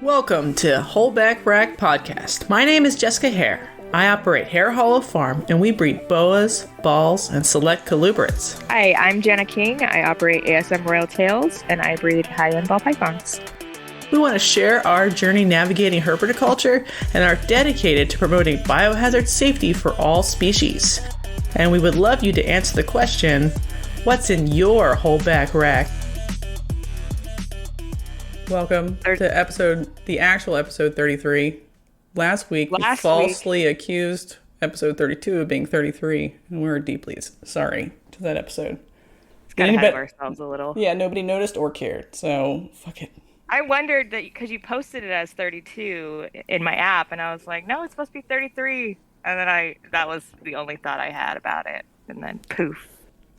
Welcome to Holdback Rack Podcast. My name is Jessica Hare. I operate Hare Hollow Farm, and we breed boas, balls, and select colubrids. Hi, I'm Jana King. I operate ASM Royal Tails, and I breed high-end ball pythons. We want to share our journey navigating herpetoculture and are dedicated to promoting biohazard safety for all species. And we would love you to answer the question, what's in your holdback rack? Welcome to the actual episode 33. Last week, we falsely accused episode 32 of being 33, and we're deeply sorry to that episode. It's got ahead of ourselves a little. Yeah, nobody noticed or cared, so fuck it. I wondered that because you posted it as 32 in my app, and I was like, no, it's supposed to be 33. And then that was the only thought I had about it. And then poof,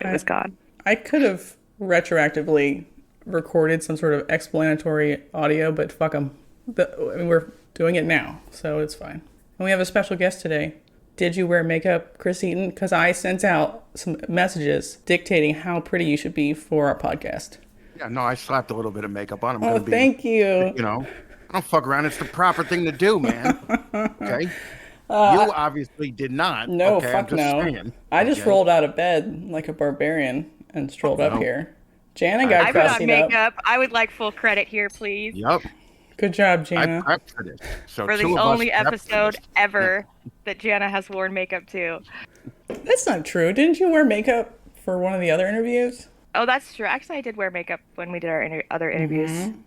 it was gone. I could have retroactively recorded some sort of explanatory audio, but fuck them. We're doing it now, so it's fine. And we have a special guest today. Did you wear makeup, Chris Eaton? Because I sent out some messages dictating how pretty you should be for our podcast. Yeah, no, I slapped a little bit of makeup on him. Oh, thank you. You know, I don't fuck around. It's the proper thing to do, man. Okay? You obviously did not. No, okay? fuck no. Saying. I just rolled out of bed like a barbarian and strolled up here. Jana got crusty up. Makeup. I would like full credit here, please. Yep. Good job, Jana. I prepped for this. So for the only episode ever that Jana has worn makeup to. That's not true. Didn't you wear makeup for one of the other interviews? Oh, that's true. Actually, I did wear makeup when we did our other interviews. Mm-hmm.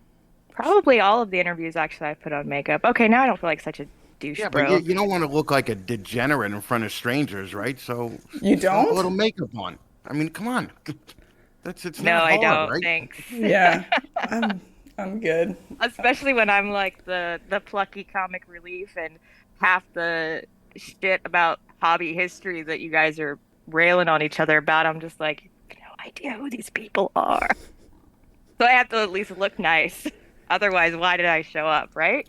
Probably all of the interviews, actually, I put on makeup. Okay, now I don't feel like such a douche, bro. But you don't want to look like a degenerate in front of strangers, right? So you don't? Put a little makeup on. I mean, come on. It's no, not hard, I don't. Right? Thanks. Yeah, I'm good. Especially when I'm like the plucky comic relief and half the shit about hobby history that you guys are railing on each other about. I'm just like, no idea who these people are. So I have to at least look nice. Otherwise, why did I show up, right?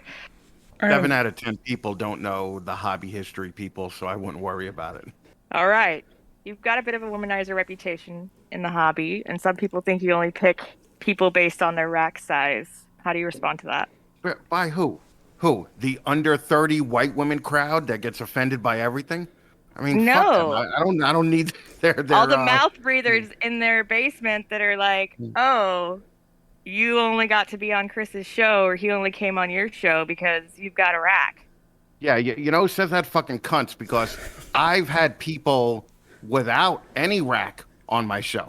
7 out of 10 people don't know the hobby history people, so I wouldn't worry about it. All right. You've got a bit of a womanizer reputation in the hobby, and some people think you only pick people based on their rack size. How do you respond to that? By who? Who? The under 30 white women crowd that gets offended by everything? I mean, no. Fuck them. I don't need their all the mouth breathers in their basement that are like, oh, you only got to be on Chris's show, or he only came on your show because you've got a rack. Yeah, you know, says that fucking cunts, because I've had people without any rack on my show.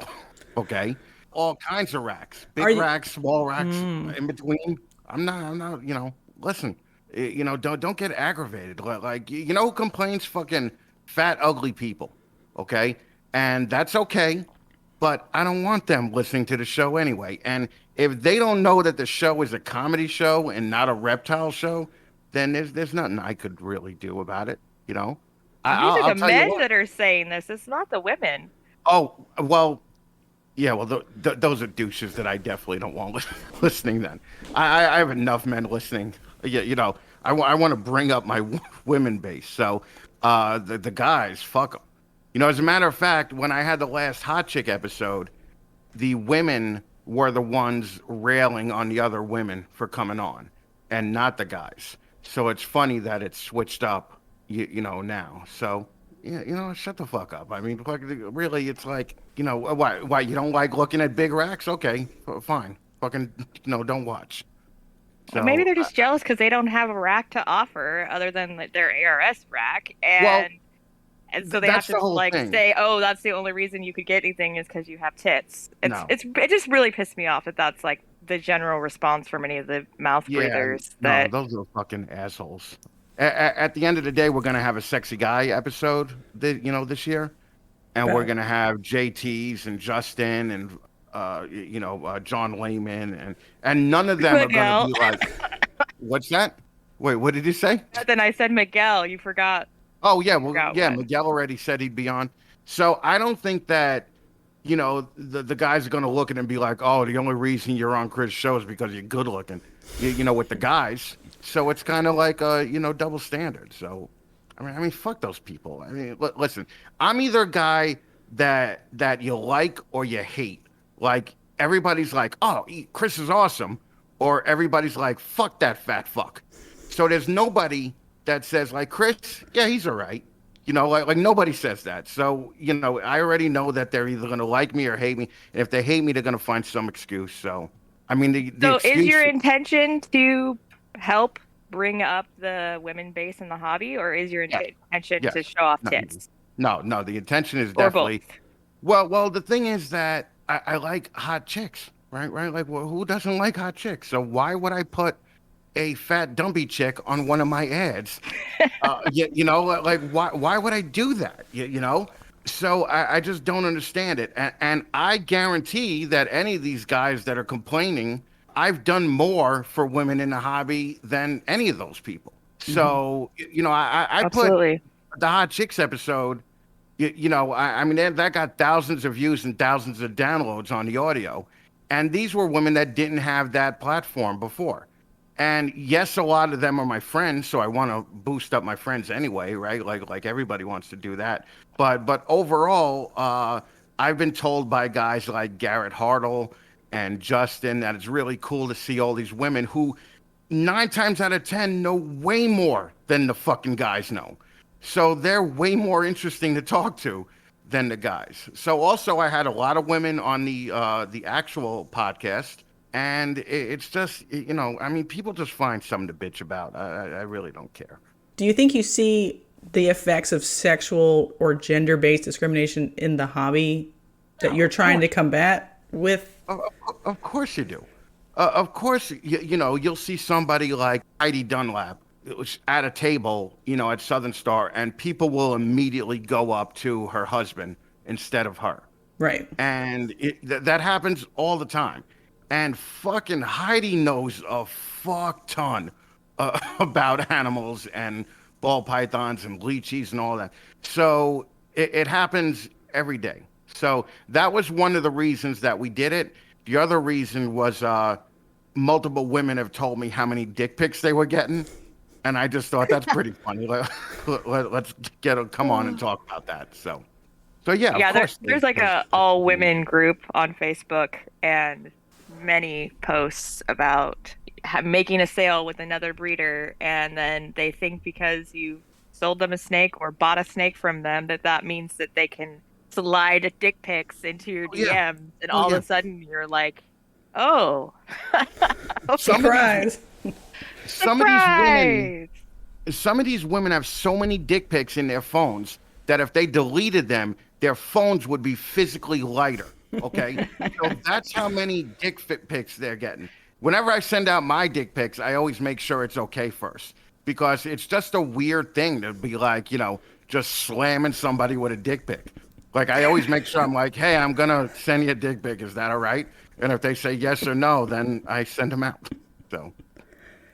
Okay, all kinds of racks, big racks, small racks, in between. I'm not. You know, listen. You know, don't get aggravated. Like, you know who complains? Fucking fat, ugly people. Okay, and that's okay. But I don't want them listening to the show anyway. And if they don't know that the show is a comedy show and not a reptile show, then there's nothing I could really do about it. You know. These are the men that are saying this. It's not the women. Oh, well, yeah, well, those are douches that I definitely don't want listening then. I have enough men listening. You know, I want to bring up my women base. So the guys, fuck them. You know, as a matter of fact, when I had the last Hot Chick episode, the women were the ones railing on the other women for coming on and not the guys. So it's funny that it's switched up. You know, now. So, yeah, you know, shut the fuck up. I mean, really, it's like, you know, why you don't like looking at big racks? Okay, fine. Fucking, don't watch. So, well, maybe they're just jealous because they don't have a rack to offer other than their ARS rack. And so they have to say, oh, that's the only reason you could get anything is because you have tits. It just really pissed me off that that's like the general response from any of the mouth breathers. No, those are fucking assholes. At the end of the day, we're going to have a sexy guy episode, this year. And we're going to have JTs and Justin and, John Lehman. And none of them are going to be like, what's that? Wait, what did you say? Then I said Miguel. You forgot. Oh, yeah. Well, yeah, Miguel already said he'd be on. So I don't think that, the guys are going to look at him and be like, oh, the only reason you're on Chris' show is because you're good looking, with the guys. So it's kind of like double standard. So, I mean, fuck those people. I mean, listen, I'm either a guy that you like or you hate. Like, everybody's like, oh, Chris is awesome, or everybody's like, fuck that fat fuck. So there's nobody that says like, Chris, yeah, he's all right. Like nobody says that. So, I already know that they're either going to like me or hate me. And if they hate me, they're going to find some excuse. So, I mean, the So is excuse, your intention to help bring up the women base in the hobby, or is your yeah, intention to yes. show off No, tits? no, the intention is Or both? definitely, well, the thing is that I like hot chicks, right? Right. Like, well, who doesn't like hot chicks? So why would I put a fat dumpy chick on one of my ads? Like why would I do that? So I just don't understand it. And I guarantee that any of these guys that are complaining, I've done more for women in the hobby than any of those people. So, I put Absolutely. the hot chicks episode, I mean, that got thousands of views and thousands of downloads on the audio. And these were women that didn't have that platform before. And yes, a lot of them are my friends, so I want to boost up my friends anyway, right? Like everybody wants to do that. But overall, I've been told by guys like Garrett Hartle and Justin that it's really cool to see all these women who 9 times out of 10 know way more than the fucking guys know. So they're way more interesting to talk to than the guys. So also I had a lot of women on the actual podcast. And it's just, I mean, people just find something to bitch about. I really don't care. Do you think you see the effects of sexual or gender-based discrimination in the hobby that you're trying to combat with? Of course you do. Of course, you'll see somebody like Heidi Dunlap at a table, at Southern Star, and people will immediately go up to her husband instead of her. Right. And that happens all the time. And fucking Heidi knows a fuck ton about animals and ball pythons and leeches and all that. So it happens every day. So that was one of the reasons that we did it. The other reason was multiple women have told me how many dick pics they were getting. And I just thought that's pretty funny. Let's come on and talk about that. So yeah, Yeah, of course. there's like a all women group on Facebook, and many posts about making a sale with another breeder, and then they think because you sold them a snake or bought a snake from them that means that they can slide dick pics into your DMs, and all of a sudden you're like, oh, Surprise. Some of these women have so many dick pics in their phones that if they deleted them, their phones would be physically lighter. Okay, so that's how many dick pics they're getting. Whenever I send out my dick pics, I always make sure it's okay first, because it's just a weird thing to be like, just slamming somebody with a dick pic. Like, I always make sure I'm like, hey, I'm gonna send you a dick pic. Is that all right? And if they say yes or no, then I send them out. So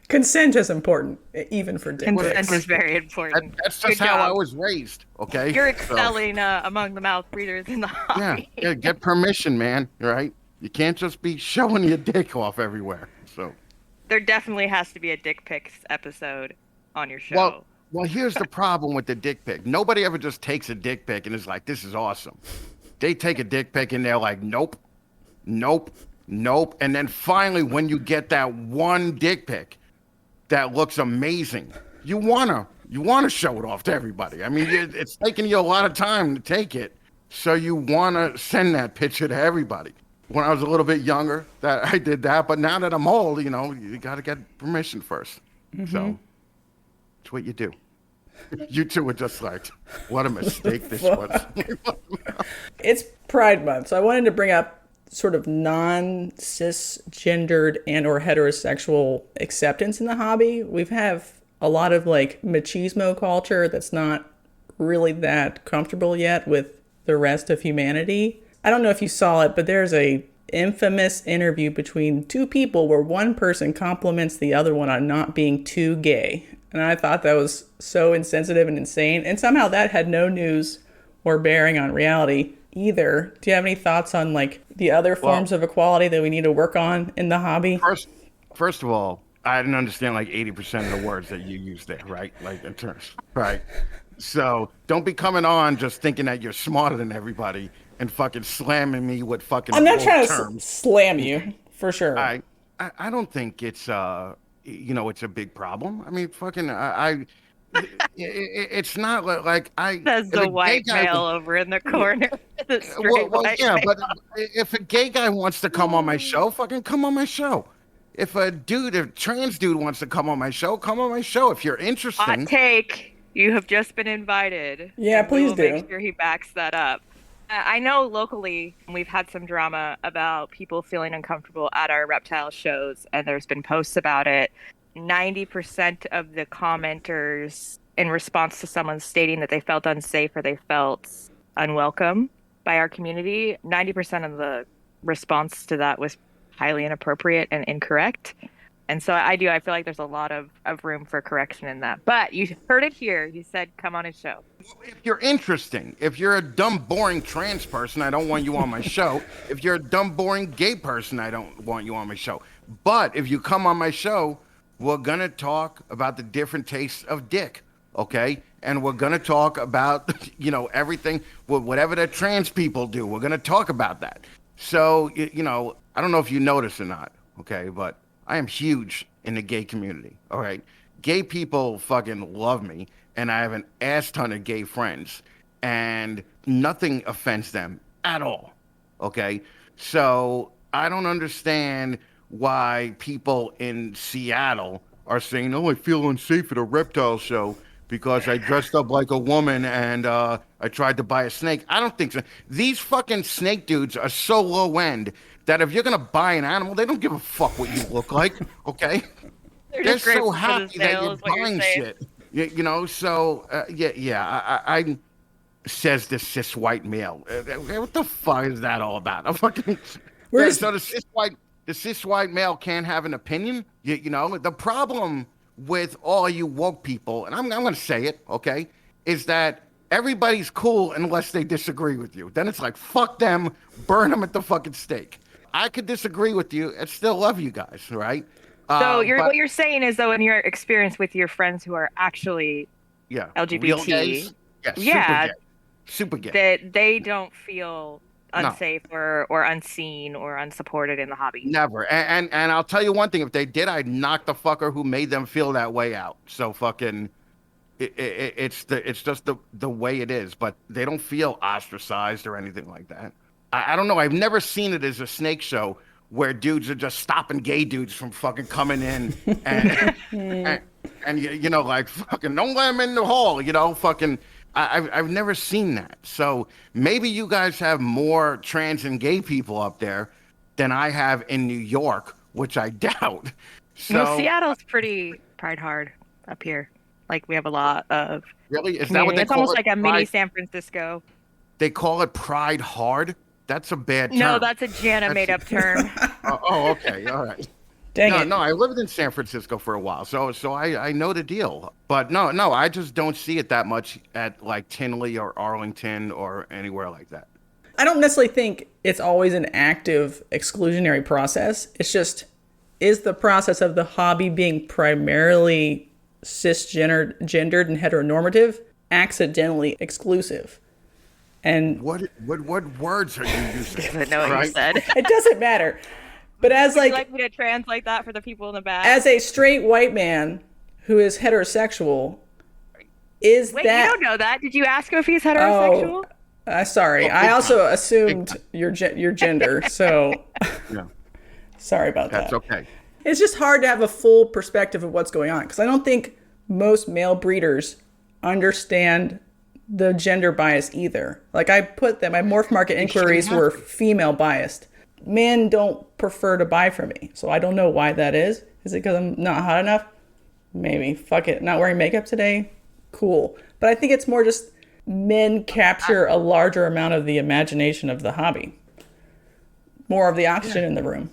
Consent is important, even for dick pics. Consent is very important. That's just how I was raised. Okay, you're excelling among the mouth breeders in the hobby. Yeah, get permission, man. Right? You can't just be showing your dick off everywhere. So there definitely has to be a dick pics episode on your show. Well, here's the problem with the dick pic. Nobody ever just takes a dick pic and is like, this is awesome. They take a dick pic and they're like, nope. And then finally, when you get that one dick pic that looks amazing, you wanna show it off to everybody. I mean, it's taking you a lot of time to take it, so you wanna send that picture to everybody. When I was a little bit younger, that I did that, but now that I'm old, you gotta get permission first. Mm-hmm. So it's what you do. You two were just like, what a mistake this was. It's Pride Month, so I wanted to bring up sort of non-cisgendered and or heterosexual acceptance in the hobby. We have a lot of like machismo culture that's not really that comfortable yet with the rest of humanity. I don't know if you saw it, but there's a infamous interview between two people where one person compliments the other one on not being too gay. And I thought that was so insensitive and insane. And somehow that had no news or bearing on reality either. Do you have any thoughts on like the other forms of equality that we need to work on in the hobby? First of all, I didn't understand like 80% of the words that you used there, right? Like in terms, right? So don't be coming on just thinking that you're smarter than everybody and fucking slamming me with fucking. I'm not trying to slam you, for sure. I don't think it's it's a big problem. I mean, fucking it's not like I Says if the a gay white guy male over in the corner. The straight well, white yeah, male. but if a gay guy wants to come on my show, fucking come on my show. If a trans dude wants to come on my show, come on my show. If you're Hot interesting, take. You have just been invited, Yeah, and we please will make do. sure he backs that up. I know locally we've had some drama about people feeling uncomfortable at our reptile shows, and there's been posts about it. 90% of the commenters, in response to someone stating that they felt unsafe or they felt unwelcome by our community, 90% of the response to that was highly inappropriate and incorrect. And so I feel like there's a lot of room for correction in that. But you heard it here. You said come on his show. if you're interesting, if you're a dumb, boring trans person, I don't want you on my show. If you're a dumb, boring gay person, I don't want you on my show. But if you come on my show, we're gonna talk about the different tastes of dick, okay? And we're gonna talk about, everything, whatever the trans people do. We're gonna talk about that. So, I don't know if you notice or not, okay? But I am huge in the gay community, all right? Gay people fucking love me, and I have an ass ton of gay friends, and nothing offends them at all, okay? So I don't understand why people in Seattle are saying, oh, I feel unsafe at a reptile show because I dressed up like a woman and I tried to buy a snake. I don't think so. These fucking snake dudes are so low end that if you're gonna buy an animal, they don't give a fuck what you look like, okay? They're They're just so grateful for the happy that sale, you're is what you're buying saying. shit. So I says the cis white male. What the fuck is that all about? I'm fucking. Where's So the cis white male can't have an opinion. The problem with all you woke people, and I'm going to say it, okay, is that everybody's cool unless they disagree with you. Then it's like fuck them, burn them at the fucking stake. I could disagree with you and still love you guys, right? So But what you're saying is, though, in your experience with your friends who are actually yeah, real gays, LGBT, yeah, super yeah, gay, super gay. that they don't feel No. unsafe or unseen or unsupported in the hobby. Never. And I'll tell you one thing: if they did, I'd knock the fucker who made them feel that way out. So fucking, it's just the way it is. But they don't feel ostracized or anything like that. I don't know. I've never seen it as a snake show where dudes are just stopping gay dudes from fucking coming in and like fucking don't let them in the hall. Fucking. I've never seen that. So maybe you guys have more trans and gay people up there than I have in New York, which I doubt. So No, Seattle's pretty pride hard up here. Like we have a lot of really, is that community. what they It's call almost it? like a mini Pride? San Francisco. They call it pride hard. That's a bad term. No, that's a Jana made up term. Okay, all right. dang it? No, I lived in San Francisco for a while, so I know the deal. But no, I just don't see it that much at like Tinley or Arlington or anywhere like that. I don't necessarily think it's always an active exclusionary process. It's just, is the process of the hobby being primarily cisgendered and heteronormative accidentally exclusive? And What words are you using? Doesn't know what you Right? said. it doesn't matter. But as Would you like like me to translate that for the people in the back? as a straight white man who is heterosexual, is Wait, that you don't know that. Did you ask him if he's heterosexual? sorry. I also assumed your gender, so Yeah, sorry about that's that. okay. It's just hard to have a full perspective of what's going on because I don't think most male breeders understand the gender bias either. Like I put that my morph market inquiries were female biased. Men don't prefer to buy from me, so I don't know why that is. Is it because I'm not hot enough? Maybe. Fuck it. Not wearing makeup today? Cool. But I think it's more just men capture a larger amount of the imagination of the hobby. More of the oxygen in the room.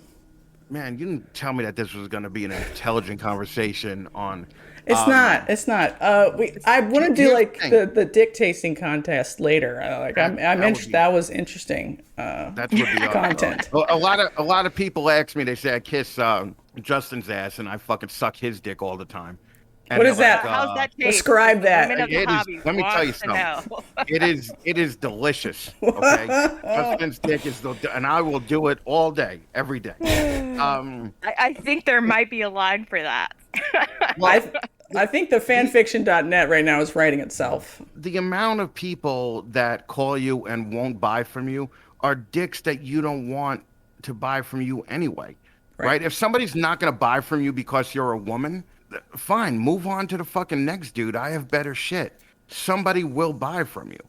Man, you didn't tell me that this was going to be an intelligent conversation on. It's not. It's not. I want to do here's like the thing. the dick tasting contest later. I'm interested. That was interesting. That's what the Content. A lot of people ask me. They say I kiss Justin's ass and I fucking suck his dick all the time. And What they're is that? How's that taste? Describe The that. women of the It is. hobby Let me tell you wants to know. something. It is delicious. Okay, husband's dick is and I will do it all day, every day. I think there might be a line for that. Well, I think the fanfiction.net right now is writing itself. the amount of people that call you and won't buy from you are dicks that you don't want to buy from you anyway, right? If somebody's not going to buy from you because you're a woman, fine, move on to the fucking next dude. I have better shit. Somebody will buy from you.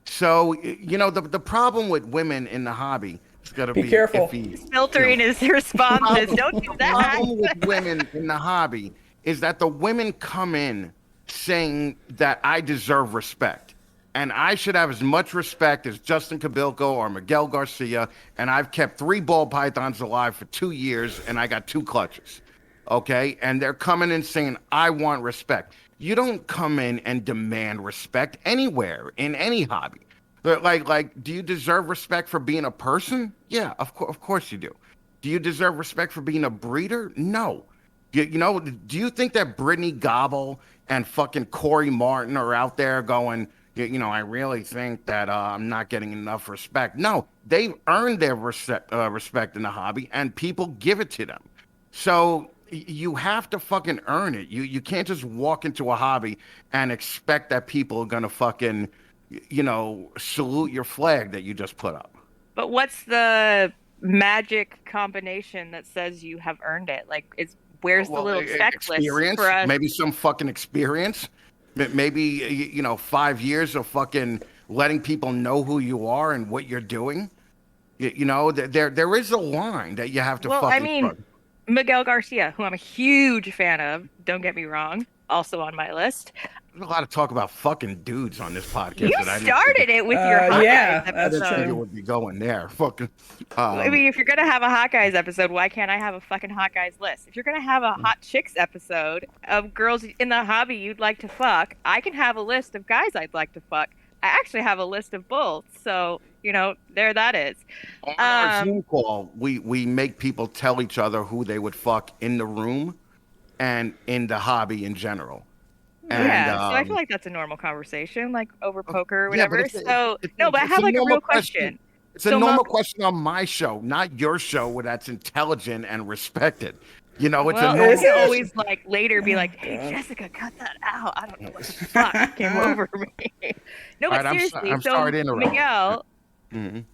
So, you know, the problem with women in the hobby is going to be careful. iffy. Filtering his responses. Don't do The that. problem with women in the hobby is that the women come in saying that I deserve respect. And I should have as much respect as Justin Cabilco or Miguel Garcia. And I've kept 3 ball pythons alive for 2 years, and I got 2 clutches. Okay? And they're coming in saying, I want respect. You don't come in and demand respect anywhere in any hobby. Like, do you deserve respect for being a person? Yeah, of course you do. Do you deserve respect for being a breeder? No. You know, do you think that Brittany Gobble and fucking Corey Martin are out there going, you know, I really think that I'm not getting enough respect? No, they've earned their respect in the hobby, and people give it to them. So you have to fucking earn it. You can't just walk into a hobby and expect that people are gonna fucking, you know, salute your flag that you just put up. But what's the magic combination that says you have earned it? Like, where's the little checklist Experience, for us? maybe some fucking experience. Maybe, you know, 5 years of fucking letting people know who you are and what you're doing. You know, there is a line that you have to Well, fucking I mean, cross. Miguel Garcia, who I'm a huge fan of, don't get me wrong, also on my list. There's a lot of talk about fucking dudes on this podcast. You that I didn't started it with your Hawkeyes yeah, I didn't think it episode. would be going there. Fucking. I mean, if you're gonna have a Hawkeyes episode, why can't I have a fucking Hawkeyes list? If you're gonna have a hot chicks episode of girls in the hobby you'd like to fuck, I can have a list of guys I'd like to fuck. I actually have a list of both, so you know, there that is. On our Zoom call, we make people tell each other who they would fuck in the room and in the hobby in general. And, Yeah, so I feel like that's a normal conversation, like over poker or yeah, whatever. but No, but I it's have a like a normal real question. It's a So, normal Mom- question on my show, not your show where that's intelligent and respected. You know, it's Well, a I normal can question. always like later be like, "Hey, Jessica, cut that out. I don't know what the fuck came over me." No, but All right, seriously, I'm so sorry to interrupt. Miguel Mhm.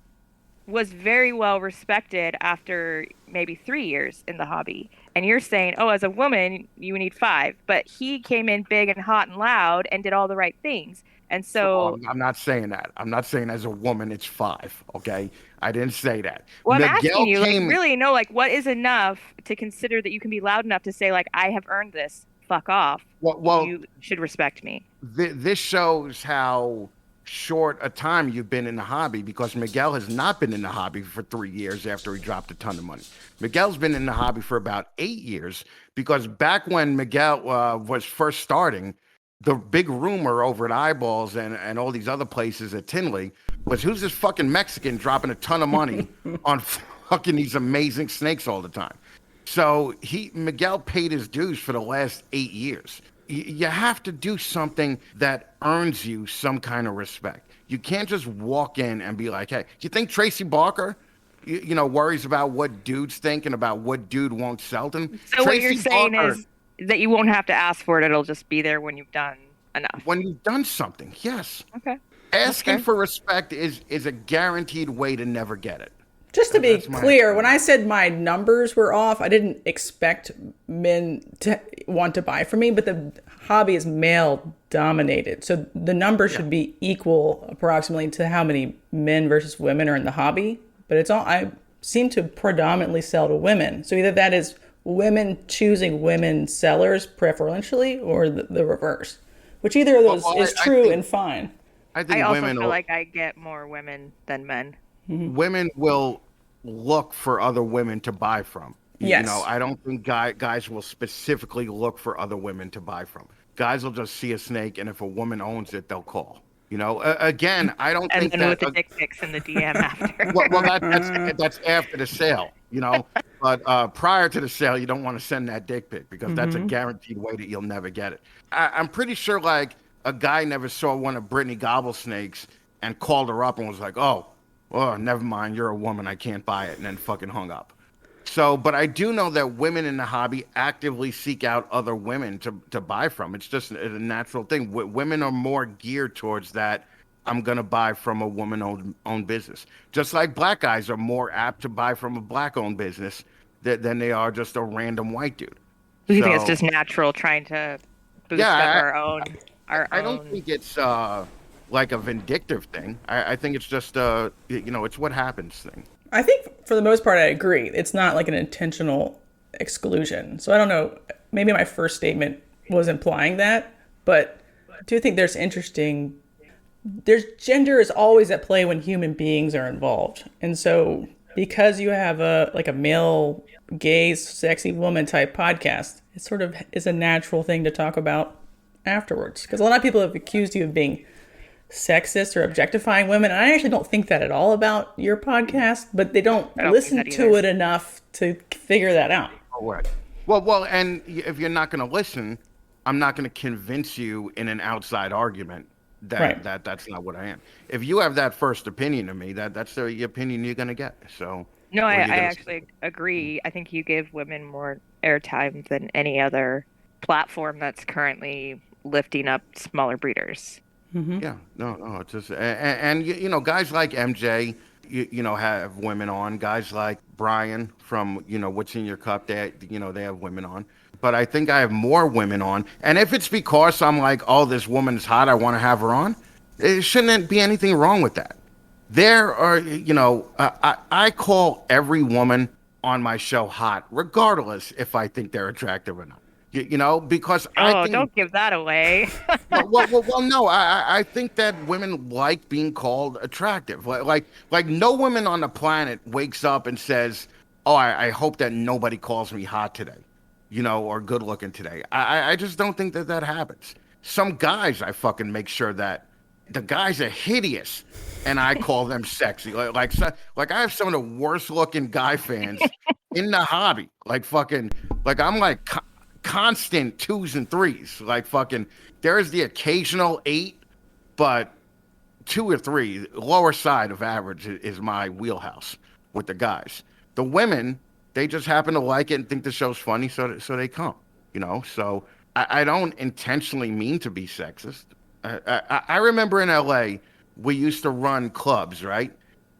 was very well respected after maybe 3 years in the hobby. And you're saying, oh, as a woman, you need 5. But he came in big and hot and loud and did all the right things. And so, I'm not saying that. I'm not saying as a woman it's 5. Okay, I didn't say that. well, I'm Miguel asking you, like, came- really know, like, what is enough to consider that you can be loud enough to say, like, I have earned this. Fuck off. Well, You should respect me. this shows how short a time you've been in the hobby, because Miguel has not been in the hobby for 3 years after he dropped a ton of money. Miguel's been in the hobby for about 8 years, because back when Miguel was first starting, the big rumor over at Eyeballs and all these other places at Tinley was, who's this fucking Mexican dropping a ton of money on fucking these amazing snakes all the time? So Miguel paid his dues for the last 8 years. You have to do something that earns you some kind of respect. You can't just walk in and be like, hey, do you think Tracy Barker, you know, worries about what dudes think and about what dude won't sell them? So what Tracy you're saying Barker, is that you won't have to ask for it. It'll just be there when you've done enough. when you've done something, yes. Okay. Asking Okay. for respect is a guaranteed way to never get it. Just to be That's my clear, opinion. when I said my numbers were off, I didn't expect men to want to buy from me, but the hobby is male dominated. So the number should be equal approximately to how many men versus women are in the hobby. But it's all, I seem to predominantly sell to women. So either that is women choosing women sellers preferentially, or the reverse, which either of those Well, is I true think- and fine. I think I also women feel like I get more women than men. women will look for other women to buy from. Yes. You know, I don't think guys will specifically look for other women to buy from. Guys will just see a snake, and if a woman owns it, they'll call. You know, again, I don't And think then that. with the dick pics in the DM after. Well, that's after the sale, you know. But prior to the sale, you don't want to send that dick pic because that's a guaranteed way that you'll never get it. I'm pretty sure like a guy never saw one of Brittany Gobblesnakes and called her up and was like, oh, never mind, you're a woman, I can't buy it, and then fucking hung up. So, but I do know that women in the hobby actively seek out other women to buy from. It's just a natural thing. Women are more geared towards that. I'm gonna buy from a woman-owned business. Just like black guys are more apt to buy from a black-owned business than they are just a random white dude. Do you think it's So, just natural trying to boost up yeah, I don't our own? think it's like a vindictive thing. I think it's just it's what happens thing. I think for the most part, I agree. It's not like an intentional exclusion. So I don't know. Maybe my first statement was implying that, but I do think there's gender is always at play when human beings are involved. And so because you have a male, gay, sexy woman type podcast, it sort of is a natural thing to talk about afterwards. Because a lot of people have accused you of being sexist or objectifying women. And I actually don't think that at all about your podcast, but they don't listen to it enough to figure that out. Oh, right. Well, and if you're not going to listen, I'm not going to convince you in an outside argument that's not what I am. If you have that first opinion of me, that's the opinion you're going to get. So No, I actually agree. I think you give women more airtime than any other platform that's currently lifting up smaller breeders. Yeah, no, it's just and you know guys like MJ, you know have women on. Guys like Brian from What's in Your Cup, they have women on. But I think I have more women on. And if it's because I'm like, oh, this woman's hot, I want to have her on, it shouldn't be anything wrong with that. There are, I call every woman on my show hot, regardless if I think they're attractive or not. Because I think, don't give that away. no, I think that women like being called attractive. Like no woman on the planet wakes up and says, "Oh, I hope that nobody calls me hot today, or good looking today." I just don't think that happens. Some guys, I fucking make sure that the guys are hideous, and I call them sexy. Like I have some of the worst looking guy fans in the hobby. Like I'm like constant 2s and 3s. Like fucking, there's the occasional 8, but 2 or 3, lower side of average is my wheelhouse with the guys. The women, they just happen to like it and think the show's funny, so they come. So I don't intentionally mean to be sexist. I remember in LA, we used to run clubs, right?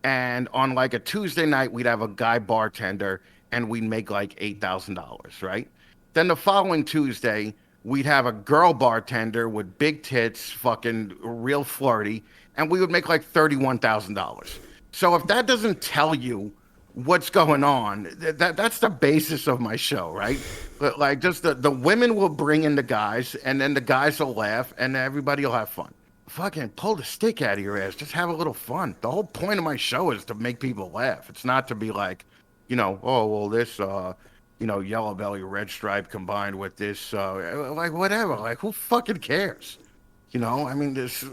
And on like a Tuesday night, we'd have a guy bartender and we'd make like $8,000, right? Then the following Tuesday, we'd have a girl bartender with big tits, fucking real flirty, and we would make like $31,000. So if that doesn't tell you what's going on, that's the basis of my show, right? But like just the women will bring in the guys, and then the guys will laugh, and everybody will have fun. Fucking pull the stick out of your ass. Just have a little fun. The whole point of my show is to make people laugh. It's not to be like, oh, well, this, yellow belly, red stripe combined with this, like whatever. Like who fucking cares? I mean, this,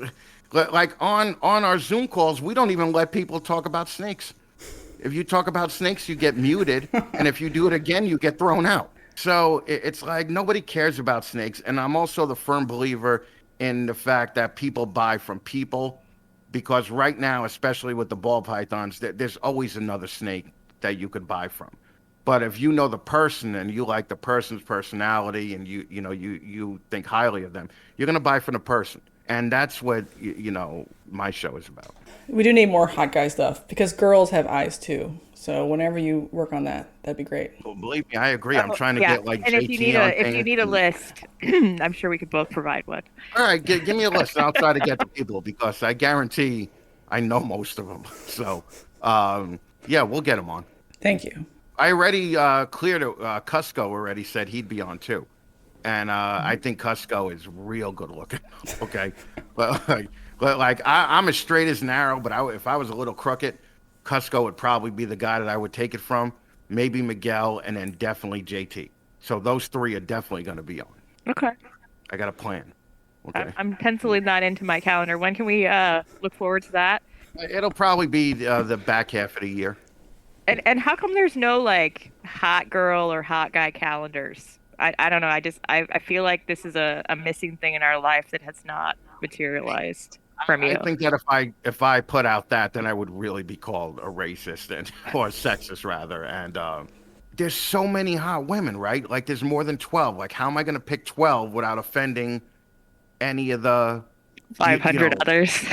like on our Zoom calls, we don't even let people talk about snakes. If you talk about snakes, you get muted, and if you do it again, you get thrown out. So it's like nobody cares about snakes, and I'm also the firm believer in the fact that people buy from people, because right now, especially with the ball pythons, there's always another snake that you could buy from. But if you know the person and you like the person's personality and you think highly of them, you're gonna buy from the person, and that's what my show is about. We do need more hot guy stuff because girls have eyes too. So whenever you work on that, that'd be great. Well, believe me, I agree. I'm trying to get like and JT if you need a list, I'm sure we could both provide one. All right, give me a list, and I'll try to get the people because I guarantee I know most of them. So, yeah, we'll get them on. Thank you. I already cleared it. Cusco already said he'd be on too, and I think Cusco is real good looking. Okay, but I'm as straight as an arrow. But if I was a little crooked, Cusco would probably be the guy that I would take it from. Maybe Miguel, and then definitely JT. So those 3 are definitely going to be on. Okay. I got a plan. Okay. I'm penciling that into my calendar. When can we look forward to that? It'll probably be the back half of the year. And how come there's no like hot girl or hot guy calendars? I don't know. I feel like this is a missing thing in our life that has not materialized from I you. think that if I put out that, then I would really be called a racist and or a sexist rather. And there's so many hot women, right? Like there's more than 12. Like how am I going to pick 12 without offending any of the you, you 500 know others.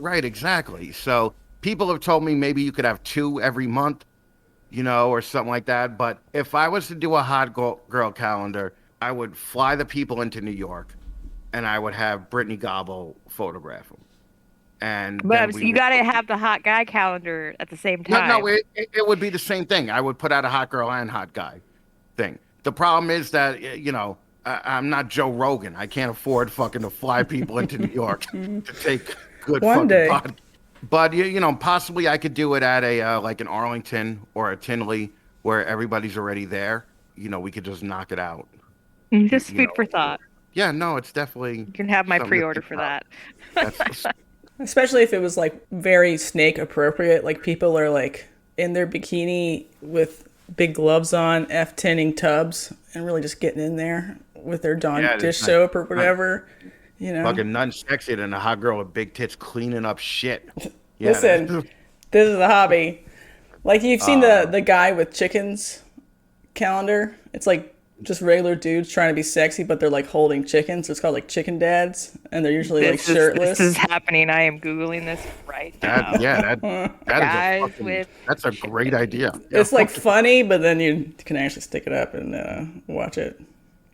right, exactly. So people have told me maybe you could have two every month, or something like that. But if I was to do a hot girl calendar, I would fly the people into New York, and I would have Brittany Gobble photograph them, and then But so we you would. got to have the hot guy calendar at the same No, no, time. it would be the same thing. I would put out a hot girl and hot guy thing. The problem is that I'm not Joe Rogan. I can't afford fucking to fly people into New York to take good One fucking day. pod. But possibly I could do it at a like an Arlington or a Tinley where everybody's already there. We could just knock it out. Just food for thought. Yeah, no, it's definitely You can have my something to pre-order think for about. that. That's Especially if it was like very snake appropriate, like people are like in their bikini with big gloves on, F10ing tubs, and really just getting in there with their Dawn Yeah, dish it's soap or whatever. fucking nothing sexier than a hot girl with big tits cleaning up shit. Yeah, Listen, this is a hobby. Like you've seen the guy with chickens calendar. It's like just regular dudes trying to be sexy, but they're like holding chickens. So it's called like chicken dads, and they're usually like shirtless. This is happening. I am Googling this right now. that Guys is with that's a great idea. It's like funny, but then you can actually stick it up and watch it.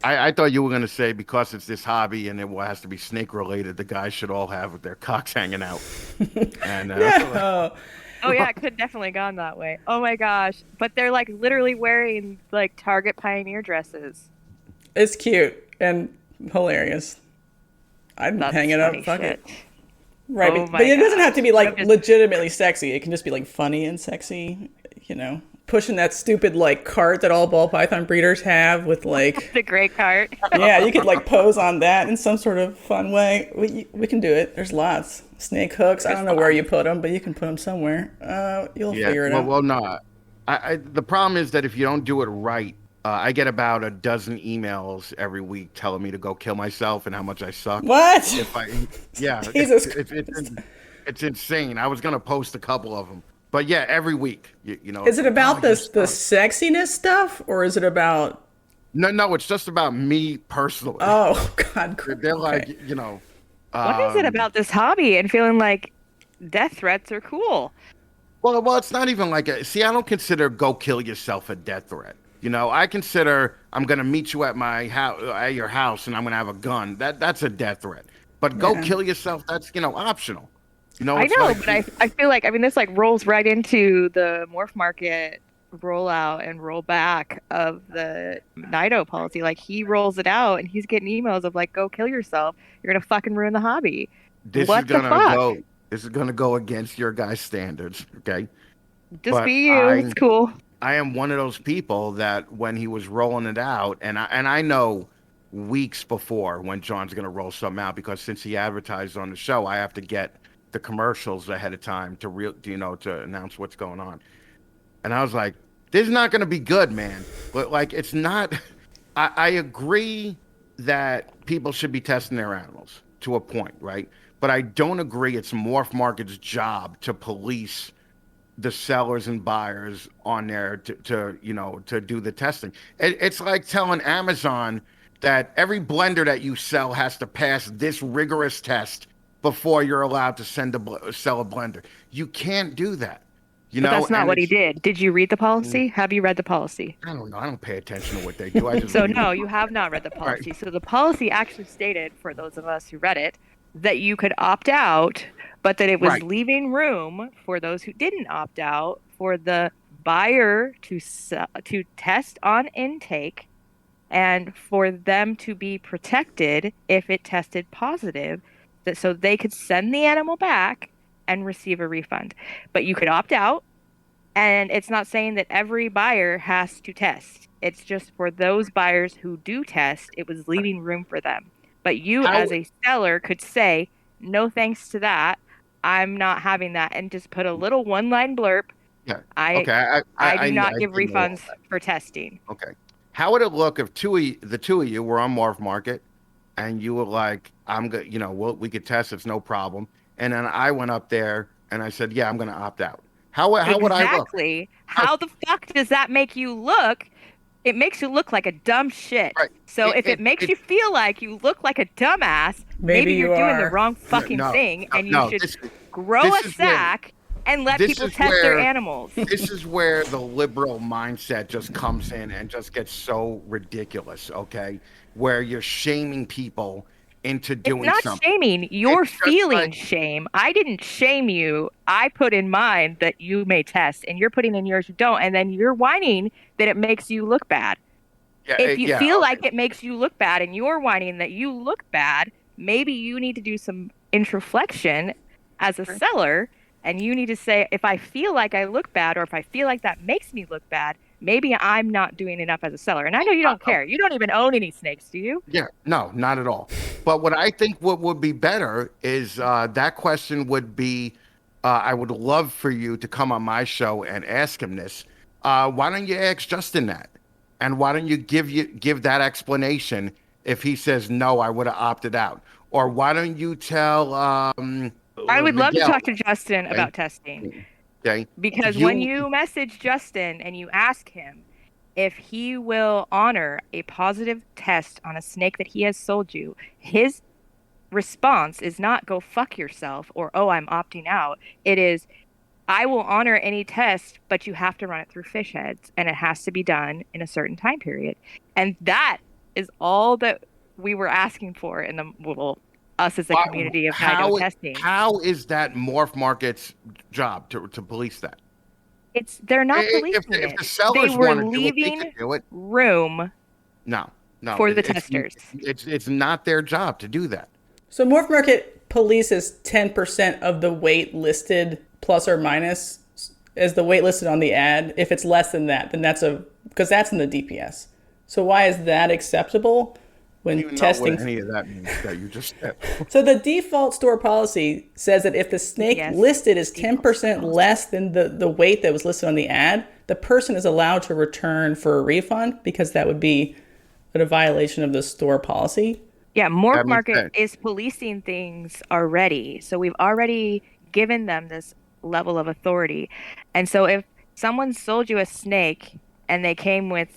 I thought you were gonna say because it's this hobby and it has to be snake related, the guys should all have their cocks hanging out. And Oh yeah, it could definitely gone that way. Oh my gosh. But they're like literally wearing like Target Pioneer dresses. It's cute and hilarious. I'd That's hang it up. funny Fuck shit. it. Right, Oh but it doesn't gosh. have to be like I'm just- legitimately sexy. It can just be like funny and sexy. Pushing that stupid like cart that all ball python breeders have with like, The gray cart. yeah, you could like pose on that in some sort of fun way. We can do it. There's lots. Snake hooks. I don't know where you put them, but you can put them somewhere. You'll figure it out. well, no. The problem is that if you don't do it right, I get about a dozen emails every week telling me to go kill myself and how much I suck. What? Yeah, Jesus it's insane. I was gonna post a couple of them, but yeah, every week. Is it about the the sexiness stuff, or is it about? No, it's just about me personally. Oh God. They're like, Okay. What is it about this hobby and feeling like death threats are cool? Well, it's not even like see, I don't consider go kill yourself a death threat. I consider I'm gonna meet you at my house, at your house, and I'm gonna have a gun. That's a death threat. But go kill yourself, that's optional. I it's know, like, but I feel like this like rolls right into the morph market rollout and rollback of the Nido policy. Like he rolls it out and he's getting emails of like, go kill yourself. You're gonna fucking ruin the hobby. this What is the gonna fuck? go. This is gonna go against your guys' standards, okay? Just But be you. It's cool. I am one of those people that when he was rolling it out, and I know weeks before when John's gonna roll something out because since he advertised on the show, I have to get the commercials ahead of time to announce what's going on. And I was like, this is not gonna be good, man. But like, it's not. I agree that people should be testing their animals to a point, right? But I don't agree it's Morph Market's job to police the sellers and buyers on there to do the testing. It's like telling Amazon that every blender that you sell has to pass this rigorous test before you're allowed to sell a blender. You can't do that. But that's not what he did. Did you read the policy? Have you read the policy? I don't know. I don't pay attention to what they do. I just So read no, it. you have not read the policy. Right. So the policy actually stated, for those of us who read it, that you could opt out, but that it was Right. leaving room for those who didn't opt out for the buyer to test on intake and for them to be protected if it tested positive, that so they could send the animal back and receive a refund. But you could opt out, and it's not saying that every buyer has to test. It's just for those buyers who do test, it was leaving room for them. But you, How? as a seller, could say, no thanks to that. I'm not having that, and just put a little one-line blurb. Yeah. I Okay. do not give I know all refunds that. for testing. Okay. How would it look if the two of you were on Morph Market, and you were like, "I'm good. We could test. It's no problem." And then I went up there and I said, "Yeah, I'm going to opt out." How would I look? Exactly. How, How the fuck does that make you look? It makes you look like a dumb shit. right. So if it makes It you feel like you look like a dumbass, Maybe maybe you're you doing the are. wrong no fucking no thing no. and you should grow a This is where sack and let this people is test their where animals. this is where the liberal mindset just comes in and just gets so ridiculous, okay? Where you're shaming people into It's doing not something. shaming. You're It's just feeling like, shame. I didn't shame you. I put in mine that you may test, and you're putting in yours you don't, and then you're whining that it makes you look bad. yeah, If you yeah, feel okay. like it makes you look bad and you're whining that you look bad, maybe you need to do some introspection as a seller, and you need to say, if I feel like I look bad or if I feel like that makes me look bad, maybe I'm not doing enough as a seller. And I know you don't care. You don't even own any snakes, do you? Yeah, no, not at all. But what I think what would be better is that question would be, I would love for you to come on my show and ask him this. Why don't you ask Justin that? And why don't you give that explanation if he says no, I would have opted out? Or why don't you tell I would love to Miguel, talk to Justin okay, about testing. okay, Because when you you message Justin and you ask him if he will honor a positive test on a snake that he has sold you, his response is not go fuck yourself or oh, I'm opting out. It is I will honor any test, but you have to run it through fish heads and it has to be done in a certain time period. And that is all that we were asking for in the well, us as a why- community of NIDO testing. how is that Morph Market's job to police that? They're not If policing the it. They sellers were want to do it, they could leaving do it. room No, no, for the testers. it's not their job to do that. So Morph Market polices 10% of the weight listed plus or minus as the weight listed on the ad. If it's less than that, then because that's in the DPS. So why is that acceptable when Even testing? know what any of that means that you just said. So the default store policy says that if the snake Yes. listed is 10% less than the weight that was listed on the ad, the person is allowed to return for a refund because that would be a violation of the store policy. Yeah, Morph That makes Market sense. is policing things already. So we've already given them this level of authority. And so if someone sold you a snake and they came with,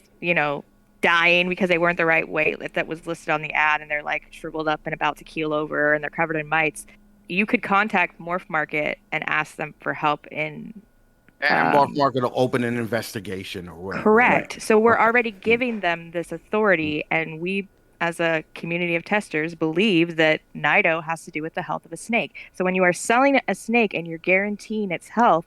dying because they weren't the right weight that was listed on the ad and they're like shriveled up and about to keel over and they're covered in mites, you could contact Morph Market and ask them for help in And Morph Market will open an investigation or whatever. correct. Right? So we're Okay. already giving them this authority, and we, as a community of testers, believe that NIDO has to do with the health of a snake. So when you are selling a snake and you're guaranteeing its health,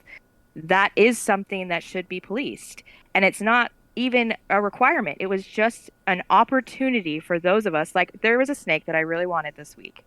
that is something that should be policed. And it's not even a requirement. It was just an opportunity for those of us. Like, there was a snake that I really wanted this week.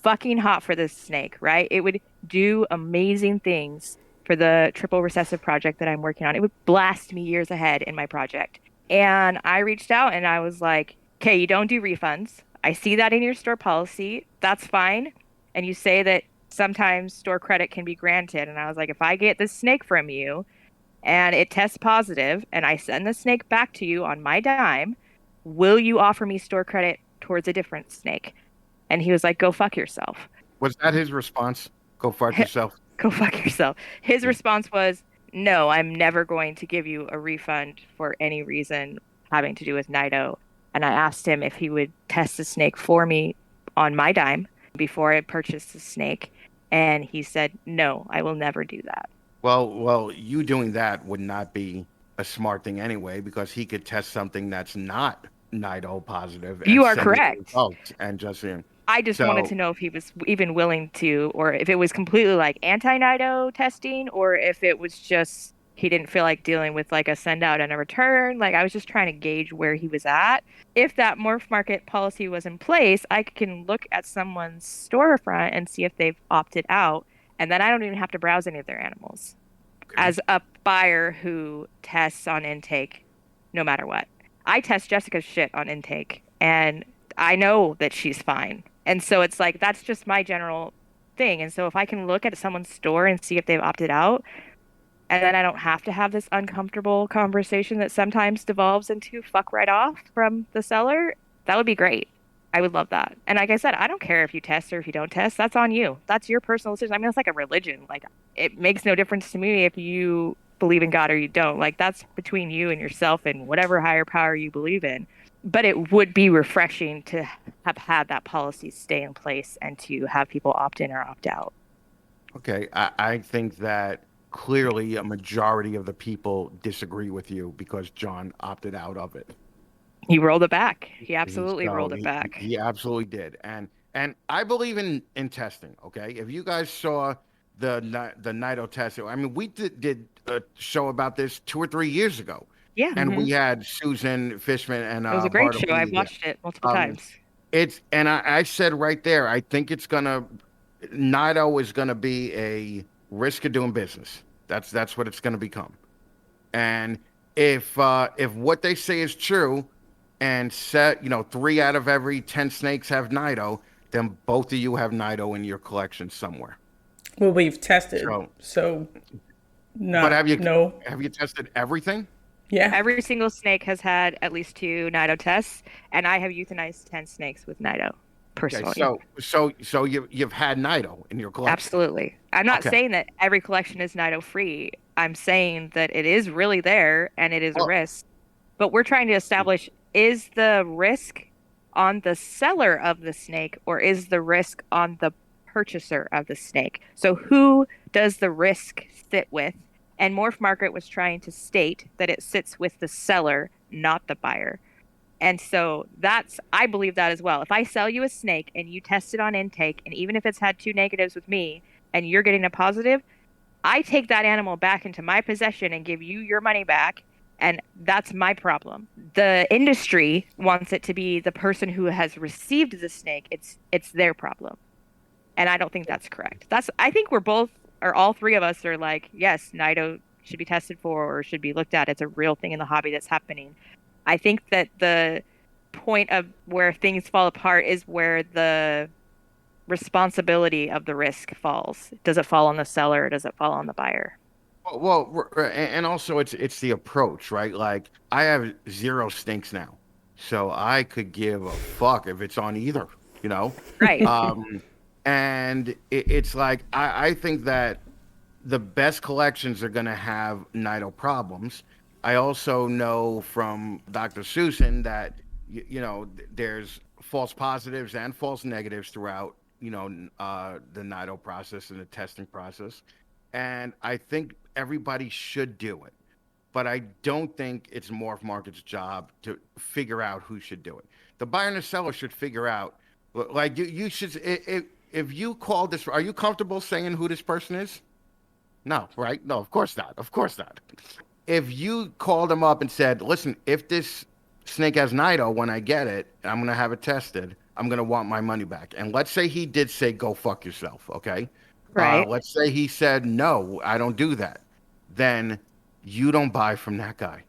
Fucking hot for this snake, right? It would do amazing things for the triple recessive project that I'm working on. It would blast me years ahead in my project. And I reached out and I was like, okay, you don't do refunds. I see that in your store policy. That's fine. And you say that sometimes store credit can be granted. And I was like, if I get this snake from you and it tests positive and I send the snake back to you on my dime, will you offer me store credit towards a different snake? And he was like, go fuck yourself. Was that his response? Go fuck yourself. Go fuck yourself. His response was, no, I'm never going to give you a refund for any reason having to do with NIDO. And I asked him if he would test the snake for me on my dime before I purchased the snake. And he said, no, I will never do that. Well, you doing that would not be a smart thing anyway, because he could test something that's not NIDO positive. You and are send correct. results and just I just wanted to know if he was even willing to, or if it was completely like anti-NIDO testing, or if it was just he didn't feel like dealing with like a send out and a return. Like, I was just trying to gauge where he was at. If that Morph Market policy was in place, I can look at someone's storefront and see if they've opted out, and then I don't even have to browse any of their animals. Okay. As a buyer who tests on intake, no matter what, I test Jessica's shit on intake, and I know that she's fine. And so it's like, that's just my general thing. And so if I can look at someone's store and see if they've opted out, and then I don't have to have this uncomfortable conversation that sometimes devolves into fuck right off from the seller, that would be great. I would love that. And like I said, I don't care if you test or if you don't test. That's on you. That's your personal decision. I mean, it's like a religion. Like, it makes no difference to me if you believe in God or you don't. Like, that's between you and yourself and whatever higher power you believe in. But it would be refreshing to have had that policy stay in place and to have people opt in or opt out. Okay, I think that clearly a majority of the people disagree with you because John opted out of it. He rolled it back. He He absolutely so rolled it back. he absolutely did. And I believe in testing, okay? If you guys saw the NITO test, I mean, we did a show about this 2 or 3 years ago. Yeah. And we had Susan Fishman and It was a great Bartleby show. I've there. watched it multiple Um, times. I said right there, I think NITO is gonna be a risk of doing business. That's what it's gonna become. And if what they say is true, and 3 out of every 10 snakes have NITO, then both of you have NITO in your collection somewhere. Well, we've tested, so no. But have you no. tested everything? Yeah. Every single snake has had at least 2 NITO tests, and I have euthanized 10 snakes with NITO personally. Okay, so you've had NITO in your collection. Absolutely. I'm not saying that every collection is NITO free. I'm saying that it is really there and it is a risk. But we're trying to establish, is the risk on the seller of the snake or is the risk on the purchaser of the snake? So who does the risk sit with? And Morph Market was trying to state that it sits with the seller, not the buyer. And so I believe that as well. If I sell you a snake and you test it on intake, and even if it's had 2 negatives with me and you're getting a positive, I take that animal back into my possession and give you your money back. And that's my problem. The industry wants it to be the person who has received the snake. It's their problem. And I don't think that's correct. I think all 3 of us are like, yes, NITO should be tested for or should be looked at. It's a real thing in the hobby that's happening. I think that the point of where things fall apart is where the responsibility of the risk falls. Does it fall on the seller or does it fall on the buyer? Well, and also it's the approach, right? Like, I have 0 snakes now, so I could give a fuck if it's on either, Right. And it's like, I think that the best collections are going to have NITO problems. I also know from Dr. Susan that, there's false positives and false negatives throughout, the NITO process and the testing process. And I think everybody should do it. But I don't think it's Morph Market's job to figure out who should do it. The buyer and the seller should figure out, like, you should, if you call this, are you comfortable saying who this person is? No, right? No, of course not. Of course not. If you called them up and said, listen, if this snake has NITO, when I get it, I'm going to have it tested, I'm going to want my money back. And let's say he did say, go fuck yourself, okay? Right. Let's say he said, no, I don't do that. Then you don't buy from that guy.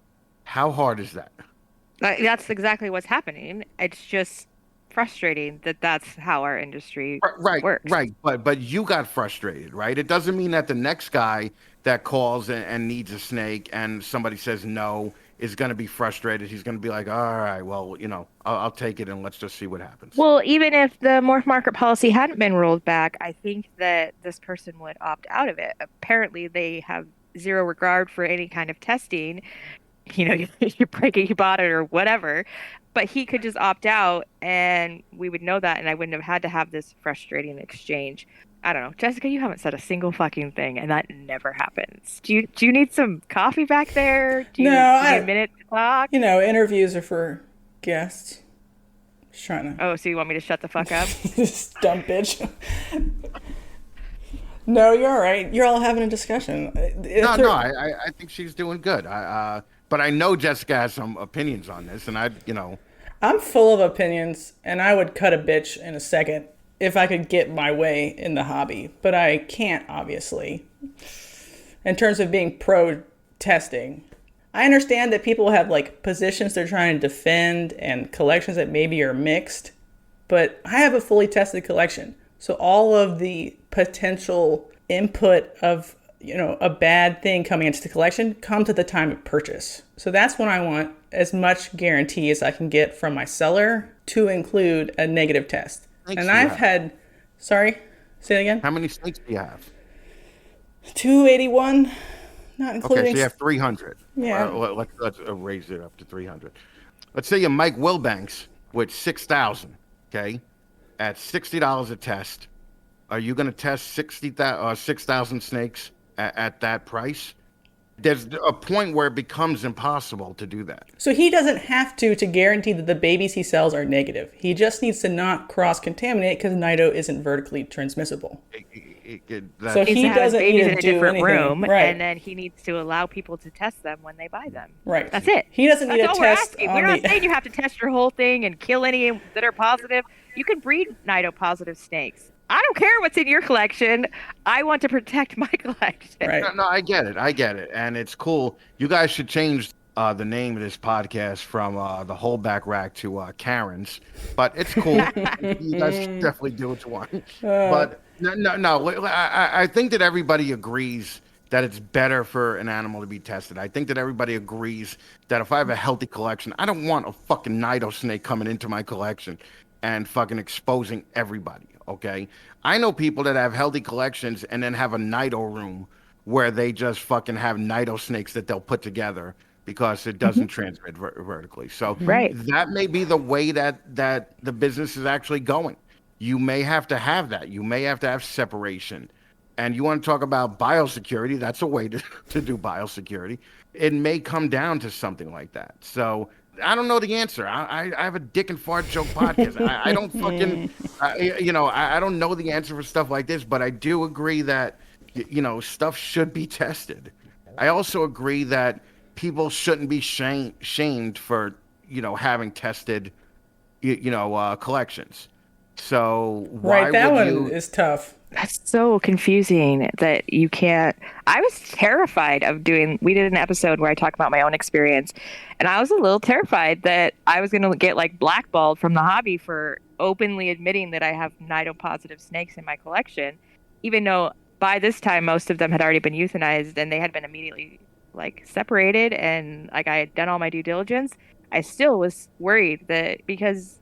How hard is that? That's exactly what's happening. It's just frustrating that that's how our industry works. Right. But you got frustrated, right? It doesn't mean that the next guy that calls and needs a snake and somebody says no is going to be frustrated. He's going to be like, all right, well, I'll take it and let's just see what happens. Well, even if the Morph Market policy hadn't been rolled back, I think that this person would opt out of it. Apparently, they have 0 regard for any kind of testing. You break it, you bought it or whatever. But he could just opt out and we would know that and I wouldn't have had to have this frustrating exchange. I don't know. Jessica, you haven't said a single fucking thing and that never happens. Do you need some coffee back there? Do you need a minute to talk? Interviews are for guests. Just trying to... Oh, so you want me to shut the fuck up? This dumb bitch. No, you're all right. You're all having a discussion. No, I think she's doing good. But I know Jessica has some opinions on this, and I'm full of opinions, and I would cut a bitch in a second if I could get my way in the hobby. But I can't, obviously. In terms of being pro-testing, I understand that people have, positions they're trying to defend and collections that maybe are mixed. but I have a fully tested collection. So all of the potential input of, a bad thing coming into the collection comes at the time of purchase. So that's when I want as much guarantee as I can get from my seller to include a negative test. And I've had, sorry, say it again. How many snakes do you have? 281, not including. Okay, so you have 300. Yeah. Let's raise it up to 300. Let's say you Mike Wilbanks with 6,000. Okay, at $60 a test. Are you going to test 6,000 snakes at that price? There's a point where it becomes impossible to do that. So he doesn't have to guarantee that the babies he sells are negative. He just needs to not cross-contaminate because Nido isn't vertically transmissible. So he doesn't need to do anything. Room, right. And then he needs to allow people to test them when they buy them. Right. That's it. He doesn't need to test. We're not saying you have to test your whole thing and kill any that are positive. You can breed Nido positive snakes. I don't care what's in your collection. I want to protect my collection. Right. No, I get it. And it's cool. You guys should change the name of this podcast from the Holdback Rack to Karen's. But it's cool. You guys should definitely do what you want. But no. I think that everybody agrees that it's better for an animal to be tested. I think that everybody agrees that if I have a healthy collection, I don't want a fucking Nido snake coming into my collection and fucking exposing everybody. Okay, I know people that have healthy collections and then have a Nido room where they just fucking have Nido snakes that they'll put together because it doesn't transmit vertically. So that may be the way that the business is actually going. You may have to have that. You may have to have separation. And you want to talk about biosecurity, that's a way to do biosecurity. It may come down to something like that. So I don't know the answer. I have a dick and fart joke podcast. I don't fucking, I don't know the answer for stuff like this, but I do agree that, stuff should be tested. I also agree that people shouldn't be shamed for, having tested, collections. So why that would one is tough. That's so confusing that you can't. I was terrified of we did an episode where I talked about my own experience, and I was a little terrified that I was going to get blackballed from the hobby for openly admitting that I have Nido positive snakes in my collection, even though by this time most of them had already been euthanized and they had been immediately separated, and I had done all my due diligence. I still was worried that because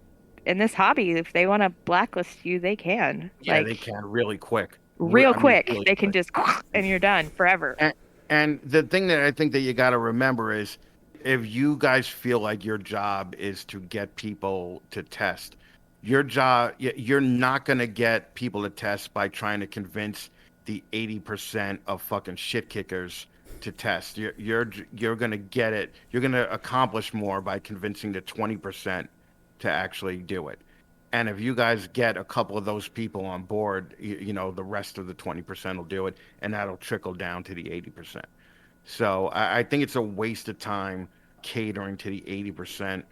in this hobby, if they want to blacklist you, they can. Yeah, they can really quick. Real quick. They can just, and you're done forever. And the thing that I think that you got to remember is if you guys feel like your job is to get people to test, your job, you're not going to get people to test by trying to convince the 80% of fucking shit kickers to test. You're going to get it. You're going to accomplish more by convincing the 20% to actually do it. And if you guys get a couple of those people on board, the rest of the 20% will do it, and that'll trickle down to the 80%. So I think it's a waste of time catering to the 80%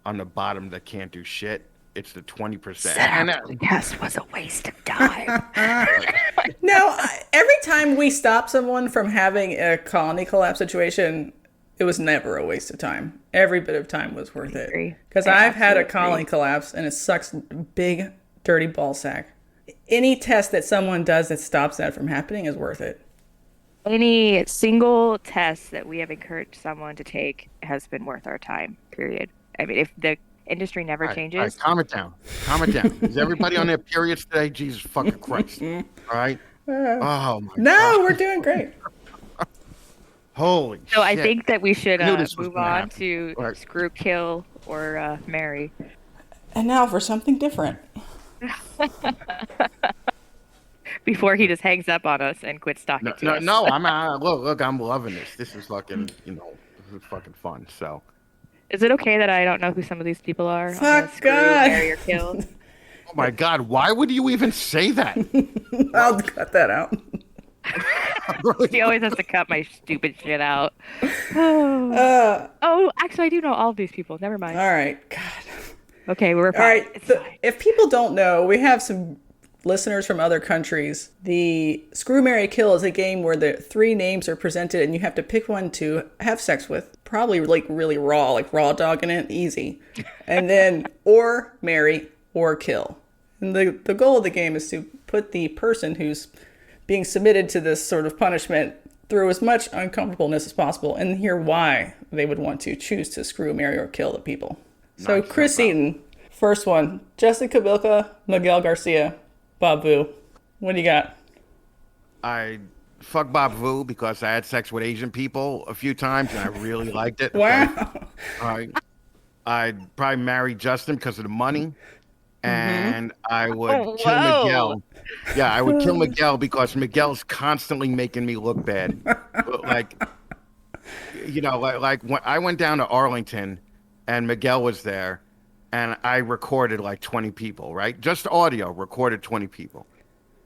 on the bottom that can't do shit. It's the 20%. And yes, was a waste of time. No, every time we stop someone from having a colony collapse situation, it was never a waste of time. Every bit of time was worth it. Because I've had a colony collapse and it sucks big, dirty ball sack. Any test that someone does that stops that from happening is worth it. Any single test that we have encouraged someone to take has been worth our time, period. I mean, if the industry never changes. All right, calm it down. Is everybody on their periods today? Jesus fucking Christ. All right? Oh, my God. We're doing great. Holy shit. So I think that we should move on to screw, kill, or marry. And now for something different. Before he just hangs up on us and quits talking to us. No, look, I'm loving this. This is fucking, this is fucking fun. So, is it okay that I don't know who some of these people are? Fuck screw, God. marry, or kill? Oh my God, why would you even say that? I'll cut that out. She always has to cut my stupid shit out. Oh, actually, I do know all of these people. Never mind. All right. God. Okay, we're fine. All right. If people don't know, we have some listeners from other countries. The Screw, Marry, Kill is a game where the three names are presented and you have to pick one to have sex with. Probably really raw, like raw dogging it, easy. And then, or marry, or kill. And the goal of the game is to put the person who's being submitted to this sort of punishment through as much uncomfortableness as possible and hear why they would want to choose to screw, marry, or kill the people. So Nice. Chris Eaton, first one, Justin Kabilka, Miguel Garcia, Bob Vu. What do you got? I fuck Bob Vu because I had sex with Asian people a few times and I really liked it. Wow. I'd probably marry Justin because of the money. And I would Oh, kill whoa. Miguel. Yeah, I would kill Miguel because Miguel's constantly making me look bad. Like, like when I went down to Arlington and Miguel was there and I recorded like 20 people, right? Just audio, recorded 20 people.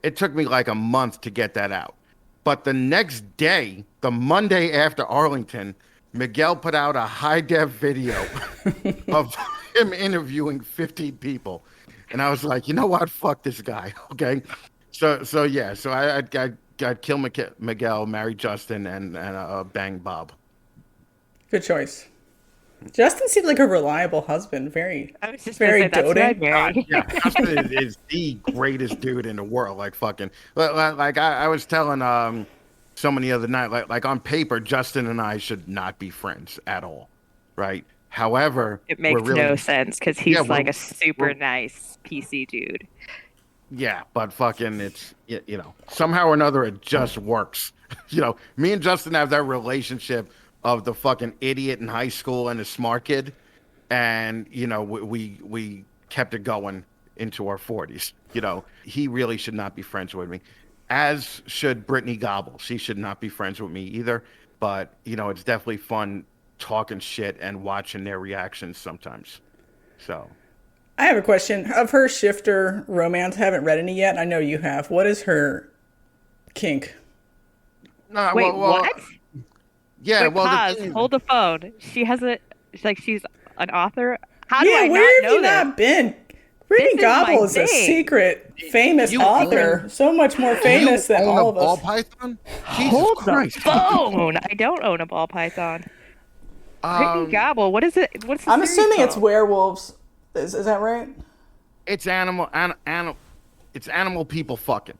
It took me like a month to get that out. But the next day, the Monday after Arlington, Miguel put out a high-def video of him interviewing 50 people. And I was like, you know what? Fuck this guy. Okay. So I'd kill Miguel, marry Justin, and bang Bob. Good choice. Justin seems like a reliable husband. I was just very gonna say, that's who I'd doting. marry. Yeah, Justin is the greatest dude in the world. Like fucking, like I was telling someone the other night, like on paper, Justin and I should not be friends at all, right? However, It makes no sense because he's Yeah, like a super nice PC dude. Yeah, but fucking, it's somehow or another it just works. Me and Justin have that relationship of the fucking idiot in high school and the smart kid, and we kept it going into our 40s. He really should not be friends with me, as should Brittany Gobble. She should not be friends with me either. But it's definitely fun talking shit and watching their reactions sometimes. So I have a question. Of her shifter romance, I haven't read any yet. I know you have. What is her kink? Wait, what? Yeah, Wait, well, pause. Hold the phone. She has she's an author. How do I where not have you know this? not been? Brittany This is Gobble my is a thing. secret, famous You author. So much more famous than all of ball us. python? Jesus Hold Christ. the phone. I don't own a ball python. Brittany Gobble. What is it? What's the I'm series assuming it's called? werewolves. Is that right? It's it's animal people fucking.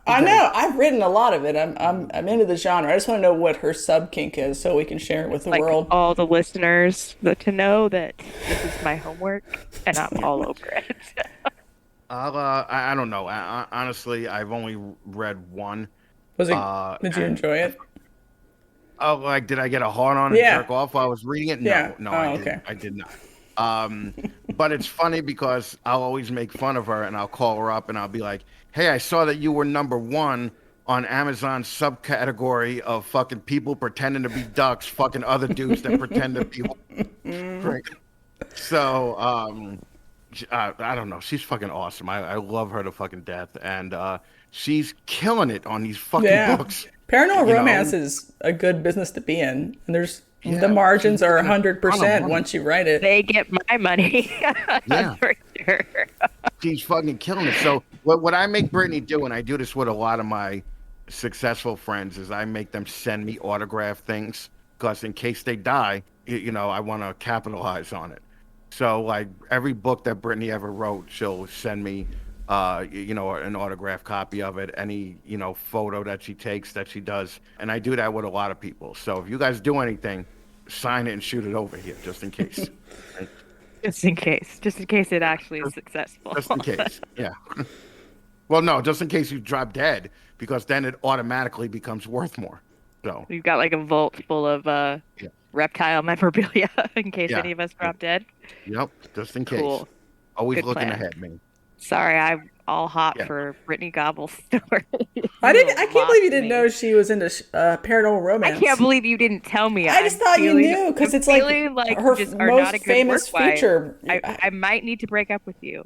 I know. I've written a lot of it. I'm into the genre. I just want to know what her sub kink is so we can share it with the Like world. all the listeners to know that this is my homework and I'm all over it. I don't know. Honestly, I've only read one. Was it? Did you enjoy it? Oh, like, did I get a hard on and jerk off while I was reading it? No, Yeah. no, Oh, I okay. didn't. I did not. But it's funny because I'll always make fun of her and I'll call her up and I'll be like, hey, I saw that you were #1 on Amazon's subcategory of fucking people pretending to be ducks, fucking other dudes that pretend to be. Right. So, I don't know. She's fucking awesome. I love her to fucking death. And she's killing it on these fucking books. Paranormal romance is a good business to be in. And the margins are 100% once you write it. They get my money. Yeah. For sure. She's fucking killing it. So what I make Brittany do, and I do this with a lot of my successful friends, is I make them send me autograph things because in case they die, I want to capitalize on it. So like every book that Brittany ever wrote, she'll send me, an autograph copy of it, any, photo that she takes that she does. And I do that with a lot of people. So if you guys do anything, sign it and shoot it over here just in case. Right? Just in case it actually is successful. Just in case, yeah. Well, no, just in case you drop dead, because then it automatically becomes worth more. So We've got like a vault full of reptile memorabilia in case any of us drop dead. Yep, just in case. Cool. Always Good looking plan. ahead, man. Sorry, I'm all hot for Brittany Gobble's story. I can't believe you didn't know she was into paranormal romance. I can't believe you didn't tell me. I just thought you knew because it's like her you just are most not a good famous work wife. feature. I might need to break up with you.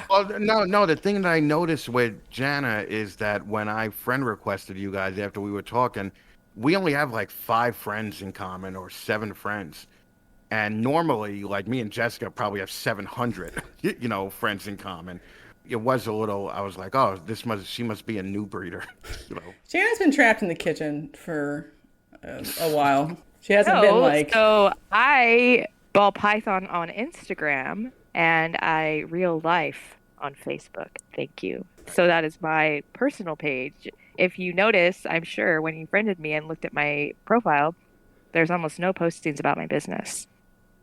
Well, no. The thing that I noticed with Jana is that when I friend requested you guys after we were talking, we only have like 5 friends in common or 7 friends. And normally, like me and Jessica probably have 700, friends in common. It was a little, I was like, oh, she must be a new breeder. Jana's been trapped in the kitchen for a while. She hasn't been like. So I ball python on Instagram and I real life on Facebook. Thank you. So that is my personal page. If you notice, I'm sure when you friended me and looked at my profile, there's almost no postings about my business.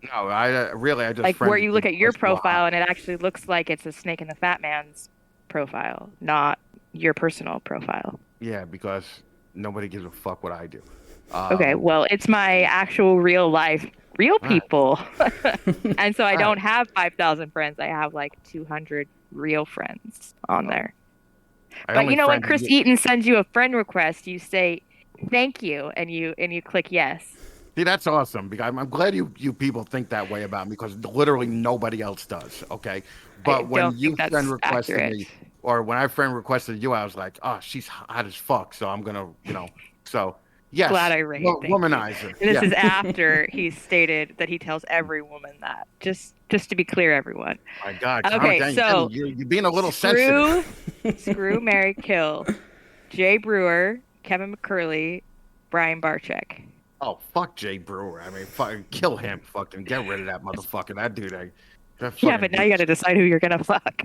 No, I just Like where friended you you look at your because you are hot. profile and it actually looks like it's a snake in the fat man's profile, not your personal profile. Yeah, because nobody gives a fuck what I do. Okay, Um, well, it's my actual real life, real all right, people. And so I all right. don't have 5,000 friends. I have like 200 real friends on Oh, there. I But only you know when friended Chris you. Eaton sends you a friend request, you say thank you and you click yes. See, that's awesome because I'm glad you people think that way about me because literally nobody else does. Okay, I but when don't think you friend that's requested accurate. me, or when I friend requested you, I was like, oh, she's hot as fuck, so I'm gonna, so Glad yes, I rate. Thank you. womanizer. And this Yeah, is after he's stated that he tells every woman that. Just to be clear, everyone. my God, calm Okay, down. so You're being a little sensitive. screw, screw, Mary, kill. Jay Brewer, Kevin McCurley, Brian Barczyk. Oh, fuck Jay Brewer. I mean, fucking kill him. Fucking get rid of that motherfucker. That dude, that Yeah, fucking but now you got dude. to decide who you're gonna fuck.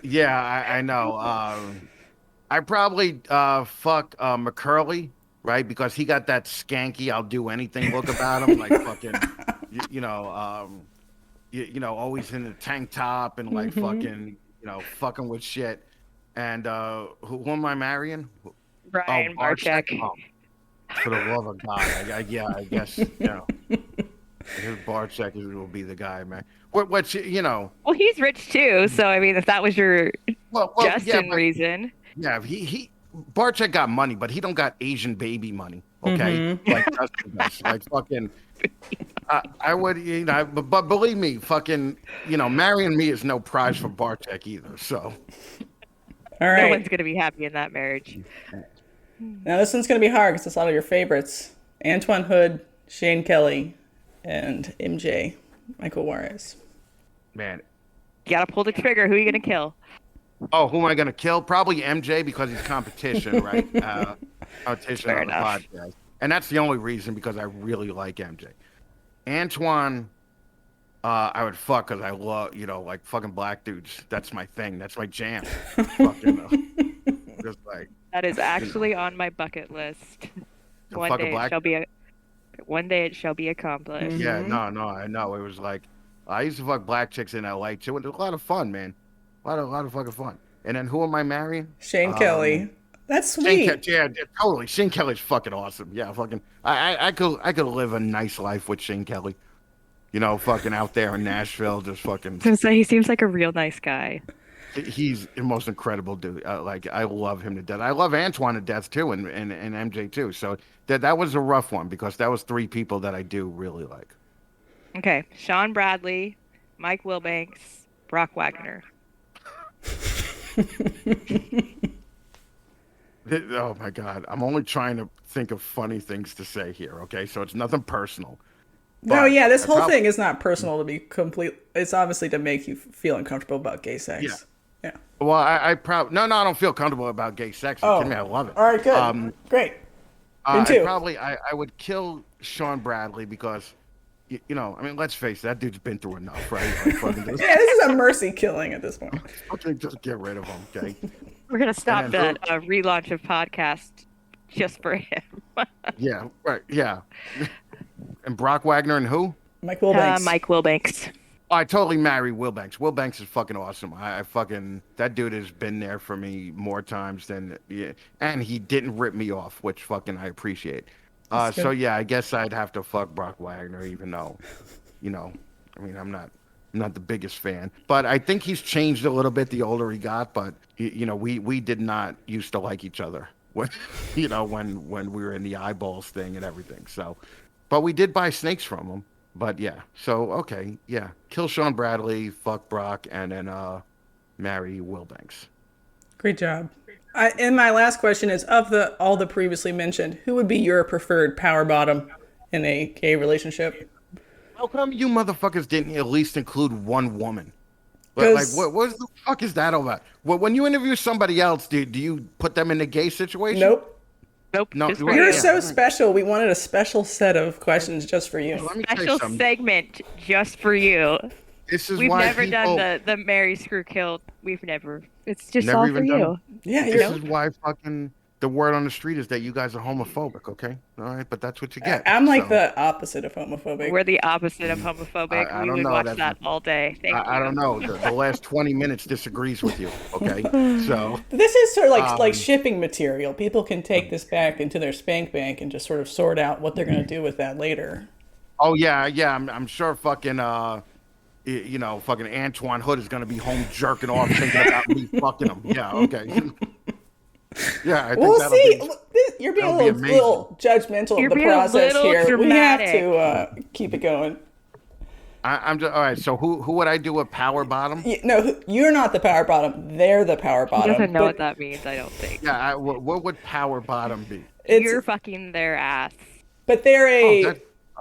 Yeah, I know. I probably fuck McCurley, right? Because he got that skanky, I'll do anything look about him, like fucking, always in a tank top and like fucking, fucking with shit. And who am I marrying? Oh, Brian Bartek. Barczyk. Oh, for the love of God, yeah, I guess his Bartek will be the guy, man. Well, he's rich too, so I mean, if that was your Yeah, Justin but reason, yeah, he Bartek got money, but he don't got Asian baby money. Okay, Mm-hmm. like Justin does. Like fucking, I would, but believe me, fucking, marrying me is no prize for Bartek either. So All no one's right. gonna be happy in that marriage. Now this one's going to be hard because it's a lot of your favorites. Antoine Hood, Shane Kelly, and MJ, Michael Juarez. man, You gotta pull the trigger. Who are you gonna kill? oh, who am I gonna kill? Probably MJ because he's competition, right? Competition Fair on the enough. podcast, and that's the only reason because I really like MJ. Antoine, I would fuck because I love, like fucking black dudes. That's my thing. That's my jam. Fucking, just like, That is you know, actually on my bucket list. to fuck a black. One day it shall be accomplished. Yeah, Mm-hmm. no, I know. It was like I used to fuck black chicks in LA too, and it was a lot of fun, man. A lot of fucking fun. And then who am I marrying? Shane Kelly. That's Shane Kelly. sweet. Yeah, totally. Shane Kelly's fucking awesome. Yeah, fucking. I could live a nice life with Shane Kelly. Fucking out there in Nashville, just fucking. So he seems like a real nice guy. He's the most incredible dude. Like I love him to death. I love Antoine to death too, and MJ too. So that was a rough one because that was three people that I do really like. Okay, Sean Bradley, Mike Wilbanks, Brock Wagner. Oh my God, I'm only trying to think of funny things to say here. Okay, so it's nothing personal. No, But yeah, this I whole prob- thing is not personal to be complete. It's obviously to make you feel uncomfortable about gay sex. Yeah. Yeah. Well, I probably no, I don't feel comfortable about gay sex. Are you kidding me? I love it. All right, good. Great. Me too. I would kill Sean Bradley because, I mean, let's face it, that dude's been through enough, right? Like, fucking just, Yeah, this is a mercy killing at this point. fucking just get rid of him, okay? We're gonna stop And that relaunch of podcast just for him. Yeah, right, yeah. And Brock Wagner and who? Mike Wilbanks. Mike Wilbanks. Oh, I totally marry Will Banks. Will Banks is fucking awesome. I fucking that dude has been there for me more times than yeah, and he didn't rip me off, which fucking I appreciate. That's So good. yeah, I guess I'd have to fuck Brock Wagner, even though, I mean, I'm not the biggest fan, but I think he's changed a little bit the older he got. But we did not used to like each other when when we were in the eyeballs thing and everything. So, but we did buy snakes from him. But yeah, so okay, yeah, kill Sean Bradley, fuck Brock, and then marry Will Banks. Great job. And my last question is: of all the previously mentioned, who would be your preferred power bottom in a gay relationship? How come you motherfuckers didn't at least include one woman? Like, 'Cause- what the fuck is that all about? Well, when you interview somebody else, do you put them in a gay situation? Nope. Nope. No, just for right, You're you. yeah. so special. We wanted a special set of questions just for you. Let me tell you Special something. segment just for you. This is We've why never people done the Mary Screw Kill. We've never. It's just never all for even done it. you. Yeah, you This know. is why fucking the word on the street is that you guys are homophobic. Okay, all right, but that's what you get. I'm like So the opposite of homophobic. We're the opposite of homophobic. I We don't would know. watch That's that all day. Thank I don't you. know. The last 20 minutes disagrees with you. Okay, so This is sort of like um, shipping material. People can take this back into their spank bank and just sort of sort out what they're going to do with that later. oh yeah, I'm sure fucking fucking Antoine Hood is gonna be home jerking off thinking about me fucking him. Yeah, okay. Yeah, I think We'll that'll see. be You're being a that'll be little judgmental You're of the being a process little here. dramatic. We have to keep it going. I'm just all right. So who would I do a power bottom? No, you're not the power bottom. They're the power He bottom. doesn't know but what that means. I don't think. Yeah, what would power bottom be? You're fucking their ass. But they're Oh,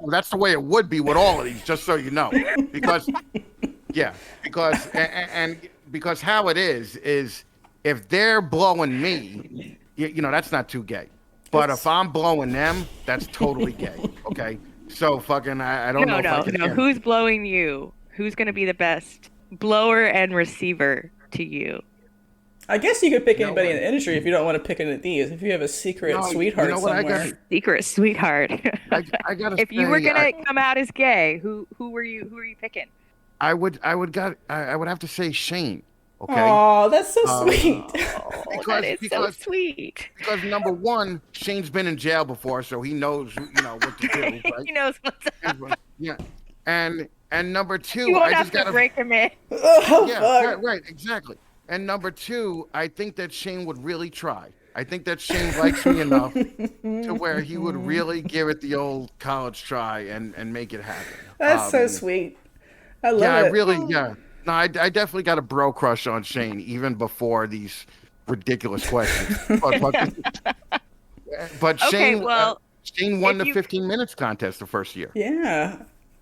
a. that's the way it would be with all of these, just so you know. Because yeah, and because how it is if they're blowing me, that's not too gay. But if I'm blowing them, that's totally gay. Okay, so fucking I don't know. No. Who's blowing you? Who's gonna be the best blower and receiver to you? I guess you could pick know anybody what? in the industry if you don't want to pick any of these. If you have a secret No, sweetheart you know what I somewhere. got? Secret sweetheart. I gotta If you were say, gonna come out as gay, who were you picking? I would have to say Shane. Okay. Oh, that's so sweet. Oh, Because- that is so because- sweet. Because number one, Shane's been in jail before, so he knows what to do. Right? He knows what's up. Yeah, and number two, You won't I have just to gotta break him in. Oh, yeah, fuck. right, exactly. And number two, I think that Shane would really try. I think that Shane likes me enough to where he would really give it the old college try and make it happen. That's so sweet. I love Yeah, it. I really, yeah. No, I definitely got a bro crush on Shane even before these ridiculous questions. But Okay, Shane, well, Shane won if the you- 15 minutes contest the first year. Yeah.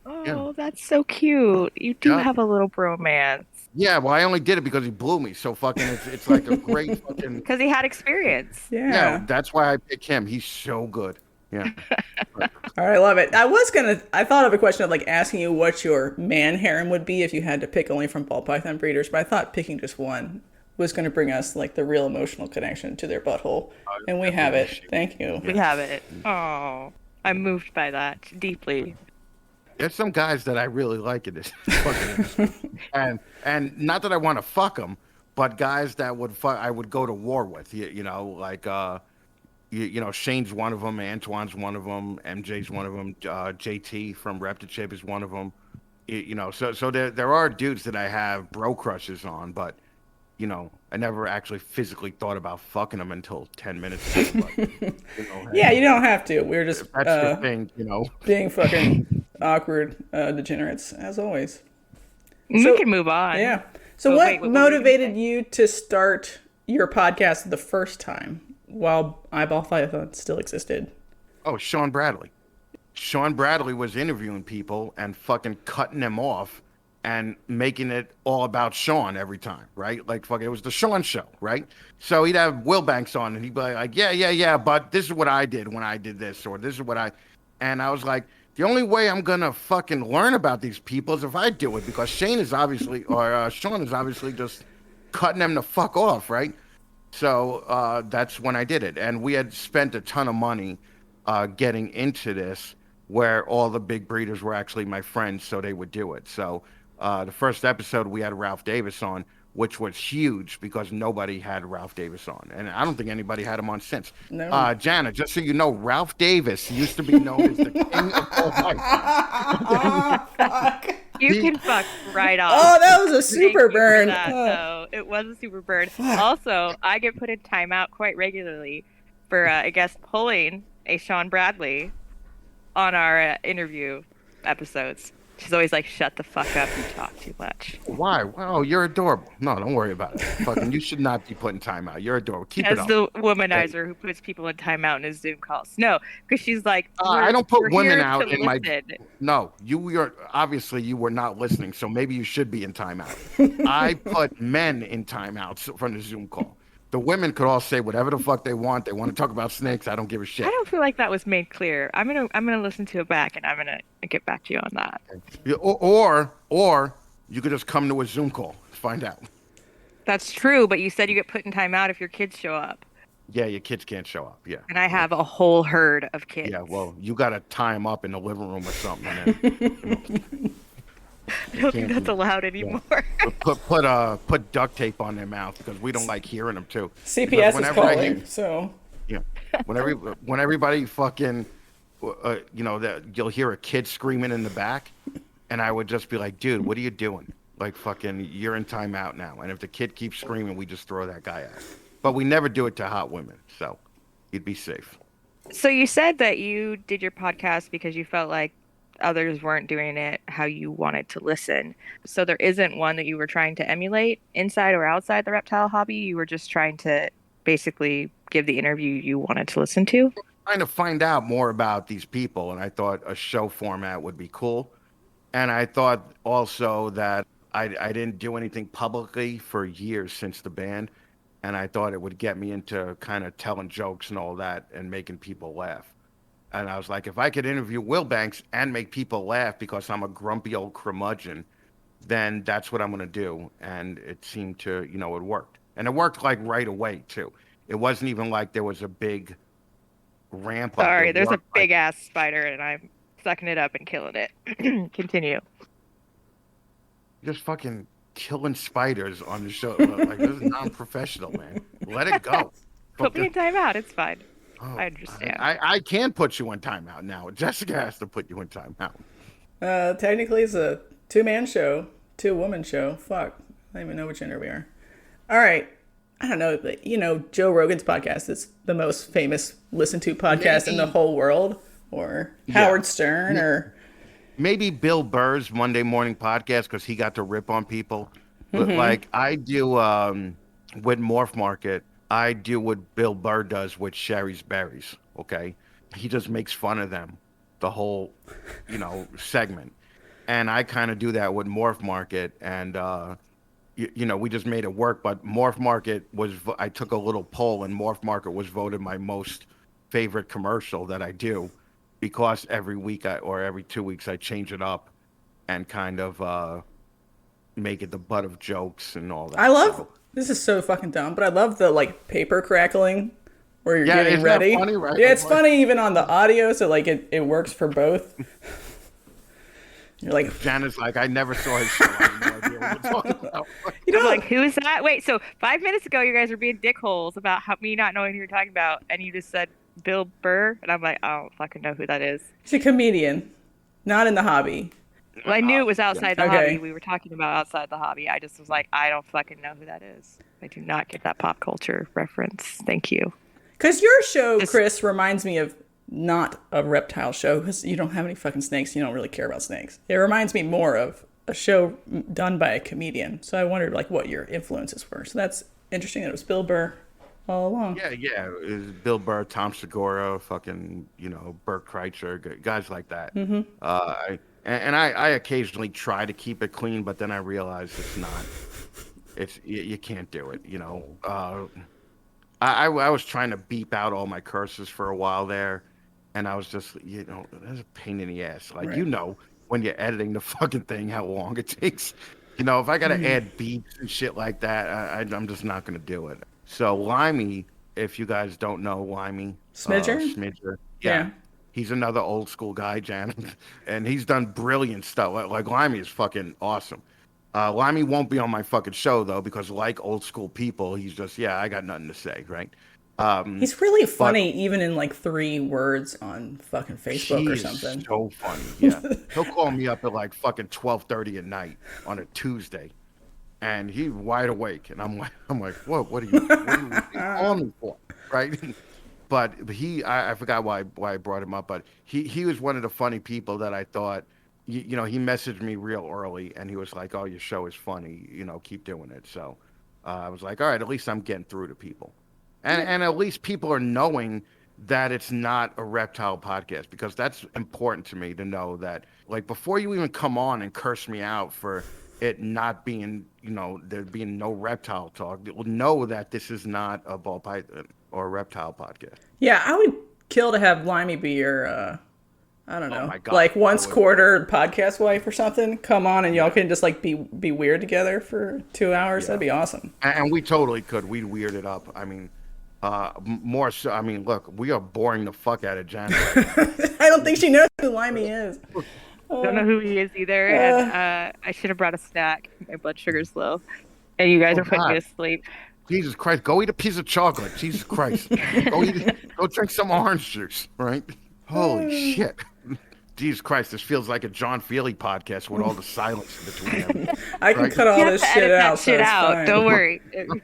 Oh, that's so cute. You do Yeah. have a little bromance. Yeah, well, I only did it because he blew me. So fucking, it's like a great fucking. Because he had experience. Yeah. Yeah, that's why I picked him. He's so good. Yeah. All right, love it. I thought of a question of like asking you what your man harem would be if you had to pick only from ball python breeders, but I thought picking just one was going to bring us like the real emotional connection to their butthole. And we have it. Thank you. We have it. Oh, I'm moved by that deeply. There's some guys that I really like in this fucking industry. and not that I want to fuck them, but guys that I would go to war with. Shane's one of them, Antoine's one of them, MJ's one of them, JT from Reptile is one of them. So there are dudes that I have bro crushes on, but I never actually physically thought about fucking them until 10 minutes ago. But, Yeah, you don't have to. We're just if that's your thing, being fucking awkward degenerates, as always. We can move on. Yeah. So Oh, what wait, what were you gonna motivated say? you to start your podcast the first time while Eyeball Python still existed? Oh, Sean Bradley. Sean Bradley was interviewing people and fucking cutting them off and making it all about Sean every time, right? Like, fuck, it was the Sean show, right? So he'd have Will Banks on and he'd be like, yeah, but this is what I did when I did this, or this is what and I was like, the only way I'm gonna fucking learn about these people is if I do it, because Sean is obviously just cutting them the fuck off, right? So that's when I did it. And we had spent a ton of money getting into this, where all the big breeders were actually my friends, so they would do it. So the first episode, we had Ralph Davis on, which was huge because nobody had Ralph Davis on. And I don't think anybody had him on since. No. Jana, just so you know, Ralph Davis used to be known as the king of all Fuck. You can fuck right off. Oh, that was a Thank super you for burn. that, though. It was a super burn. Also, I get put in timeout quite regularly for, I guess, pulling a Sean Bradley on our interview episodes. She's always like, shut the fuck up, you talk too much. Why? Wow, you're adorable. No, don't worry about it. Fucking, you should not be put in timeout. You're adorable. Keep it As up. the womanizer who puts people in timeout in his Zoom calls. No, because she's like, I don't put we're women here out to in my. listen. No, you were not listening, so maybe you should be in timeout. I put men in timeouts from the Zoom call. The women could all say whatever the fuck they want. They want to talk about snakes. I don't give a shit. I don't feel like that was made clear. I'm gonna listen to it back, and I'm gonna get back to you on that. Yeah, or You could just come to a Zoom call, find out. That's true, but you said you get put in timeout if your kids show up. Yeah, your kids can't show up. Yeah, And I yeah, have a whole herd of yeah. kids. Well, you got to tie them up in the living room or something, and then I you don't think can't that's do. allowed Yeah. anymore. Put duct tape on their mouth because we don't like hearing them too. Because CPS is whenever I calling, hear, so yeah, when everybody fucking, that you'll hear a kid screaming in the back, and I would just be like, dude, what are you doing? Like fucking, you're in timeout now. And if the kid keeps screaming, we just throw that guy out. But we never do it to hot women, so you'd be safe. So you said that you did your podcast because you felt like others weren't doing it how you wanted to listen. So there isn't one that you were trying to emulate inside or outside the reptile hobby. You were just trying to basically give the interview you wanted to listen to. Trying to find out more about these people, and I thought a show format would be cool. And I thought also that I didn't do anything publicly for years since the band, and I thought it would get me into kind of telling jokes and all that and making people laugh. And I was like, if I could interview Will Banks and make people laugh because I'm a grumpy old curmudgeon, then that's what I'm going to do. And it seemed to, it worked. And it worked like right away, too. It wasn't even like there was a big ramp up. Sorry, It there's a worked like big ass spider and I'm sucking it up and killing it. Continue. just fucking killing spiders on the show. Like, this is non-professional, man. Let it go. Put me Fucking, in timeout. It's fine. oh, I understand. I can put you in timeout now. Jessica has to put you in timeout. technically it's a two-man show, two-woman show. Fuck, I don't even know which gender we are. All right, I don't know, but Joe Rogan's podcast is the most famous listened to podcast in the whole world, or Howard Stern, or Maybe Bill Burr's Monday morning podcast because he got to rip on people. But like I do with Morph Market, I do what Bill Burr does with Sherry's Berries. Okay, he just makes fun of them the whole, segment, and I kind of do that with Morph Market, and we just made it work. But Morph Market I took a little poll, and Morph Market was voted my most favorite commercial that I do because every week or every 2 weeks I change it up and kind of make it the butt of jokes and all that. I love. So, This is so fucking dumb, but I love the paper crackling where you're getting isn't ready. that funny, right? Yeah, it's funny even on the audio, so it works for both. You're like, Jana's like, I never saw his show. I have no idea what we're talking about. I'm like, who is that? Wait, so 5 minutes ago, you guys were being dickholes about me not knowing who you're talking about, and you just said Bill Burr, and I'm like, I don't fucking know who that is. he's a comedian, not in the hobby. Well, I knew it was outside the Okay. hobby. We were talking about outside the hobby. I just was like, I don't fucking know who that is. I do not get that pop culture reference. Thank you. Because your show, Chris, reminds me of not a reptile show because you don't have any fucking snakes. You don't really care about snakes. It reminds me more of a show done by a comedian. So I wondered what your influences were. So that's interesting that it was Bill Burr all along. Yeah. It was Bill Burr, Tom Segura, fucking, Burt Kreischer, guys like that. I occasionally try to keep it clean, but then I realize it's not. You can't do it. I was trying to beep out all my curses for a while there, and I was just, that's a pain in the ass. Like, Right. when you're editing the fucking thing, how long it takes. If I got to add beeps and shit like that, I'm just not going to do it. So Limey, if you guys don't know Limey. Smidger? Yeah. He's another old school guy, Jan, and he's done brilliant stuff. Like Limey is fucking awesome. Limey won't be on my fucking show though because like old school people, he's just I got nothing to say, right? He's really funny, even in 3 words on fucking Facebook or something. He's so funny. Yeah, he'll call me up at fucking 12:30 at night on a Tuesday, and he's wide awake, and I'm like, what are you calling me for, right? But I forgot why I brought him up, but he was one of the funny people that I thought, he messaged me real early, and he was like, oh, your show is funny, keep doing it. So I was like, all right, at least I'm getting through to people. And at least people are knowing that it's not a reptile podcast because that's important to me to know that before you even come on and curse me out for it not being, there being no reptile talk, you'll know that this is not a ball python or a reptile podcast. Yeah, I would kill to have Limey be your I don't Oh know, my God, like I once would. quarter podcast wife or something. Come on, and y'all can just like be weird together for 2 hours. Yeah, That'd be awesome. and we totally could. We'd weird it up. I mean, more so. I mean, look, we are boring the fuck out of Jana right now. I don't think she knows who Limey is. Don't know who he is either, and Uh, I should have brought a snack. My blood sugar's low, and you guys Oh are putting me God, to sleep. Jesus Christ, go eat a piece of chocolate. Jesus Christ, go drink some orange juice. Right? Holy shit. Jesus Christ, this feels like a John Feely podcast with all the silence between them. I can Right? cut all You have this to shit edit out, that so shit it's out. Don't fine. worry.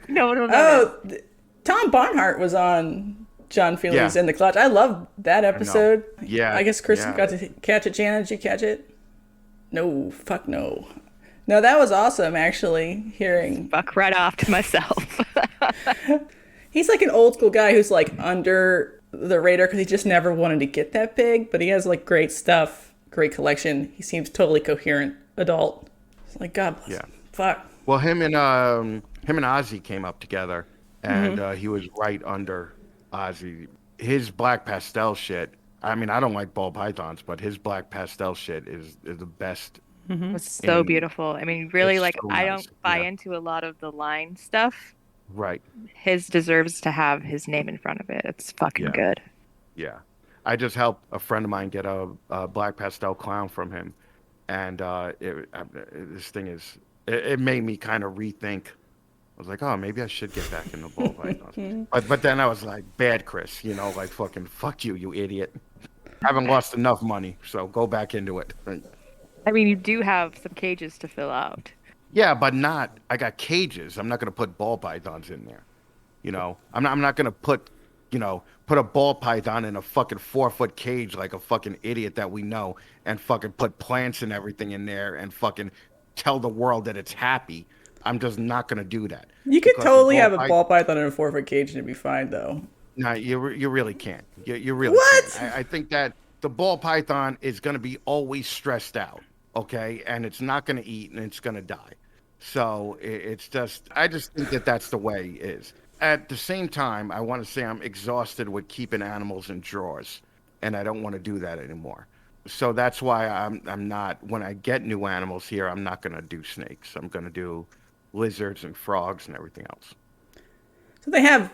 No one will notice. Oh, Tom Barnhart was on John Feely's Yeah. In the Clutch. I love that I know. episode. Yeah. I guess Kristen Yeah. got to catch it. Jana, did you catch it? No, fuck no. No, that was awesome, actually, hearing. Fuck right off to myself. He's like an old school guy who's like under the radar because he just never wanted to get that big, but he has like great stuff, great collection. He seems totally coherent adult. It's like, God bless Yeah. him. Fuck. Well, him and Ozzy came up together, and he was right under Ozzy. His black pastel shit. I mean, I don't like ball pythons, but his black pastel shit is the best. It's so And beautiful. I mean, really, it's like, so I nice. don't buy Yeah. into a lot of the line stuff. Right. His deserves to have his name in front of it. It's fucking Yeah. good. Yeah. I just helped a friend of mine get a black pastel clown from him, and this thing is it made me kind of rethink. I was like, oh, maybe I should get back in the ball pythons. But then I was like, bad, Chris. You know, like fucking fuck you, you idiot. I haven't lost enough money, so go back into it. I mean, you do have some cages to fill out. Yeah, but not. I got cages. I'm not gonna put ball pythons in there. You know, I'm not gonna put a ball python in a fucking 4-foot cage like a fucking idiot that we know, and fucking put plants and everything in there and fucking tell the world that it's happy. I'm just not gonna do that. You could Because the totally ball have a python- ball python in a 4-foot cage and it'd be fine, though. No, you really can't. You really What? can't. I think that the ball python is going to be always stressed out, okay? And it's not going to eat and it's going to die. So it's just, I just think that that's the way it is. At the same time, I want to say I'm exhausted with keeping animals in drawers, and I don't want to do that anymore. So that's why I'm not, when I get new animals here, I'm not going to do snakes. I'm going to do lizards and frogs and everything else. So they have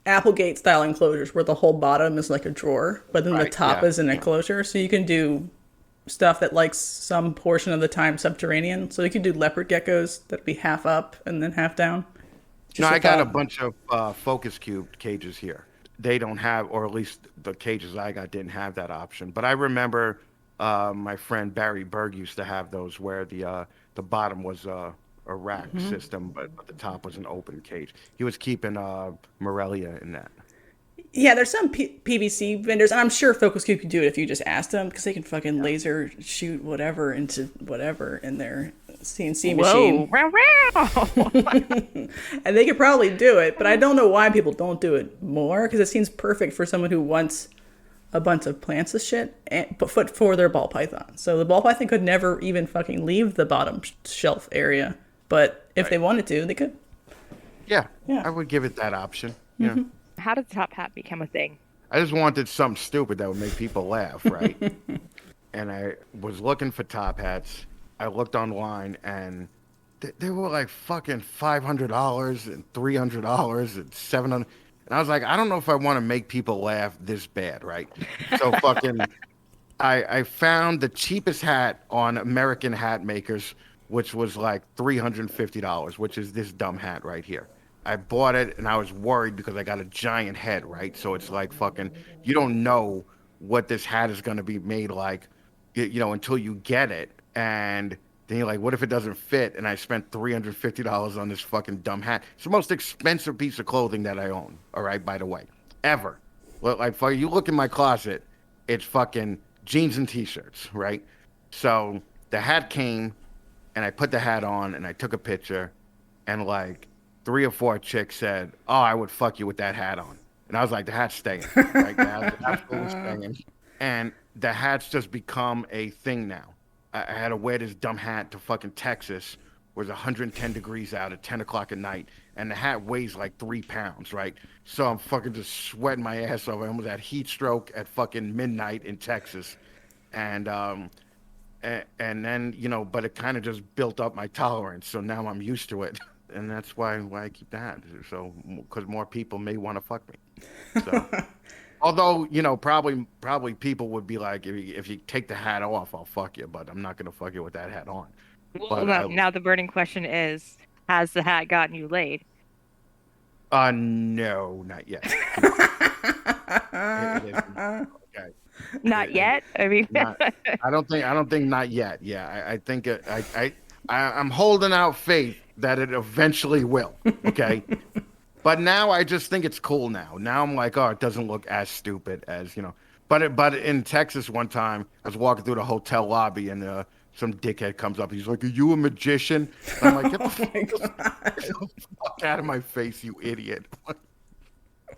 Applegate style enclosures where the whole bottom is like a drawer, but then the Right, top yeah, is an enclosure. So you can do stuff that likes some portion of the time subterranean. So you can do leopard geckos that'd be half up and then half down. No, Just I got a thought. bunch of focus cube cages here. They don't have, or at least the cages I got didn't have that option. But I remember my friend Barry Berg used to have those where the bottom was a rack system, but the top was an open cage. He was keeping Morelia in that. Yeah, there's some PVC vendors, and I'm sure Focus Cube can do it if you just ask them, because they can fucking laser shoot whatever into whatever in their CNC machine. Whoa. And they could probably do it, but I don't know why people don't do it more, because it seems perfect for someone who wants a bunch of plants and shit, but for their ball python. So the ball python could never even fucking leave the bottom shelf area, but if they wanted to, they could. Yeah, Yeah. I would give it that option. Yeah. How did the top hat become a thing? I just wanted something stupid that would make people laugh, right? And I was looking for top hats. I looked online, and they were like fucking $500 and $300 and $700. And I was like, I don't know if I want to make people laugh this bad, right? So fucking, I found the cheapest hat on American Hat Makers, which was like $350, which is this dumb hat right here. I bought it, and I was worried because I got a giant head, right? So it's like fucking, you don't know what this hat is going to be made like, until you get it. And then you're like, what if it doesn't fit? And I spent $350 on this fucking dumb hat. It's the most expensive piece of clothing that I own, all right, by the way, ever. Well, like, you look in my closet, it's fucking jeans and T-shirts, right? So the hat came, and I put the hat on, and I took a picture, and like 3 or 4 chicks said, oh, I would fuck you with that hat on. And I was like, the hat's staying. Right now, it's absolutely staying. And the hat's just become a thing now. I had to wear this dumb hat to fucking Texas, where it's 110 degrees out at 10 o'clock at night, and the hat weighs like 3 pounds, right? So I'm fucking just sweating my ass off. I almost had heat stroke at fucking midnight in Texas. and then but it kind of just built up my tolerance, so now I'm used to it, and that's why I keep that. So because more people may want to fuck me. So although probably people would be like, if you take the hat off, I'll fuck you, but I'm not gonna fuck you with that hat on. Well, But now the burning question is, has the hat gotten you laid? no, not yet. No, it isn't. Okay. Not yet. I mean, Not, I don't think not yet. Yeah, I think I'm holding out faith that it eventually will. Okay, but now I just think it's cool now. Now I'm like, oh, it doesn't look as stupid as. But in Texas one time, I was walking through the hotel lobby and some dickhead comes up. He's like, "Are you a magician?" And I'm like, "Get the Oh my God. fuck out of my face, you idiot!"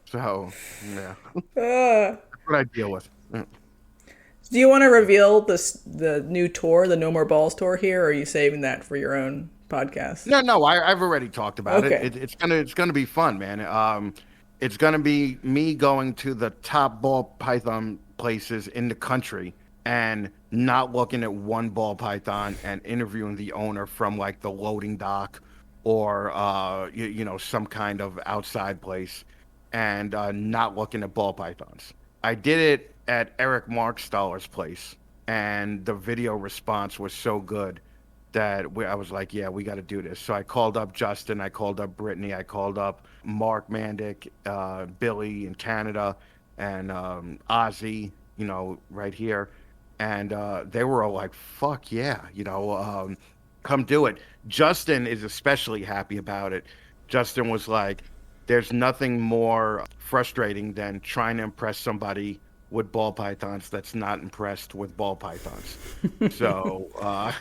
So yeah, Uh, that's what I deal with. do you want to reveal the new tour, the No More Balls tour here, or are you saving that for your own podcast? No, I've already talked about Okay. It's gonna be fun, man. It's gonna be me going to the top ball python places in the country and not looking at one ball python and interviewing the owner from like the loading dock or some kind of outside place and not looking at ball pythons. I did it at Eric Markstaller's place, and the video response was so good that I was like, yeah, we got to do this. So I called up Justin, I called up Brittany, I called up Mark Mandic, Billy in Canada, and Ozzy, right here. And they were all like, fuck yeah, come do it. Justin is especially happy about it. Justin was like, there's nothing more frustrating than trying to impress somebody with ball pythons that's not impressed with ball pythons. So,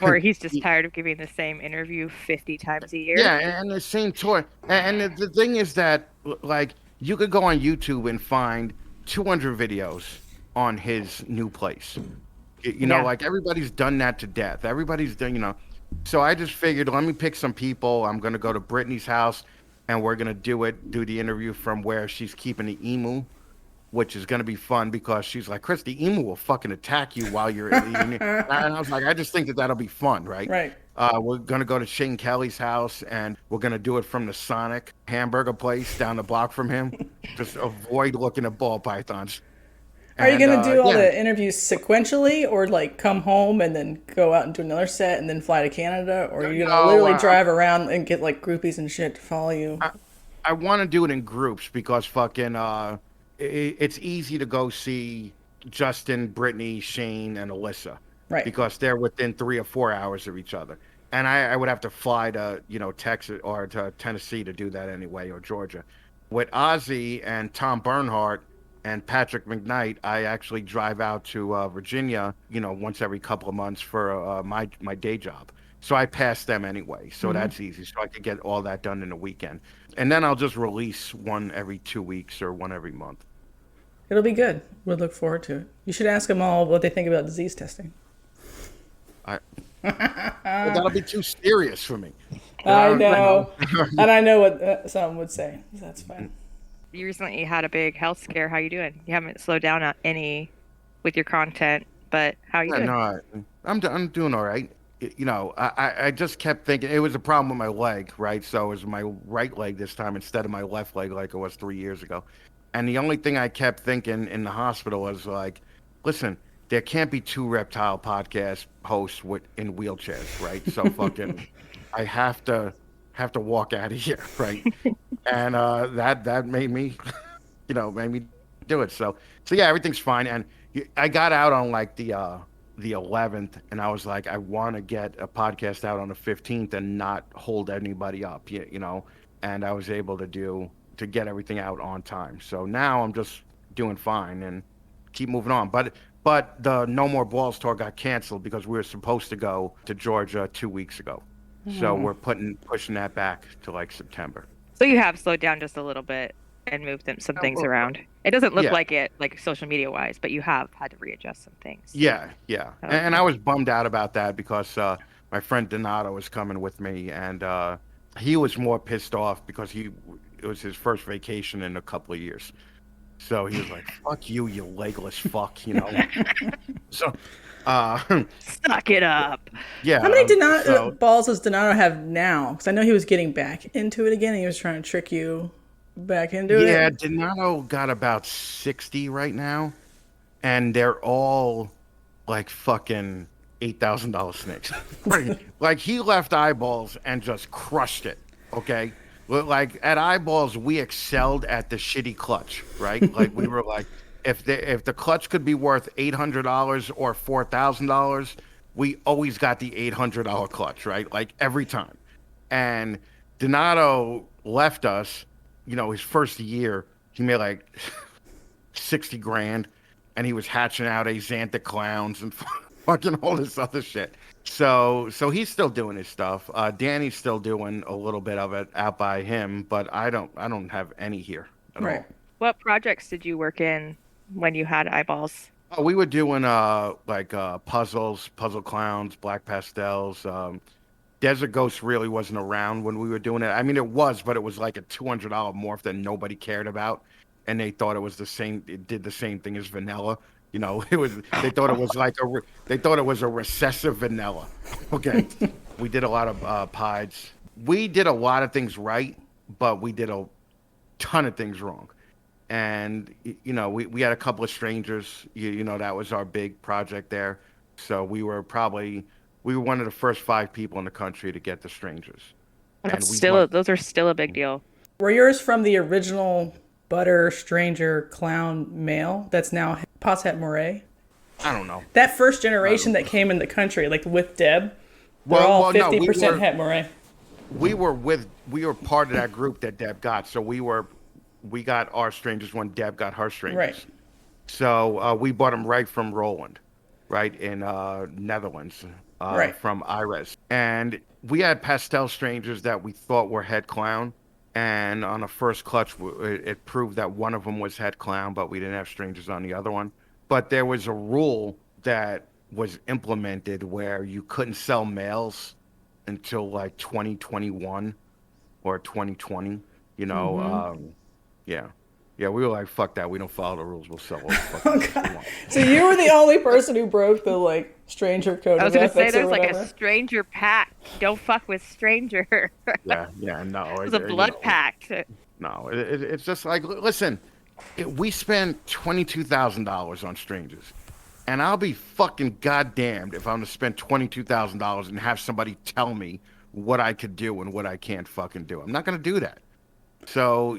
or he's just tired of giving the same interview 50 times a year. yeah, and the same toy. And the thing is that, like, you could go on YouTube and find 200 videos on his new place. Yeah. Like everybody's done that to death. Everybody's done. So I just figured, let me pick some people. I'm gonna go to Brittany's house, and we're gonna do the interview from where she's keeping the emu, which is going to be fun because she's like, Chris, the emu will fucking attack you while you're eating it. And I was like, I just think that that'll be fun, right? Right. We're going to go to Shane Kelly's house, and we're going to do it from the Sonic hamburger place down the block from him. Just avoid looking at ball pythons. Are you going to do all yeah. the interviews sequentially, or like come home and then go out and do another set and then fly to Canada? Or are you going to literally drive around and get like groupies and shit to follow you? I want to do it in groups because fucking it's easy to go see Justin, Brittany, Shane, and Alyssa. Right. Because they're within 3 or 4 hours of each other. And I would have to fly to, Texas or to Tennessee to do that anyway, or Georgia. With Ozzy and Tom Bernhardt and Patrick McKnight, I actually drive out to Virginia, once every couple of months for my day job. So I pass them anyway. So that's easy. So I could get all that done in a weekend. And then I'll just release one every 2 weeks or one every month. It'll be good. We'll look forward to it. You should ask them all what they think about disease testing. Well, that'll be too serious for me. I know. And I know what some would say. That's fine. You recently had a big health scare. How you doing? You haven't slowed down on any with your content, but how you doing? No, I'm doing all right. I just kept thinking it was a problem with my leg, right? So it was my right leg this time instead of my left leg like it was 3 years ago. And the only thing I kept thinking in the hospital was like, listen, there can't be 2 reptile podcast hosts in wheelchairs, right? So fucking, I have to walk out of here, right? And that made me, made me do it. So yeah, everything's fine. And I got out on like the 11th, and I was like, I want to get a podcast out on the 15th and not hold anybody up, And I was able to get everything out on time. So now I'm just doing fine and keep moving on. But the No More Balls tour got canceled because we were supposed to go to Georgia 2 weeks ago. So we're pushing that back to like September. So you have slowed down just a little bit and moved some things around. It doesn't look like it, like social media wise, but you have had to readjust some things. Yeah. Okay. Okay. And I was bummed out about that because my friend Donato was coming with me, and he was more pissed off because it was his first vacation in a couple of years. So he was like, fuck you, you legless fuck, So Uh, Suck it up. How many yeah. So balls does Donato have now? Because I know he was getting back into it again. And he was trying to trick you back into yeah, it. Donato got about 60 right now, and they're all like fucking $8,000 snakes. Right. Like he left eyeballs and just crushed it. Okay. Like at eyeballs, we excelled at the shitty clutch, right? Like we were like, if the clutch could be worth $800 or $4,000, we always got the $800 clutch, right? Like every time. And Donato left us, his first year, he made like 60 grand, and he was hatching out Axanthic clowns and fucking all this other shit. So he's still doing his stuff. Danny's still doing a little bit of it out by him, but I don't have any here at Right. all. What projects did you work in when you had eyeballs? Oh, we were doing like puzzles, puzzle clowns, black pastels. Desert Ghost really wasn't around when we were doing it. I mean, it was, but it was like a $200 morph that nobody cared about, and they thought it was the same. It did the same thing as vanilla. It was. They thought it was like they thought it was a recessive vanilla. Okay, we did a lot of pies. We did a lot of things right, but we did a ton of things wrong. And we had a couple of strangers. That was our big project there. So we were one of the first 5 people in the country to get the strangers, and That's we still won. those are still a big deal. Were yours from the original Butter Stranger Clown male that's now Posset Moray? I don't know. That first I generation don't that know. came in the country, like with Deb, they're Well, all well, no, 50% Het Moray. we were part of that group that Deb got. So we got our strangers when Deb got her Right. strangers. So we bought them right from Roland, right in Netherlands, Right. from Iris, and we had pastel strangers that we thought were head clown. And on the first clutch, it proved that one of them was head clown, but we didn't have strangers on the other one. But there was a rule that was implemented where you couldn't sell males until like 2021 or 2020. You know, yeah, yeah. We were like, fuck that. We don't follow the rules. We'll sell what the fuck Oh, we God. want. So you were the only person who broke the like stranger code I was of gonna say ethics or there's like a whatever. stranger pact. Don't fuck with stranger. It Yeah, yeah. No, was a blood pact. no. It's just like, listen, we spend $22,000 on strangers. And I'll be fucking goddamned if I'm gonna spend $22,000 and have somebody tell me what I could do and what I can't fucking do. I'm not gonna do that. So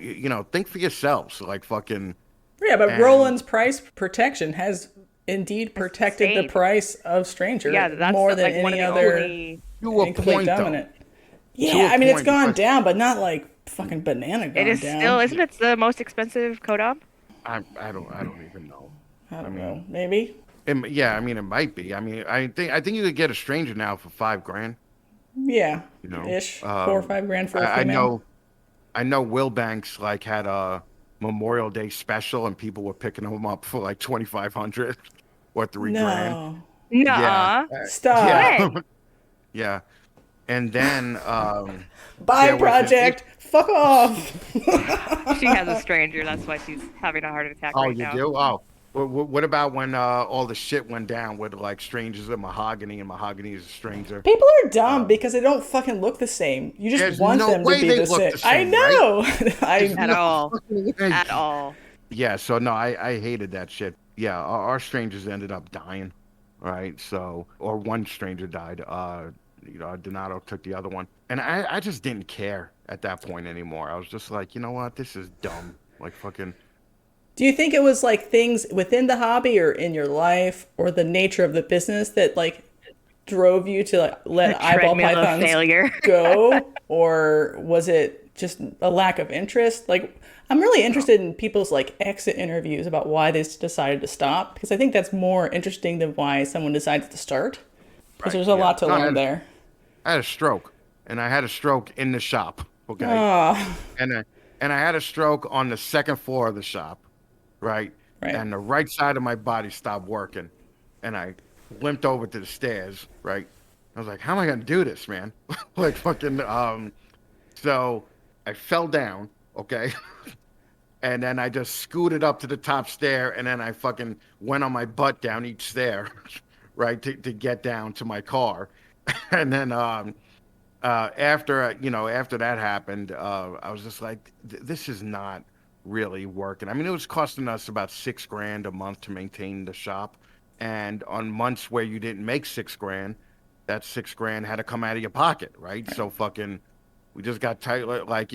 think for yourselves. Like fucking Yeah, but and Roland's price protection has indeed It's protected the insane. price of Stranger Yeah, that's more than like one of any the other only. to a incomplete point though. dominant. To Yeah, a I mean it's point gone because down, but not like fucking banana It gone is still, down. isn't it the most expensive codom? I don't even know. I I don't mean, know. Maybe. yeah, I mean it might be. I mean, I think you could get a stranger now for 5 grand. Yeah. You know, Ish. 4 or 5 grand for a I female. know Will Banks like had a Memorial Day special and people were picking them up for like 2,500 or 3 grand. No. Yeah, Nuh-uh. Stop. yeah, When? yeah. And then Bye, there was an project. Fuck off. She has a stranger. That's why she's having a heart attack oh, right you now. do? Oh, what about when all the shit went down with like strangers and Mahogany is a stranger? People are dumb because they don't fucking look the same. You just There's want no them to way be they the look same. the I same, right? know. There's I At no all. fucking way. At all. Yeah, so no, I hated that shit. Yeah, our strangers ended up dying, right? So, or one stranger died. Donato took the other one, and I just didn't care at that point anymore. I was just like, you know what, this is dumb. Like fucking. Do you think it was like things within the hobby or in your life or the nature of the business that like drove you to like let The eyeball treadmill of pythons failure. go, or was it just a lack of interest? Like, I'm really interested in people's like exit interviews about why they decided to stop because I think that's more interesting than why someone decides to start because Right, there's a yeah. lot to No, learn there. I had a stroke, and I had a stroke in the shop. Okay, Oh, and I had a stroke on the second floor of the shop, right? right. And the right side of my body stopped working, and I limped over to the stairs, right? I was like, how am I gonna do this, man? Like fucking so I fell down, okay? And then I just scooted up to the top stair, and then I fucking went on my butt down each stair, right, to get down to my car. And then after that happened, I was just like, this is not really working. I mean, it was costing us about 6 grand a month to maintain the shop, and on months where you didn't make 6 grand, that 6 grand had to come out of your pocket, right? So fucking, we just got tight. Like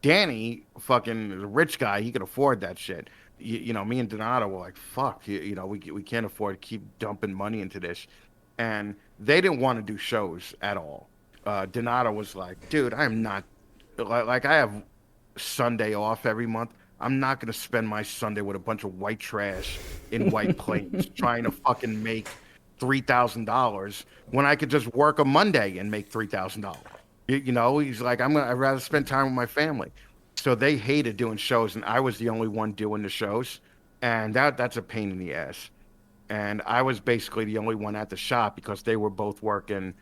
Danny, fucking is a rich guy, he could afford that shit. Me and Donato were like, fuck, we can't afford to keep dumping money into this, and they didn't want to do shows at all. Donato was like, dude, I am not like I have Sunday off every month. I'm not gonna spend my Sunday with a bunch of white trash in White Plains trying to fucking make $3,000 when I could just work a Monday and make $3,000. He's like, I'd rather spend time with my family. So they hated doing shows, and I was the only one doing the shows, and that's a pain in the ass. And I was basically the only one at the shop because they were both working,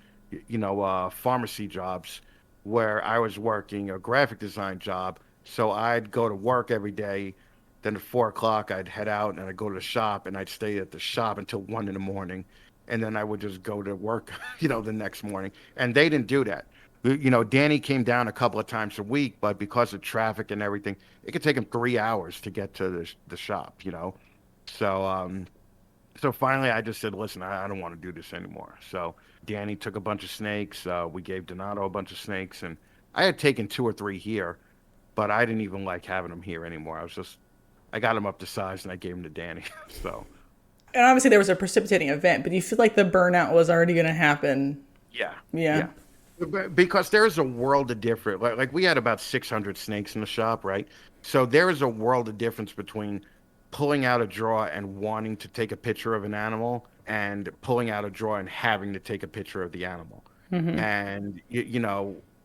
pharmacy jobs, where I was working a graphic design job. So I'd go to work every day. Then at 4 o'clock, I'd head out and I'd go to the shop, and I'd stay at the shop until 1 in the morning. And then I would just go to work, the next morning. And they didn't do that. Danny came down a couple of times a week, but because of traffic and everything, it could take him 3 hours to get to the shop, So, so finally, I just said, listen, I don't want to do this anymore. So Danny took a bunch of snakes. We gave Donato a bunch of snakes. And I had taken 2 or 3 here, but I didn't even like having them here anymore. I got them up to size, and I gave them to Danny. So. And obviously there was a precipitating event, but you feel like the burnout was already going to happen. Yeah. Yeah. Because there's a world of difference. Like we had about 600 snakes in the shop, right? So there is a world of difference between pulling out a drawer and wanting to take a picture of an animal and pulling out a drawer and having to take a picture of the animal. Mm-hmm. And,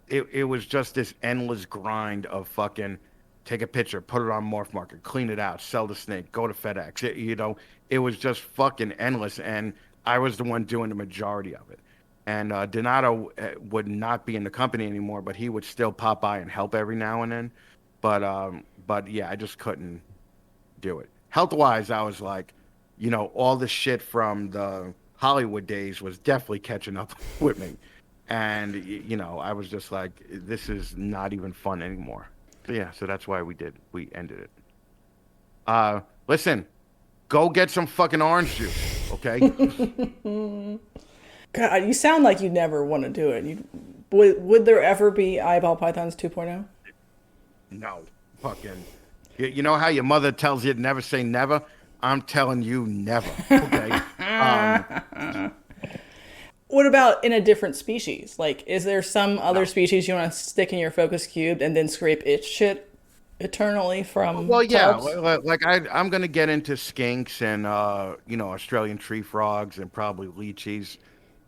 it was just this endless grind of fucking take a picture, put it on Morph Market, clean it out, sell the snake, go to FedEx. It was just fucking endless. And I was the one doing the majority of it. And Donato would not be in the company anymore, but he would still pop by and help every now and then. But yeah, I just couldn't do it. Health-wise, I was like, all the shit from the Hollywood days was definitely catching up with me. And, I was just like, this is not even fun anymore. So yeah, so that's why we ended it. Listen, go get some fucking orange juice, okay? God, you sound like you never want to do it. Would there ever be Eyeball Pythons 2.0? No, fucking. You know how your mother tells you to never say never? I'm telling you never, okay? What about in a different species? Like, is there some other species you want to stick in your focus cube and then scrape its shit eternally from? Well, yeah, like I'm gonna get into skinks and Australian tree frogs and probably lychees,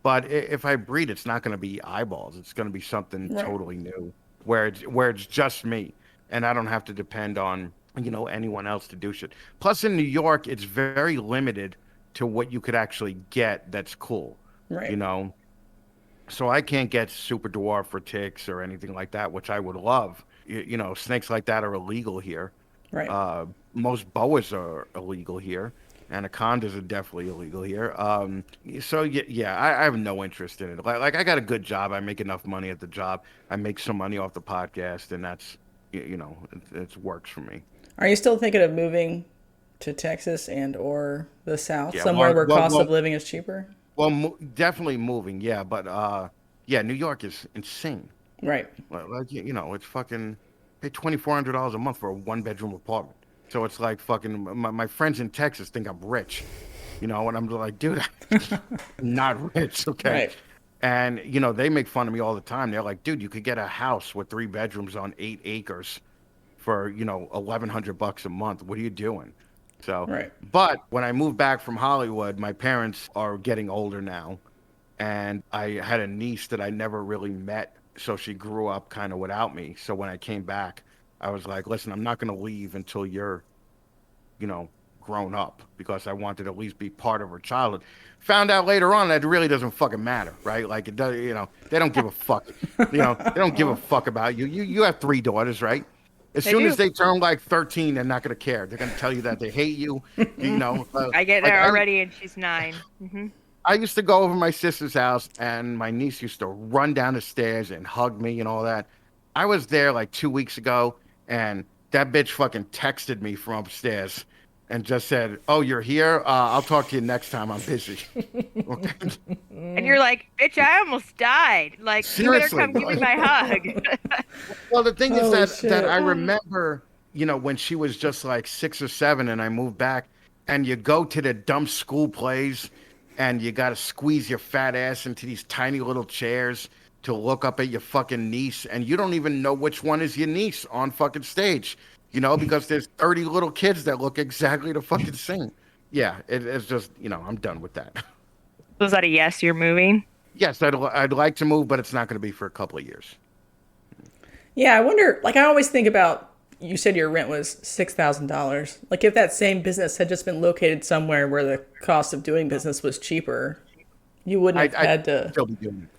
but if I breed, it's not gonna be eyeballs. It's gonna be something totally new, where it's just me, and I don't have to depend on anyone else to do shit. Plus, in New York, it's very limited to what you could actually get that's cool. Right. So I can't get super dwarf for ticks or anything like that, which I would love. Snakes like that are illegal here. Right. Most boas are illegal here. Anacondas are definitely illegal here. So yeah, I have no interest in it. Like I got a good job. I make enough money at the job. I make some money off the podcast, and that's, it works for me. Are you still thinking of moving to Texas and or the South, somewhere where cost of living is cheaper? Well, definitely moving, yeah. But New York is insane. Right. Like it's fucking pay $2,400 a month for a 1-bedroom apartment. So it's like fucking my friends in Texas think I'm rich, and I'm like, dude, I'm not rich, okay? Right. And they make fun of me all the time. They're like, dude, you could get a house with 3 bedrooms on 8 acres for $1,100 a month. What are you doing? So, right. But when I moved back from Hollywood, my parents are getting older now, and I had a niece that I never really met, so she grew up kind of without me. So when I came back, I was like, listen, I'm not going to leave until you're, grown up, because I wanted to at least be part of her childhood. Found out later on that it really doesn't fucking matter, right? Like it does, they don't give a fuck. They don't give a fuck about you. You have 3 daughters, right? As soon as they turn like 13, they're not going to care. They're going to tell you that they hate you. I get there already, and she's 9. Mm-hmm. I used to go over my sister's house, and my niece used to run down the stairs and hug me and all that. I was there like 2 weeks ago, and that bitch fucking texted me from upstairs and just said, "Oh, you're here? I'll talk to you next time. I'm busy." Okay. And you're like, bitch, I almost died. Like, you better Seriously. come give me my hug. Well, the thing is Holy that shit. I remember, when she was just like 6 or 7, and I moved back, and you go to the dumb school plays, and you got to squeeze your fat ass into these tiny little chairs to look up at your fucking niece, and you don't even know which one is your niece on fucking stage, because there's 30 little kids that look exactly the fucking same. Yeah, it's just, I'm done with that. Was that a yes, you're moving? Yes, I'd like to move, but it's not going to be for a couple of years. Yeah, I wonder, like, I always think about, you said your rent was $6,000. Like, if that same business had just been located somewhere where the cost of doing business was cheaper, you wouldn't have I'd had to. still be doing it.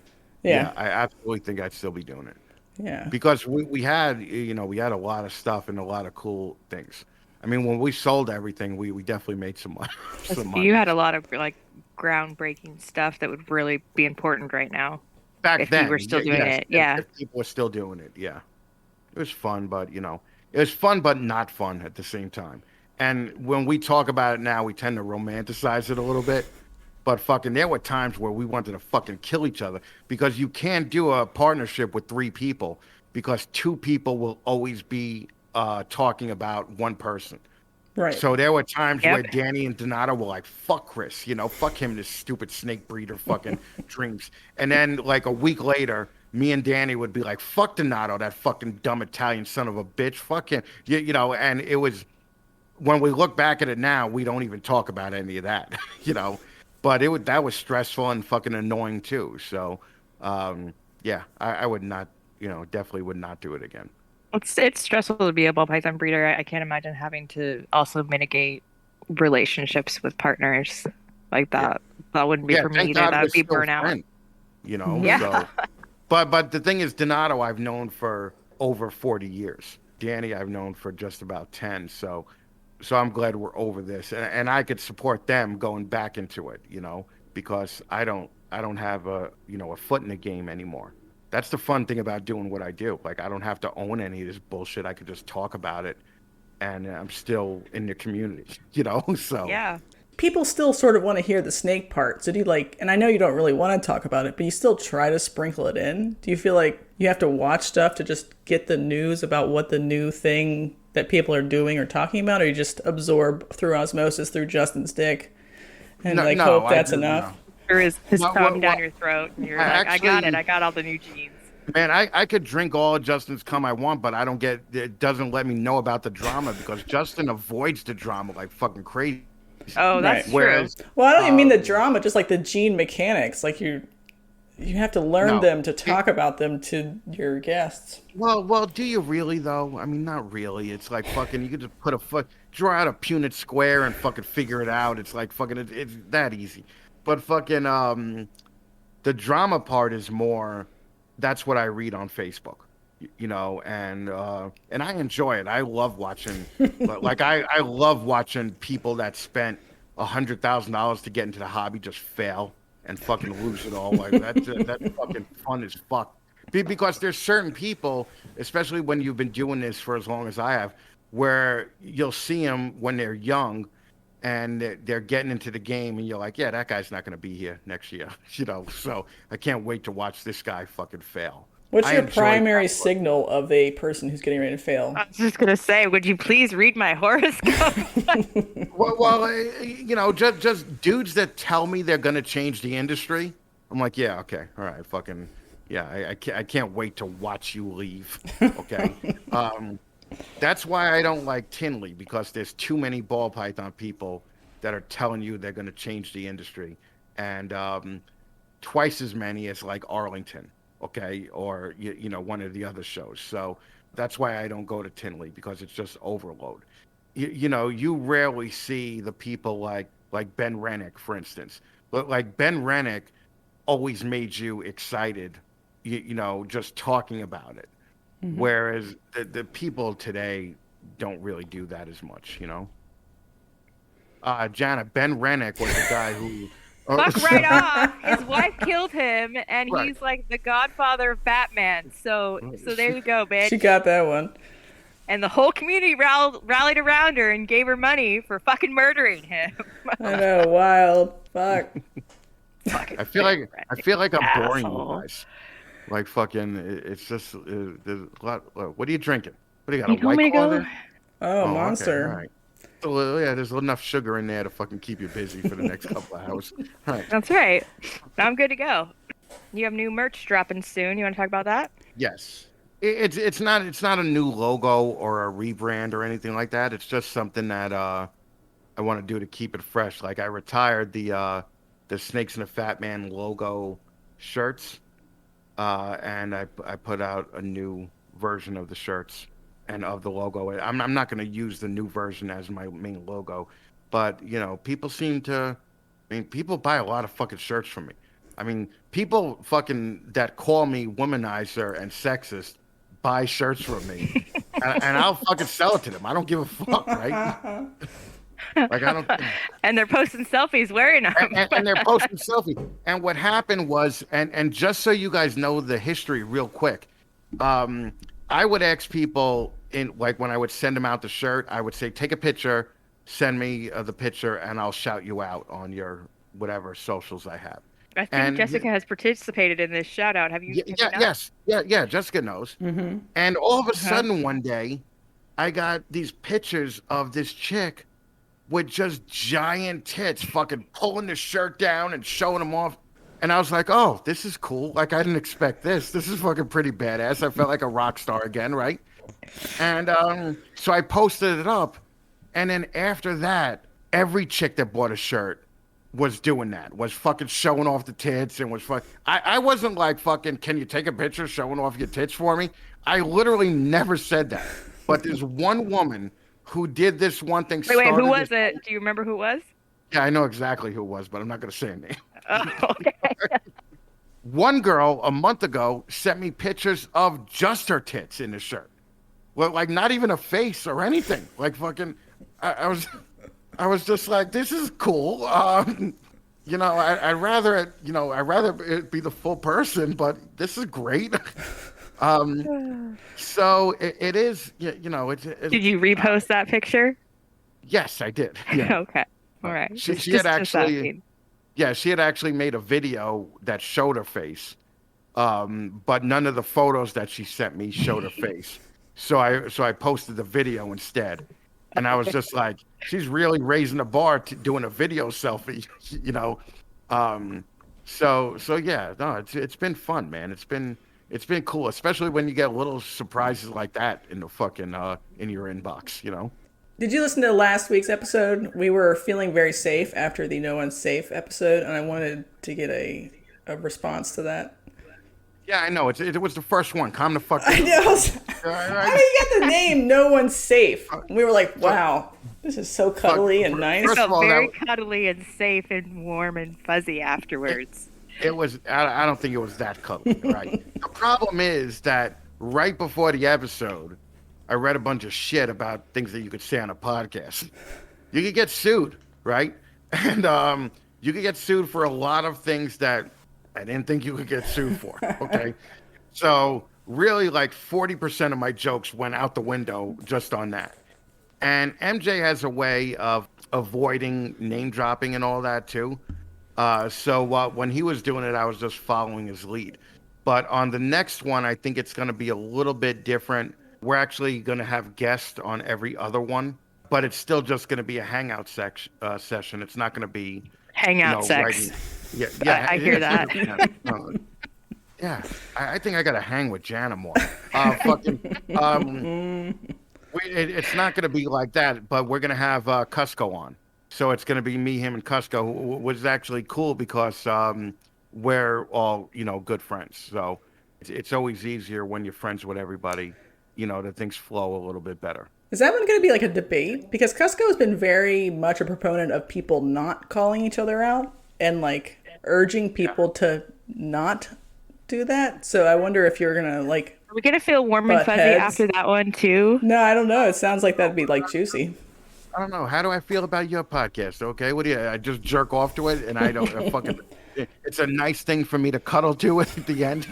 Yeah, Yeah. I absolutely think I'd still be doing it Yeah. because we had, we had a lot of stuff and a lot of cool things. I mean, when we sold everything, we definitely made some money. Some You money. had a lot of like groundbreaking stuff that would really be important right now Back if you then, were still doing yes, it. Yeah. if people were still doing it, yeah, it was fun, but it was fun, but not fun at the same time. And when we talk about it now, we tend to romanticize it a little bit. But fucking, there were times where we wanted to fucking kill each other because you can't do a partnership with 3 people because 2 people will always be talking about one person. Right. So there were times where Yep. Danny and Donato were like, "Fuck Chris, fuck him, this stupid snake breeder, fucking dreams." And then like a week later, me and Danny would be like, "Fuck Donato, that fucking dumb Italian son of a bitch, fuck him," And it was when we look back at it now, we don't even talk about any of that, you know. But that was stressful and fucking annoying too. So, yeah, I would not, definitely would not do it again. It's stressful to be a ball python breeder. I can't imagine having to also mitigate relationships with partners like Yeah, that. That wouldn't be yeah. for me Thank either. God That we're would be still burnout. friends, Yeah. So, but the thing is, Donato I've known for over 40 years. Danny I've known for just about 10. So I'm glad we're over this, and I could support them going back into it, because I don't have a foot in the game anymore. That's the fun thing about doing what I do. Like I don't have to own any of this bullshit. I could just talk about it, and I'm still in the community, So Yeah. People still sort of want to hear the snake part. So do you like, and I know you don't really want to talk about it, but you still try to sprinkle it in? Do you feel like you have to watch stuff to just get the news about what the new thing that people are doing or talking about, or you just absorb through osmosis through Justin's dick and no, like no, hope I that's do no. enough? There is his Well, tongue down your throat, and you're I like, I got it. actually, I got all the new genes. man, I could drink all of Justin's cum I want, but I don't get it. Doesn't let me know about the drama because Justin avoids the drama like fucking crazy. Oh, Right. that's true. Whereas, Well, I don't even mean the um, drama, just like the gene mechanics. Like you have to learn no. them to talk about them to your guests. Well, do you really though? I mean, not really. It's like fucking. You could just draw out a Punnett square and fucking figure it out. It's like fucking. It's that easy. But fucking, the drama part is more. That's what I read on Facebook, and I enjoy it. I love watching. Like I love watching people that spent $100,000 to get into the hobby just fail and fucking lose it all. Like that's fucking fun as fuck. Because there's certain people, especially when you've been doing this for as long as I have, where you'll see them when they're young and they're getting into the game and you're like, yeah, that guy's not going to be here next year, so I can't wait to watch this guy fucking fail. What's I your enjoy primary that. signal of a person who's getting ready to fail? I was just gonna say, would you please read my horoscope? Well, just dudes that tell me they're going to change the industry. I'm like, yeah, okay, all right, fucking, yeah, I can't wait to watch you leave. Okay, that's why I don't like Tinley because there's too many ball python people that are telling you they're going to change the industry, and twice as many as like Arlington, okay, or one of the other shows. So that's why I don't go to Tinley because it's just overload. You rarely see the people like Ben Rennick, for instance. But like Ben Rennick always made you excited, just talking about it. Whereas the people today don't really do that as much. Jana, Ben Rennick was the guy Fuck right off. His wife killed him, and Right. he's like the godfather of Batman. So there you go, bitch. She got that one. And the whole community rallied around her and gave her money for fucking murdering him. I know, wild. Fuck. Fucking I feel like I'm boring you asshole. guys. Like fucking, it's just there's a lot. What are you drinking? What do you got? A You want white me to claw go? there? Oh, Okay, monster. all right. So yeah, there's enough sugar in there to fucking keep you busy for the next couple of hours. All right. That's right. I'm good to go. You have new merch dropping soon. You want to talk about that? Yes. It's not a new logo or a rebrand or anything like that. It's just something that I want to do to keep it fresh. Like I retired the Snakes and the Fat Man logo shirts, and I put out a new version of the shirts and of the logo. I'm not going to use the new version as my main logo, but people seem to. I mean, people buy a lot of fucking shirts from me. I mean, people fucking that call me womanizer and sexist buy shirts from me, and I'll fucking sell it to them. I don't give a fuck, right? Like I don't. And they're posting selfies wearing them. And they're posting selfies. And what happened was, and just so you guys know the history real quick, I would ask people in like when I would send them out the shirt, I would say, take a picture, send me the picture, and I'll shout you out on your whatever socials I have. I think And Jessica has participated in this shout out. Have you? yeah, have you yeah, not? yes, yeah. Jessica knows. Mm-hmm. And all of a sudden one day, I got these pictures of this chick with just giant tits, fucking pulling the shirt down and showing them off. And I was like, oh, this is cool. Like, I didn't expect this. This is fucking pretty badass. I felt like a rock star again, right? And so I posted it up. And then after that, every chick that bought a shirt was doing that, was fucking showing off the tits and was fucking. I wasn't like fucking, can you take a picture showing off your tits for me? I literally never said that. But there's one woman who did this one thing. Wait, who started was this- it? Do you remember who it was? Yeah, I know exactly who it was, but I'm not going to say her name. Oh, okay. One girl a month ago sent me pictures of just her tits in the shirt. Well, like not even a face or anything. Like fucking, I was just like, this is cool. I'd rather it be the full person, but this is great. So it is, it's. Did you repost that picture? Yes, I did. Yeah. Okay. All right. She Just- had just actually, asking. yeah, she had actually made a video that showed her face, but none of the photos that she sent me showed her face. So I posted the video instead, and I was just like, she's really raising the bar to doing a video selfie, So yeah, no, it's been fun, man. It's been cool, especially when you get little surprises like that in the fucking in your inbox, Did you listen to last week's episode? We were feeling very safe after the No One's Safe episode, and I wanted to get a response to that. Yeah, I know. It was the first one. Calm the fuck I down. know. I mean, you got the name No One's Safe. We were like, wow, this is so cuddly and nice. I First of felt all, very cuddly and safe and warm and fuzzy afterwards. It was. I don't think it was that cuddly, right? The problem is that right before the episode, I read a bunch of shit about things that you could say on a podcast. You could get sued, right? And you could get sued for a lot of things that I didn't think you could get sued for. Okay, so really, like 40% of my jokes went out the window just on that. And MJ has a way of avoiding name dropping and all that too. So when he was doing it, I was just following his lead. But on the next one, I think it's going to be a little bit different. We're actually going to have guests on every other one, but it's still just going to be a hangout session. It's not going to be Hangout sex. writing. Yeah, I hear that. Yeah, I think I got to hang with Jana more. It's not going to be like that, but we're going to have Cusco on. So it's going to be me, him, and Cusco, who was actually cool because we're all, good friends. So it's always easier when you're friends with everybody, that things flow a little bit better. Is that one going to be like a debate? Because Cusco has been very much a proponent of people not calling each other out and like urging people to not do that. So I wonder if you're going to like. Are we gonna feel warm and Butt fuzzy heads. after that one too? No, I don't know. It sounds like that'd be like juicy. I don't know. How do I feel about your podcast? Okay, what do you? I just jerk off to it, and I don't fucking. It's a nice thing for me to cuddle to it at the end.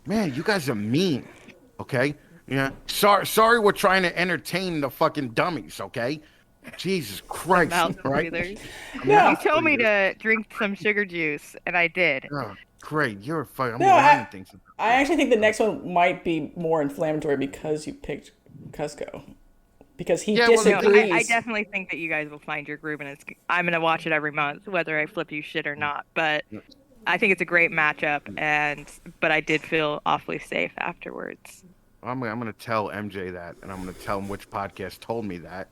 Man, you guys are mean. Okay, yeah. Sorry, we're trying to entertain the fucking dummies. Okay, Jesus Christ. Mouth All right. breathers. No, You told me to drink some sugar juice, and I did. Oh, great. You're a fucking. I'm no, learning things. I actually think the next one might be more inflammatory because you picked Cusco. Because he Yeah, well, No, disagrees. I definitely think that you guys will find your groove, and I'm gonna watch it every month, whether I flip you shit or not. But I think it's a great matchup, but I did feel awfully safe afterwards. I'm gonna tell MJ that, and I'm gonna tell him which podcast told me that,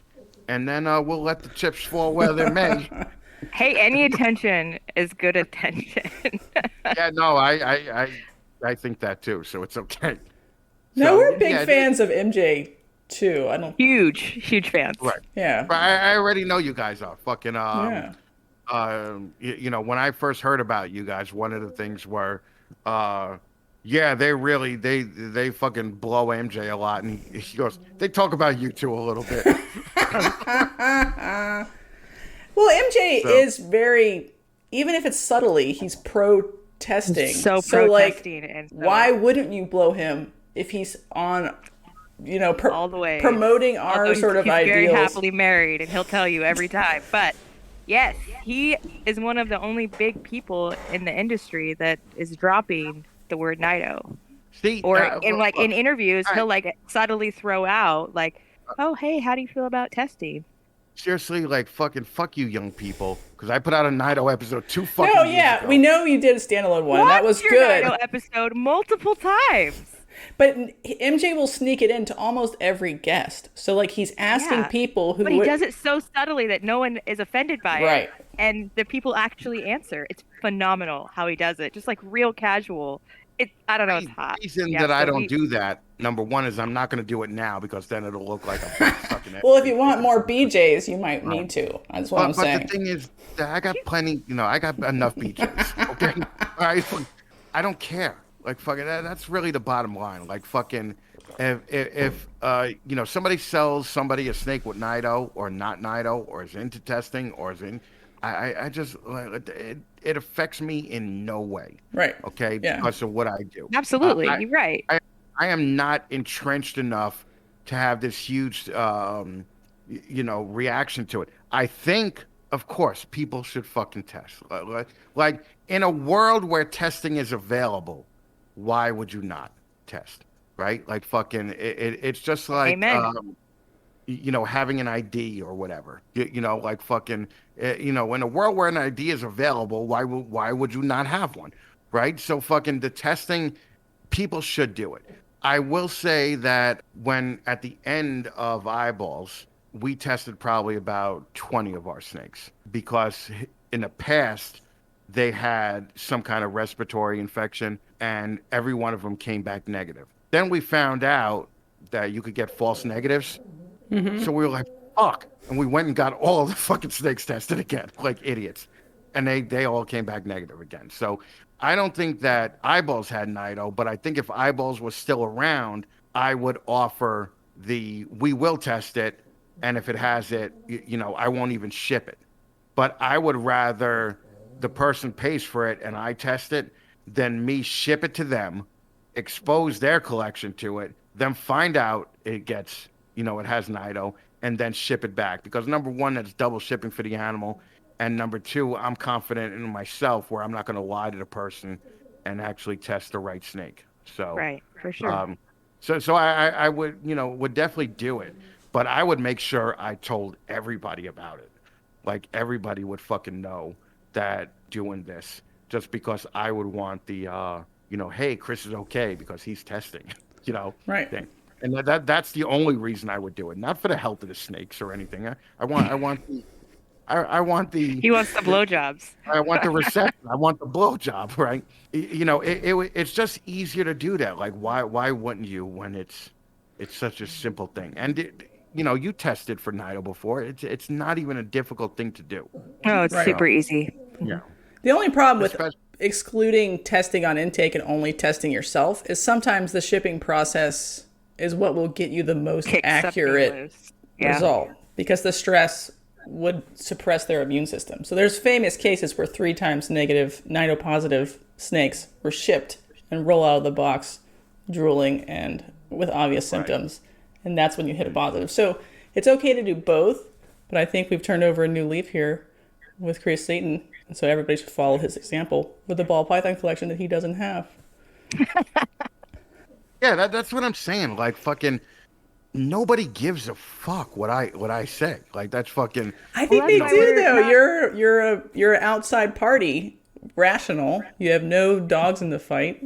and then we'll let the chips fall where they may. Hey, any attention is good attention. Yeah, no, I think that too, so it's okay. No, So, we're big yeah, fans of MJ too. I don't. Huge fans. Right. Yeah. But I already know you guys are fucking. Yeah. You know, when I first heard about you guys, one of the things were, yeah, they fucking blow MJ a lot, and he goes, they talk about you two a little bit. Well, MJ So- is very, even if it's subtly, he's protesting. So like, protesting and so- why wouldn't you blow him if he's on, all the way promoting our Although sort of he's ideals? very happily married, and he'll tell you every time. But yes, he is one of the only big people in the industry that is dropping the word Nido. See, Or in interviews, all right. he'll like subtly throw out like, "Oh, hey, how do you feel about testing?" seriously, like fucking fuck you, young people, because I put out a Nido episode 2 fucking No, years yeah, ago. we know you did a standalone one, and that was Watched your good. Nido episode multiple times. But MJ will sneak it into almost every guest. So, like, he's asking Yeah, people who But he does it so subtly that no one is offended by Right. it. And the people actually answer. It's phenomenal how he does it. Just like real casual. I don't know, it's hot. The reason Yeah, that I so don't do that, number one, is I'm not going to do it now because then it'll look like I'm fucking Well, if you want more BJs, you might need to. That's what I'm But saying. the thing is, that I got plenty, I got enough BJs. Okay, all right, I don't care. Like fucking, that's really the bottom line. Like fucking, if somebody sells somebody a snake with Nido or not Nido or is into testing or is in, I just it affects me in no way. Right. Okay, Yeah. because of what I do. Absolutely. I- You're right. I am not entrenched enough to have this huge, reaction to it. I think, of course, people should fucking test. Like in a world where testing is available, why would you not test? Right? Like fucking, it's just like, Amen. having an ID or whatever. Like fucking, in a world where an ID is available, why would you not have one? Right? So fucking the testing, people should do it. I will say that when at the end of eyeballs, we tested probably about 20 of our snakes because in the past they had some kind of respiratory infection and every one of them came back negative. Then we found out that you could get false negatives. So we were like, fuck. And we went and got all of the fucking snakes tested again, like idiots. And they all came back negative again. So I don't think that Eyeballs had Nido, but I think if Eyeballs was still around, I would offer we will test it. And if it has it, I won't even ship it. But I would rather the person pays for it and I test it than me ship it to them, expose their collection to it, then find out it gets, it has Nido, and then ship it back. Because number one, that's double shipping for the animal. And number two, I'm confident in myself where I'm not going to lie to the person and actually test the right snake. So, Right, for sure. So I would, would definitely do it. But I would make sure I told everybody about it. Like everybody would fucking know that doing this just because I would want the, hey, Chris is okay because he's testing, Right. thing. And that's the only reason I would do it. Not for the health of the snakes or anything. I want the He wants the blowjobs. I want the reception. I want the blowjob, right? It's just easier to do that. Like, why wouldn't you when it's such a simple thing? And you tested for Nido before. It's not even a difficult thing to do. Oh, it's Right. super easy. Yeah. The only problem with Especially- excluding testing on intake and only testing yourself is sometimes the shipping process is what will get you the most Kick something accurate loose. Yeah. result. because the stress would suppress their immune system. So there's famous cases where 3 times negative, nidopositive snakes were shipped and roll out of the box drooling and with obvious symptoms. And that's when you hit a positive. So it's okay to do both, but I think we've turned over a new leaf here with Chris Eaton. And so everybody should follow his example with the ball python collection that he doesn't have. Yeah, that's what I'm saying. Like, fucking nobody gives a fuck what I say. Like, that's fucking. I think Well, they that's do why we're though. not- You're an outside party, rational. You have no dogs in the fight.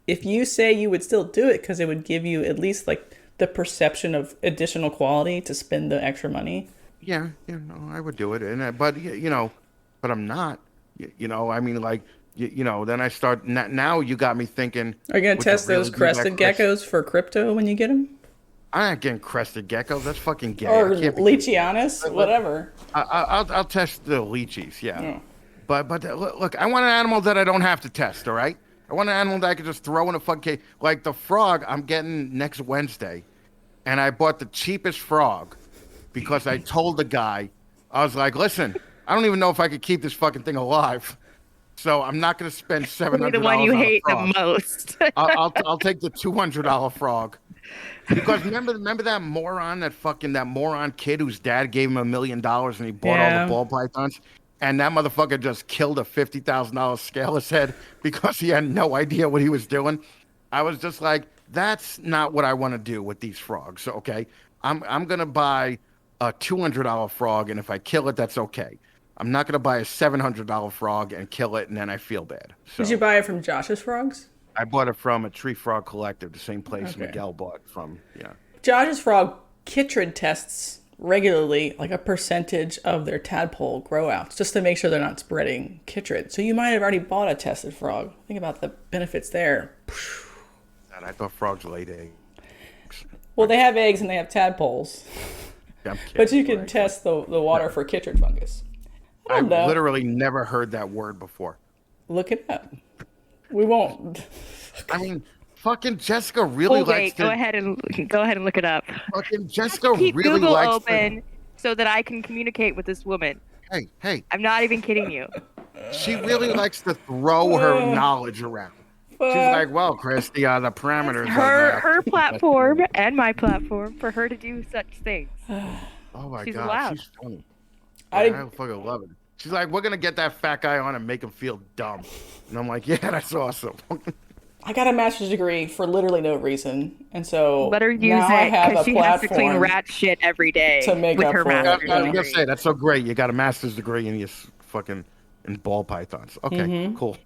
If you say you would still do it because it would give you at least like the perception of additional quality to spend the extra money. Yeah, no, I would do it, and but but I'm not. I mean, like, then I start. Now you got me thinking. Are you gonna would you test those really do crested that, Chris? geckos for crypto when you get them? I'm not getting crested geckos. That's fucking gay. Or I can't be- Leachianus, whatever. I'll test the lychees, yeah. Oh. But look, I want an animal that I don't have to test. All right, I want an animal that I can just throw in a fucking cage. Like the frog, I'm getting next Wednesday, and I bought the cheapest frog because I told the guy, I was like, listen, I don't even know if I could keep this fucking thing alive, so I'm not going to spend $700 Probably the one you on a hate frog. the most. I'll take the $200 frog. Because remember that moron kid whose dad gave him $1 million and he bought all the ball pythons, and that motherfucker just killed a $50,000 scaleless head because he had no idea what he was doing. I was just like, that's not what I want to do with these frogs. Okay, I'm gonna buy a $200 frog, and if I kill it, that's okay. I'm not gonna buy a $700 frog and kill it, and then I feel bad. So Did you buy it from Josh's Frogs? I bought it from a Tree Frog Collective, the same place Okay. Miguel bought from. Yeah. Josh's Frog chytrid tests regularly like a percentage of their tadpole grow outs just to make sure they're not spreading chytrid. So you might have already bought a tested frog. Think about the benefits there. And I thought frogs laid eggs. Well, they have eggs and they have tadpoles, I'm kidding, but you can right? test the water for chytrid fungus. I I've don't know. literally never heard that word before. Look it up. We won't. I mean, fucking Jessica really Okay, likes go to. ahead and look it up. Fucking Jessica Keep really Google likes open so that I can communicate with this woman. to. Hey, I'm not even kidding you. she really likes to throw her knowledge around. She's like, well, Chris, the parameters. Her platform and my platform for her to do such things. Oh my she's god, allowed. she's funny. I- I fucking love it. She's like, we're gonna get that fat guy on and make him feel dumb, and I'm like, yeah, that's awesome. I got a master's degree for literally no reason, and so Let her use now I it have because a she has to clean platform rat shit every day to make with up her for it. I master's was Yeah. gonna degree. say that's so great. You got a master's degree and you fucking in ball pythons. Okay, Mm-hmm. cool.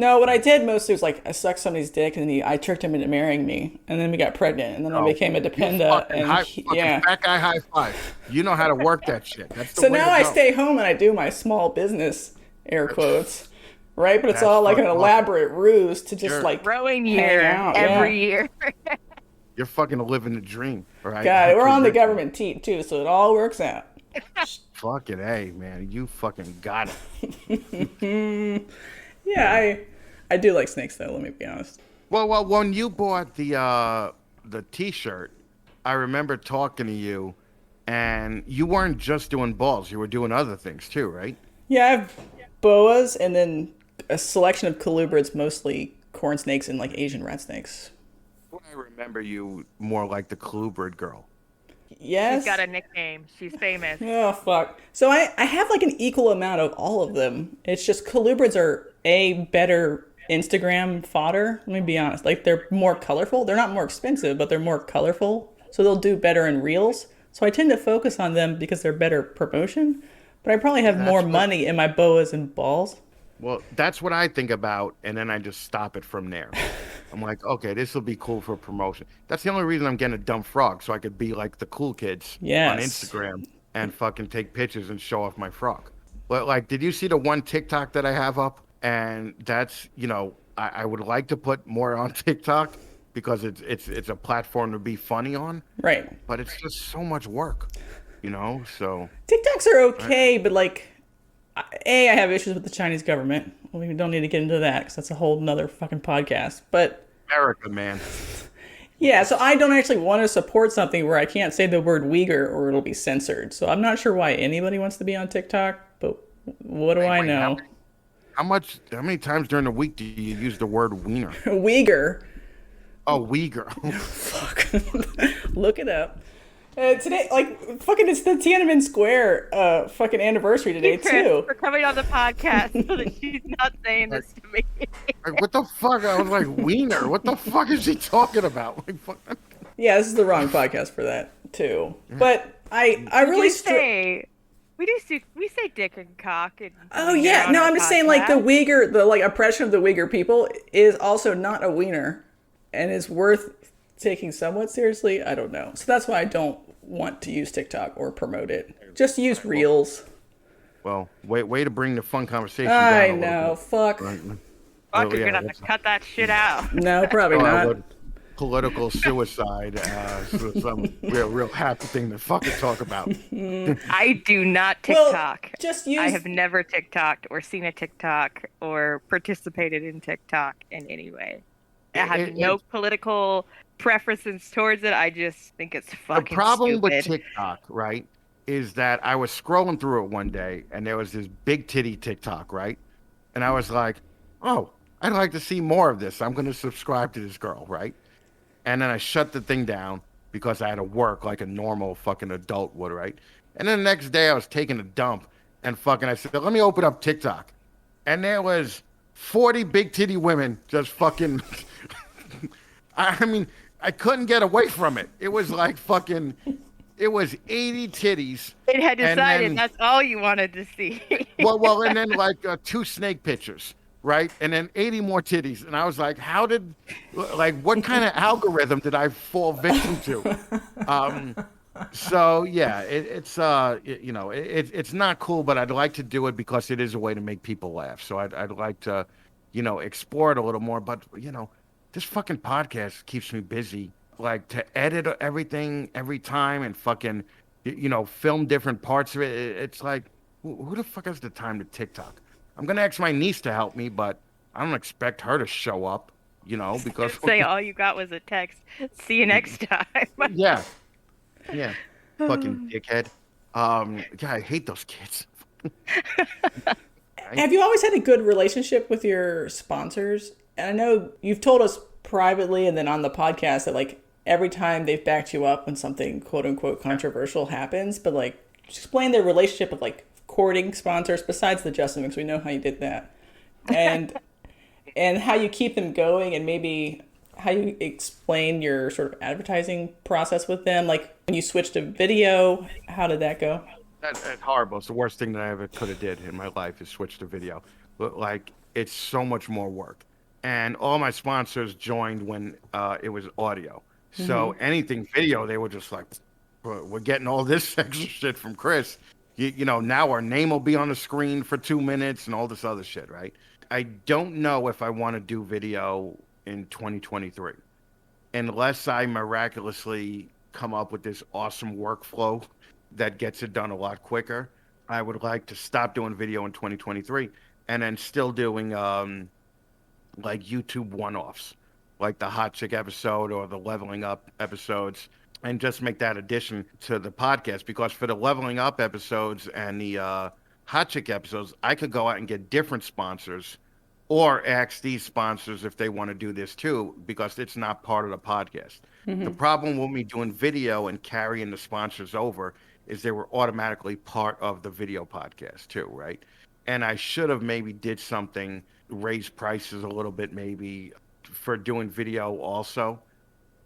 No, what I did mostly was like I sucked somebody's dick and then I tricked him into marrying me, and then we got pregnant, and then I became a dependent. Fucking And fucking yeah. fat guy high five. You know how to work that shit. That's the So way now to I go. stay home and I do my small business, air quotes, right? But it's That's all like an fucking elaborate ruse to just Sure. like Growing hang year out, every yeah. year. You're fucking living the dream, right? God, we're on the Prediction. government teat too, so it all works out. Fucking A, man. You fucking got it. Yeah, I do like snakes though. Let me be honest. Well, when you bought the T-shirt, I remember talking to you, and you weren't just doing balls. You were doing other things too, right? Yeah, I have boas and then a selection of colubrids, mostly corn snakes and like Asian rat snakes. I remember you more like the colubrid girl. Yes. She's got a nickname. She's famous. Oh fuck. So I have like an equal amount of all of them. It's just colubrids are a better Instagram fodder. Let me be honest. Like they're more colorful. They're not more expensive, but they're more colorful. So they'll do better in reels. So I tend to focus on them because they're better promotion. But I probably have more money in my boas and balls. Well, that's what I think about, and then I just stop it from there. I'm like, okay, this will be cool for promotion. That's the only reason I'm getting a dumb frog, so I could be like the cool kids on Yes. Instagram and fucking take pictures and show off my frog. But like, did you see the one TikTok that I have up? And that's, I would like to put more on TikTok because it's a platform to be funny on, Right. but it's just so much work, so. TikToks are okay, but like, I have issues with the Chinese government. We don't need to get into that because that's a whole nother fucking podcast. But America, man. Yeah, so I don't actually want to support something where I can't say the word Uyghur or it'll be censored. So I'm not sure why anybody wants to be on TikTok, but what do I Wait, know? how many times during the week do you use the word wiener? Uyghur. Oh, Uyghur. Fuck. Look it up. Today, like, fucking, it's the Tiananmen Square fucking anniversary today, Thank you, Chris, too. for coming on the podcast so that she's not saying Like, this to me. like, what the fuck? I was like, wiener. What the fuck is he talking about? Like, fuck. Yeah, this is the wrong podcast for that, too. But I We really do say we say dick and cock and Oh wiener yeah, on no, our I'm just saying like the podcast. Uyghur, the like oppression of the Uyghur people is also not a wiener, and is worth taking somewhat seriously. I don't know, so that's why I don't want to use TikTok or promote it. Just use Reels. Well, way to bring the fun conversation I down a little know, bit. fuck. Right. Fuck, Well, you're yeah, gonna have to cut that shit out. No, probably not. well, political suicide. So some real happy thing to fucking talk about. I do not Well, TikTok. just I use. have never TikToked or seen a TikTok or participated in TikTok in any way. I have no It, political preferences towards it. I just think it's the fucking problem with stupid. TikTok, right, is that I was scrolling through it one day and there was this big titty TikTok, right? And I was like, oh, I'd like to see more of this. I'm going to subscribe to this girl, right? And then I shut the thing down because I had to work like a normal fucking adult would, right? And then the next day I was taking a dump and fucking I said, let me open up TikTok. And there was 40 big titty women just fucking I mean, I couldn't get away from it. It was like fucking it was 80 titties It had and decided then that's all you wanted to see. and then like two snake pictures, right? And then 80 more titties. And I was like, what kind of algorithm did I fall victim to? Um, so yeah, it's not cool, but I'd like to do it because it is a way to make people laugh. So I'd like to, explore it a little more. But this fucking podcast keeps me busy. Like to edit everything every time and fucking, film different parts of it. It's like, who the fuck has the time to TikTok? I'm gonna ask my niece to help me, but I don't expect her to show up, because Say all you got was a text. See you next time. yeah, yeah, fucking dickhead. God, I hate those kids. Have you always had a good relationship with your sponsors? And I know you've told us privately and then on the podcast that like every time they've backed you up when something quote unquote controversial happens, but like just explain their relationship of like courting sponsors besides the Justin, because we know how you did that, and how you keep them going, and maybe how you explain your sort of advertising process with them. Like when you switched to video, how did that go? That's horrible. It's the worst thing that I ever could have did in my life is switch to video. But like, it's so much more work. And all my sponsors joined when it was audio. So anything video, they were just like, we're getting all this extra shit from Chris. Now our name will be on the screen for 2 minutes and all this other shit, right? I don't know if I want to do video in 2023 unless I miraculously come up with this awesome workflow that gets it done a lot quicker. I would like to stop doing video in 2023 and then still doing like YouTube one-offs, like the Hot Chick episode or the Leveling Up episodes, and just make that addition to the podcast. Because for the Leveling Up episodes and the Hot Chick episodes, I could go out and get different sponsors or ask these sponsors if they want to do this too, because it's not part of the podcast. The problem with me doing video and carrying the sponsors over is they were automatically part of the video podcast too, right? And I should have maybe did something, raise prices a little bit maybe for doing video also.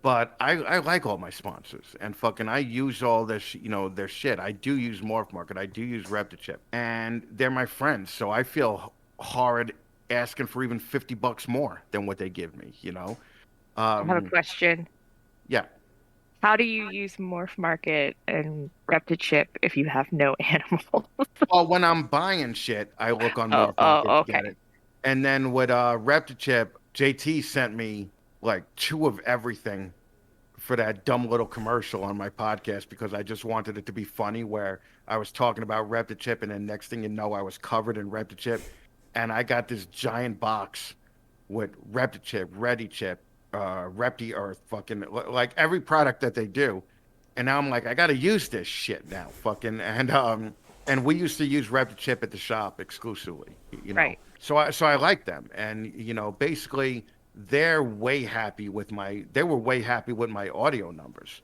But I like all my sponsors and fucking I use all this, their shit. I do use Morph Market. I do use Reptile, and they're my friends. So I feel horrid asking for even $50 more than what they give me. I have a question. Yeah. How do you use Morph Market and Reptichip if you have no animals? Well, when I'm buying shit, I look on Oh, Morph Market to okay. get it. And then with Reptile, JT sent me like 2 of everything for that dumb little commercial on my podcast because I just wanted it to be funny where I was talking about Reptile and then next thing you know, I was covered in Reptile and I got this giant box with Reptile, Ready Chip, Repti or fucking like every product that they do. And now I'm like, I gotta use this shit now, fucking and we used to use Repti at the shop exclusively, you know. Right. So I like them, and basically they were way happy with my audio numbers,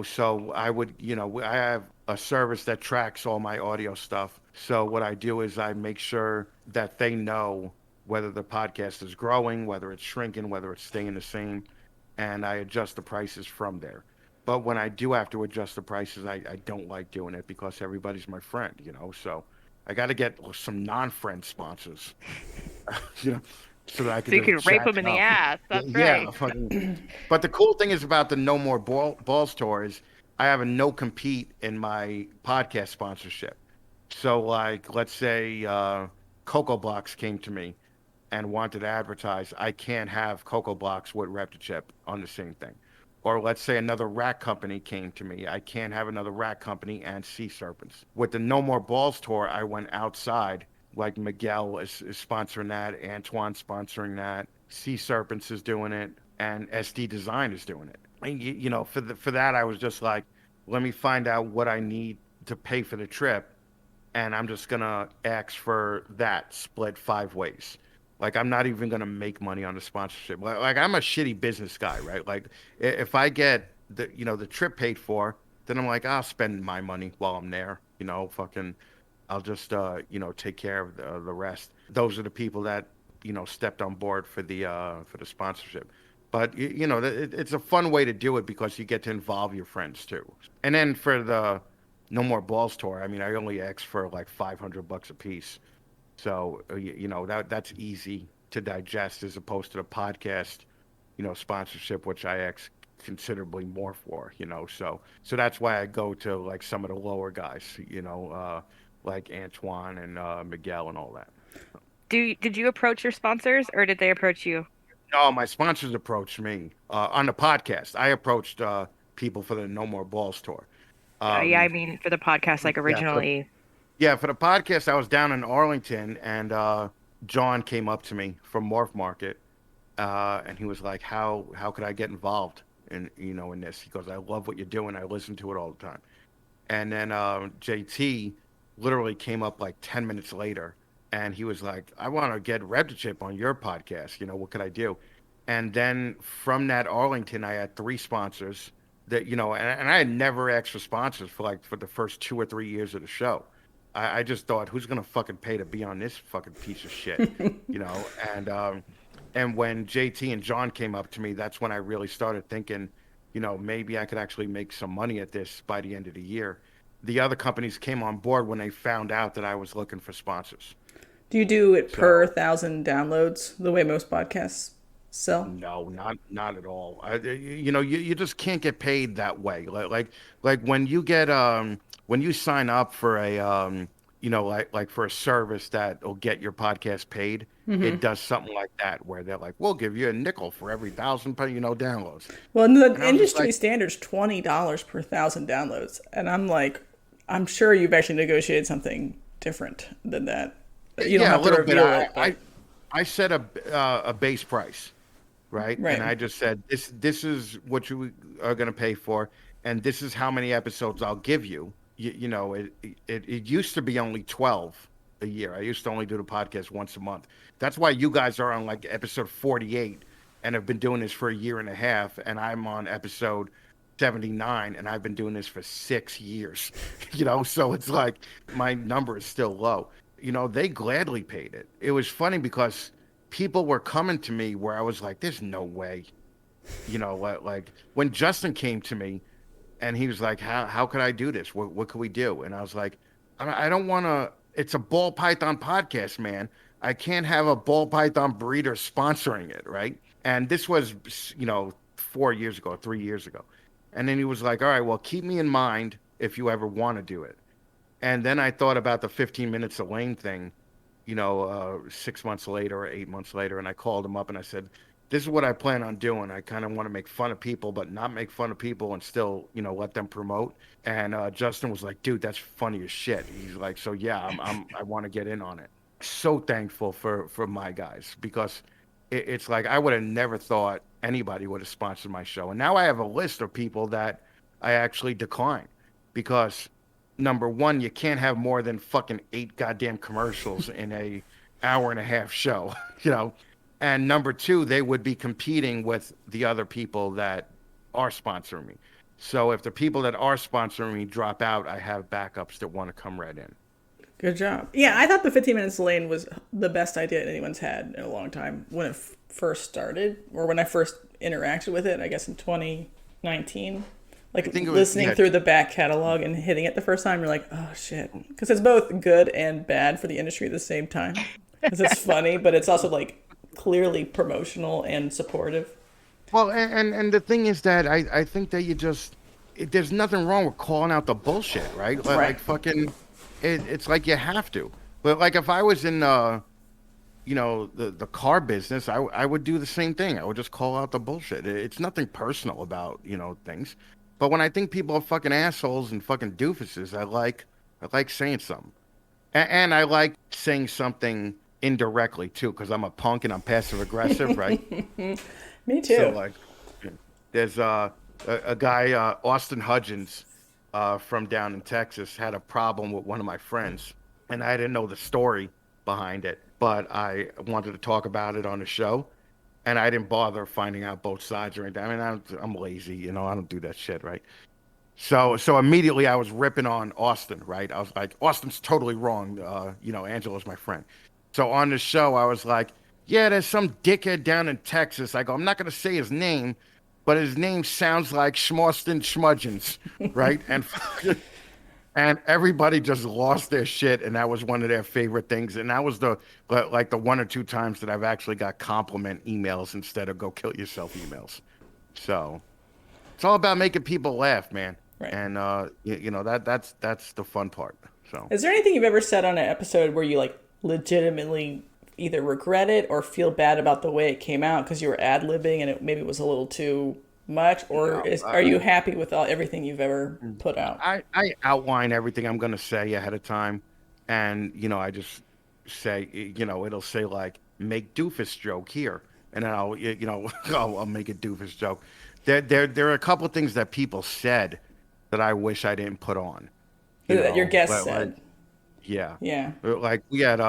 so I would, I have a service that tracks all my audio stuff. So what I do is I make sure that they know whether the podcast is growing, whether it's shrinking, whether it's staying the same, and I adjust the prices from there. But when I do have to adjust the prices, I don't like doing it because everybody's my friend, so I got to get some non-friend sponsors, you know, so that I can So you just can rape jack them in it the up. ass. That's Yeah, right. fucking. But the cool thing is about the No More Balls tour is I have a no compete in my podcast sponsorship. So, like, let's say Cocoa Blocks came to me and wanted to advertise, I can't have Cocoa Blocks with Reptichip on the same thing. Or let's say another rat company came to me. I can't have another rat company and Sea Serpents. With the No More Balls tour, I went outside. Like Miguel is sponsoring that, Antoine sponsoring that, Sea Serpents is doing it, and SD Design is doing it. And for that, I was just like, let me find out what I need to pay for the trip, and I'm just gonna ask for that split 5 ways. Like I'm not even gonna make money on the sponsorship. Like I'm a shitty business guy, right? Like if I get the trip paid for, then I'm like I'll spend my money while I'm there. Fucking I'll just take care of the rest. Those are the people that stepped on board for the sponsorship. But it's a fun way to do it because you get to involve your friends too. And then for the No More Balls tour, I mean, I only asked for like $500 a piece, so that's easy to digest as opposed to the podcast, sponsorship, which I ask considerably more for. So that's why I go to like some of the lower guys, like Antoine and Miguel and all that. Did you approach your sponsors or did they approach you? No, my sponsors approached me on the podcast. I approached people for the No More Balls tour. Yeah, I Um, mean for the podcast, like yeah, originally. for the podcast, I was down in Arlington, and John came up to me from Morph Market, and he was like, "How could I get involved in this?" He goes, "I love what you're doing. I listen to it all the time." And then JT literally came up like 10 minutes later, and he was like, "I want to get Reptichip on your podcast. What could I do?" And then from that Arlington, I had 3 sponsors that and I had never asked for sponsors for the first 2 or 3 years of the show. I just thought, who's gonna fucking pay to be on this fucking piece of shit, you know? And when JT and John came up to me, that's when I really started thinking, maybe I could actually make some money at this by the end of the year. The other companies came on board when they found out that I was looking for sponsors. Do you do it So per thousand downloads the way most podcasts sell? no, not at all. You just can't get paid that way. Like when you sign up for a like for a service that will get your podcast paid, it does something like that where they're like, we'll give you a nickel for every 1,000 downloads. Well, the And I was just industry like, standard's $20 per thousand downloads, and I'm like, I'm sure you've actually negotiated something different than that. You don't yeah, a have to little bit. reveal it, I but I set a base price, right? And right. I just said this is what you are going to pay for, and this is how many episodes I'll give you. It used to be only 12 a year. I used to only do the podcast once a month. That's why you guys are on like episode 48 and have been doing this for a year and a half, and I'm on episode 79 and I've been doing this for 6 years. So it's like my number is still low. They gladly paid it. It was funny because people were coming to me where I was like, there's no way. Like when Justin came to me and he was like, how could I do this? What could we do? And I was like, I don't want to. It's a ball python podcast, man. I can't have a ball python breeder sponsoring it, right? And this was, 4 years ago, 3 years ago. And then he was like, all right, well, keep me in mind if you ever want to do it. And then I thought about the 15 minutes of Lane thing, 6 months later or 8 months later. And I called him up and I said, this is what I plan on doing. I kind of want to make fun of people, but not make fun of people and still, let them promote. And Justin was like, dude, that's funny as shit. He's like, so yeah, I want to get in on it. So thankful for my guys because it's like I would have never thought anybody would have sponsored my show. And now I have a list of people that I actually decline because number one, you can't have more than fucking 8 goddamn commercials in a hour and a half show, you know. And number two, they would be competing with the other people that are sponsoring me. So if the people that are sponsoring me drop out, I have backups that want to come right in. Good job. Yeah, I thought the 15 minutes lane was the best idea anyone's had in a long time when it first started, or when I first interacted with it, I guess in 2019. Like listening through the back catalog and hitting it the first time, you're like, oh shit. Because it's both good and bad for the industry at the same time. Because it's funny, but it's also like clearly promotional and supportive. Well, and the thing is that I think that there's nothing wrong with calling out the bullshit, right? Right. Like fucking, it's like you have to. But like if I was in, you know, the car business, I would do the same thing. I would just call out the bullshit. It's nothing personal about, you know, things. But when I think people are fucking assholes and fucking doofuses, I like saying something. And I like saying something indirectly too, because I'm a punk and I'm passive aggressive, right? Me too. So like, there's a guy, Austin Hudgens, from down in Texas, had a problem with one of my friends, and I didn't know the story behind it, but I wanted to talk about it on the show, and I didn't bother finding out both sides or anything. I mean, I'm lazy, you know, I don't do that shit, right? So immediately I was ripping on Austin, right? I was like, Austin's totally wrong. You know, Angela's my friend. So on the show, I was like, yeah, there's some dickhead down in Texas. I go, I'm not going to say his name, but his name sounds like Schmauston Schmudgens, right? And everybody just lost their shit, and that was one of their favorite things. And that was the 1 or 2 times that I've actually got compliment emails instead of go kill yourself emails. So it's all about making people laugh, man. Right. And you know, that's the fun part. So is there anything you've ever said on an episode where you like legitimately either regret it or feel bad about the way it came out because you were ad-libbing and it maybe was a little too much, or are you happy with everything you've ever put out? I outline everything I'm going to say ahead of time, and you know, I just say, you know, it'll say like, make doofus joke here, and then I'll, you know, I'll make a doofus joke. There are a couple of things that people said that I wish I didn't put on. That your guest said. Like, yeah. Yeah. Like we had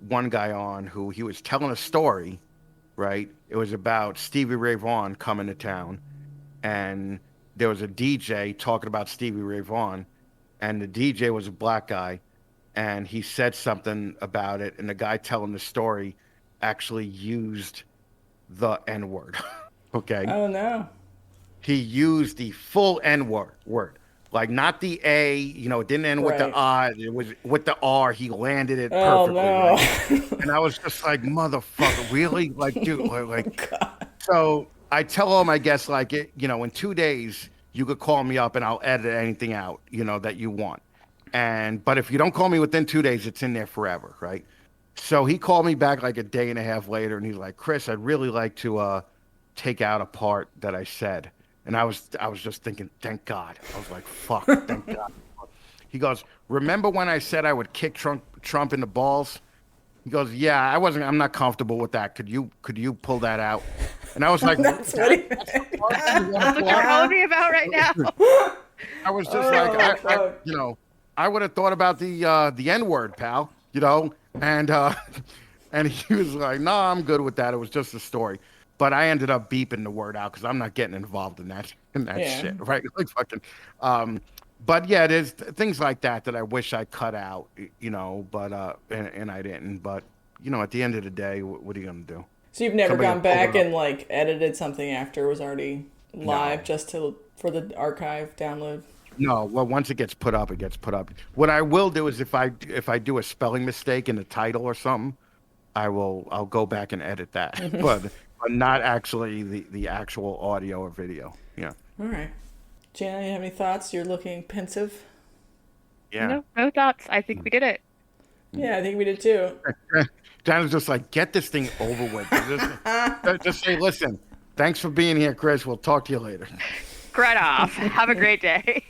one guy on who he was telling a story, right? It was about Stevie Ray Vaughan coming to town, and there was a DJ talking about Stevie Ray Vaughan, and the DJ was a black guy, and he said something about it, and the guy telling the story actually used the N-word. Okay. Oh no. He used the full N-word. Like not the A, you know, it didn't end with the I, it was with the R. He landed it perfectly. Oh no. Right? And I was just like, motherfucker, really? Like, dude, like. God. So I tell all my guests, like, you know, in 2 days, you could call me up and I'll edit anything out, you know, that you want. But if you don't call me within 2 days, it's in there forever, right? So he called me back like a day and a half later, and he's like, Chris, I'd really like to take out a part that I said. And I was just thinking, thank God. I was like, fuck, thank God. He goes, remember when I said I would kick Trump in the balls? He goes, yeah, I'm not comfortable with that. Could you pull that out? And I was like, that's what you're telling me about right now. I was just I you know, I would have thought about the N-word, pal, you know? And he was like, no, I'm good with that. It was just a story. But I ended up beeping the word out because I'm not getting involved in that shit, right? Like fucking. But yeah, there's things like that I wish I cut out, you know. But and I didn't. But you know, at the end of the day, what are you gonna do? So you've never gone back and like edited something after it was already live just for the archive download? No. Well, once it gets put up, it gets put up. What I will do is if I do a spelling mistake in the title or something, I'll go back and edit that. But not actually the actual audio or video. Yeah. All right. Jana, you have any thoughts? You're looking pensive. Yeah. No thoughts. I think we did it. Yeah, I think we did too. Jana's just like, get this thing over with. Just say, listen, thanks for being here, Chris. We'll talk to you later. Right off. Have a great day.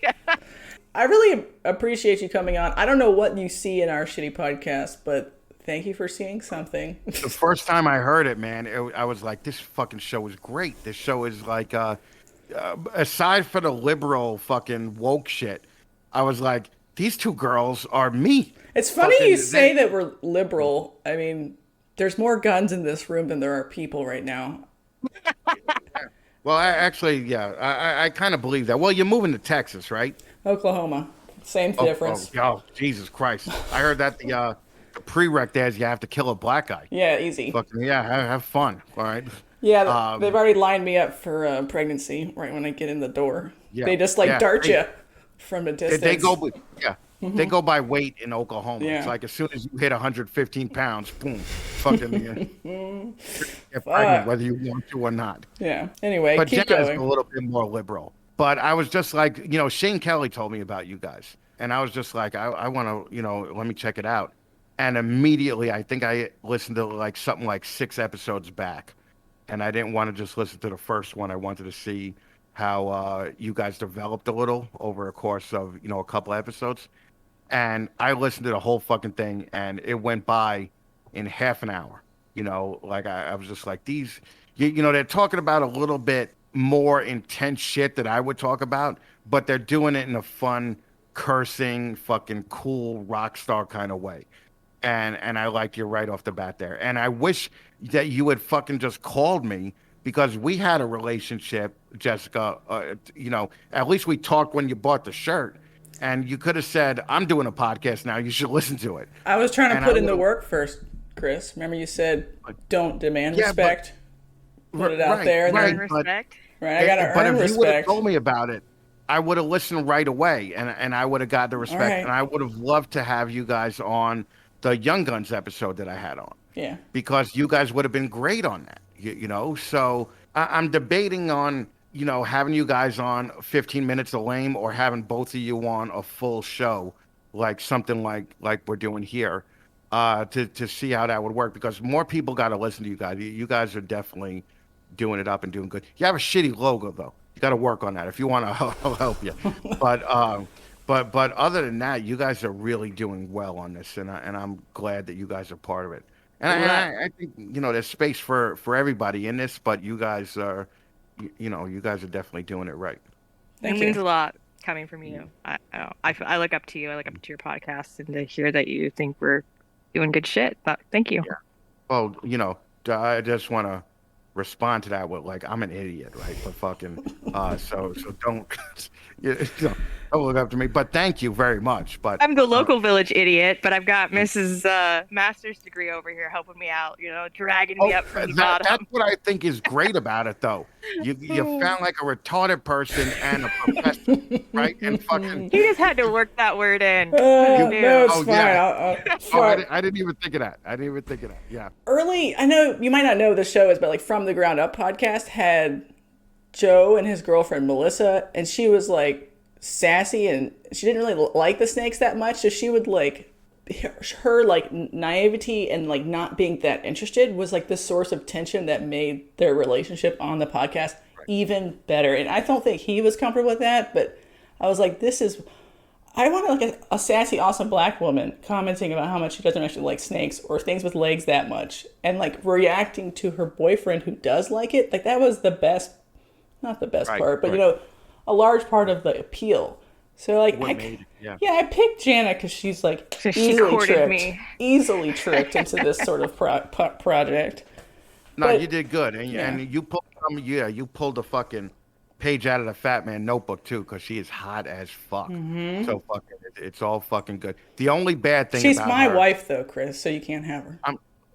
I really appreciate you coming on. I don't know what you see in our shitty podcast, but Thank you for seeing something. The first time I heard it, man, I was like, this fucking show is great. This show is like, aside for the liberal fucking woke shit, I was like, these two girls are me. It's funny you Fucking, say that we're liberal. I mean, there's more guns in this room than there are people right now. well, actually, yeah, I kind of believe that. Well, you're moving to Texas, right? Oklahoma, same difference. Oh, Jesus Christ! I heard that the prereq there is you have to kill a black guy. Yeah, easy. Fucking yeah, have fun. All right. Yeah, they've already lined me up for pregnancy right when I get in the door. Yeah, They just like dart you from the distance. They go, yeah. They go by weight in Oklahoma. Yeah. It's like as soon as you hit 115 pounds, boom, fucking you're pregnant, whether you want to or not. Yeah. Anyway, But keep Jenna's going. a little bit more liberal. But I was just like, Shane Kelly told me about you guys, and I was just like, I want to, let me check it out. And immediately, I think I listened to like something like 6 episodes back, and I didn't want to just listen to the first one. I wanted to see how you guys developed a little over a course of a couple episodes. And I listened to the whole fucking thing, and it went by in half an hour. Like I was just like, these, they're talking about a little bit more intense shit that I would talk about, but they're doing it in a fun, cursing, fucking cool rock star kind of way. And I liked you right off the bat there. And I wish that you had fucking just called me, because we had a relationship, Jessica. At least we talked when you bought the shirt. And you could have said, I'm doing a podcast now. You should listen to it. I was trying to put in the work first, Chris. Remember you said, don't demand respect. Put it out there. And Earn respect. Right, I got to earn But if respect. you would have told me about it, I would have listened right away. And I would have got the respect. Right. And I would have loved to have you guys on the Young Guns episode that I had on. Yeah. Because you guys would have been great on that. So I'm debating on having you guys on 15 minutes of lame, or having both of you on a full show, like something like we're doing here, to see how that would work, because more people got to listen to you guys. You guys are definitely doing it up and doing good. You have a shitty logo though. You got to work on that. If you want to, I'll help you. But other than that, you guys are really doing well on this, and I'm glad that you guys are part of it. And I think there's space for everybody in this, but you guys are. You guys are definitely doing it right. It means a lot coming from you. I look up to you. I look up to your podcast, and to hear that you think we're doing good shit. But thank you. Yeah. Well, I just want to respond to that with like, I'm an idiot, right? But fucking, so don't, don't look up to me. But thank you very much. But I'm the local village idiot, but I've got Mrs. Master's degree over here helping me out. Dragging me up from the bottom. That's what I think is great about it, though. You found like a retarded person and a professor, right? And fucking. You just had to work that word in. No, it's fine. Yeah. I didn't even think of that. Yeah. Early, I know you might not know what the show is, but like From the Ground Up podcast had Joe and his girlfriend Melissa, and she was like sassy, and she didn't really like the snakes that much, so she would like her like naivety and like not being that interested was like the source of tension that made their relationship on the podcast even better. And I don't think he was comfortable with that, but I was like, I want like a sassy, awesome black woman commenting about how much she doesn't actually like snakes or things with legs that much, and like reacting to her boyfriend who does like it. Like that was the best, not the best part, but a large part of the appeal. So like, I picked Jana because she's like easily tricked into this sort of project. No, you did good, and you pulled you pulled a fucking page out of the Fatman notebook too, because she is hot as fuck. Mm-hmm. So fucking, it's all fucking good. The only bad thing she's about my her, wife though, Chris, so you can't have her.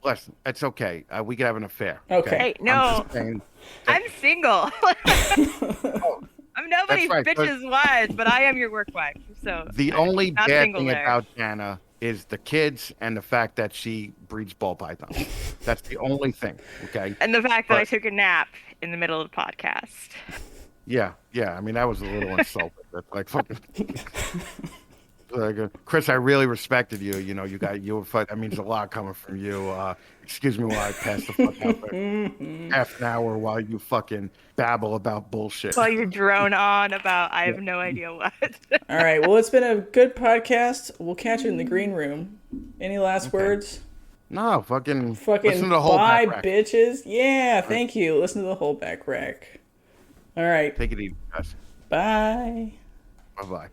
Listen, it's okay. We could have an affair. Okay. Hey, no, I'm single. I'm nobody's bitch's wife, but I am your work wife. So the only bad thing about Jana is the kids and the fact that she breeds ball pythons. That's the only thing. Okay. And the fact that I took a nap in the middle of the podcast. Yeah. I mean, that was a little insulting. Like fucking. Chris, I really respected you. That means a lot coming from you. Excuse me while I pass the fuck out for half an hour while you fucking babble about bullshit. While you drone on about I have no idea what. All right. Well, it's been a good podcast. We'll catch you in the green room. Any last words? No, fucking listen Fucking to the whole bye, back rack. bitches. Yeah, thank you. Listen to the whole back rack. All right. Take it easy, guys. Bye. Bye bye.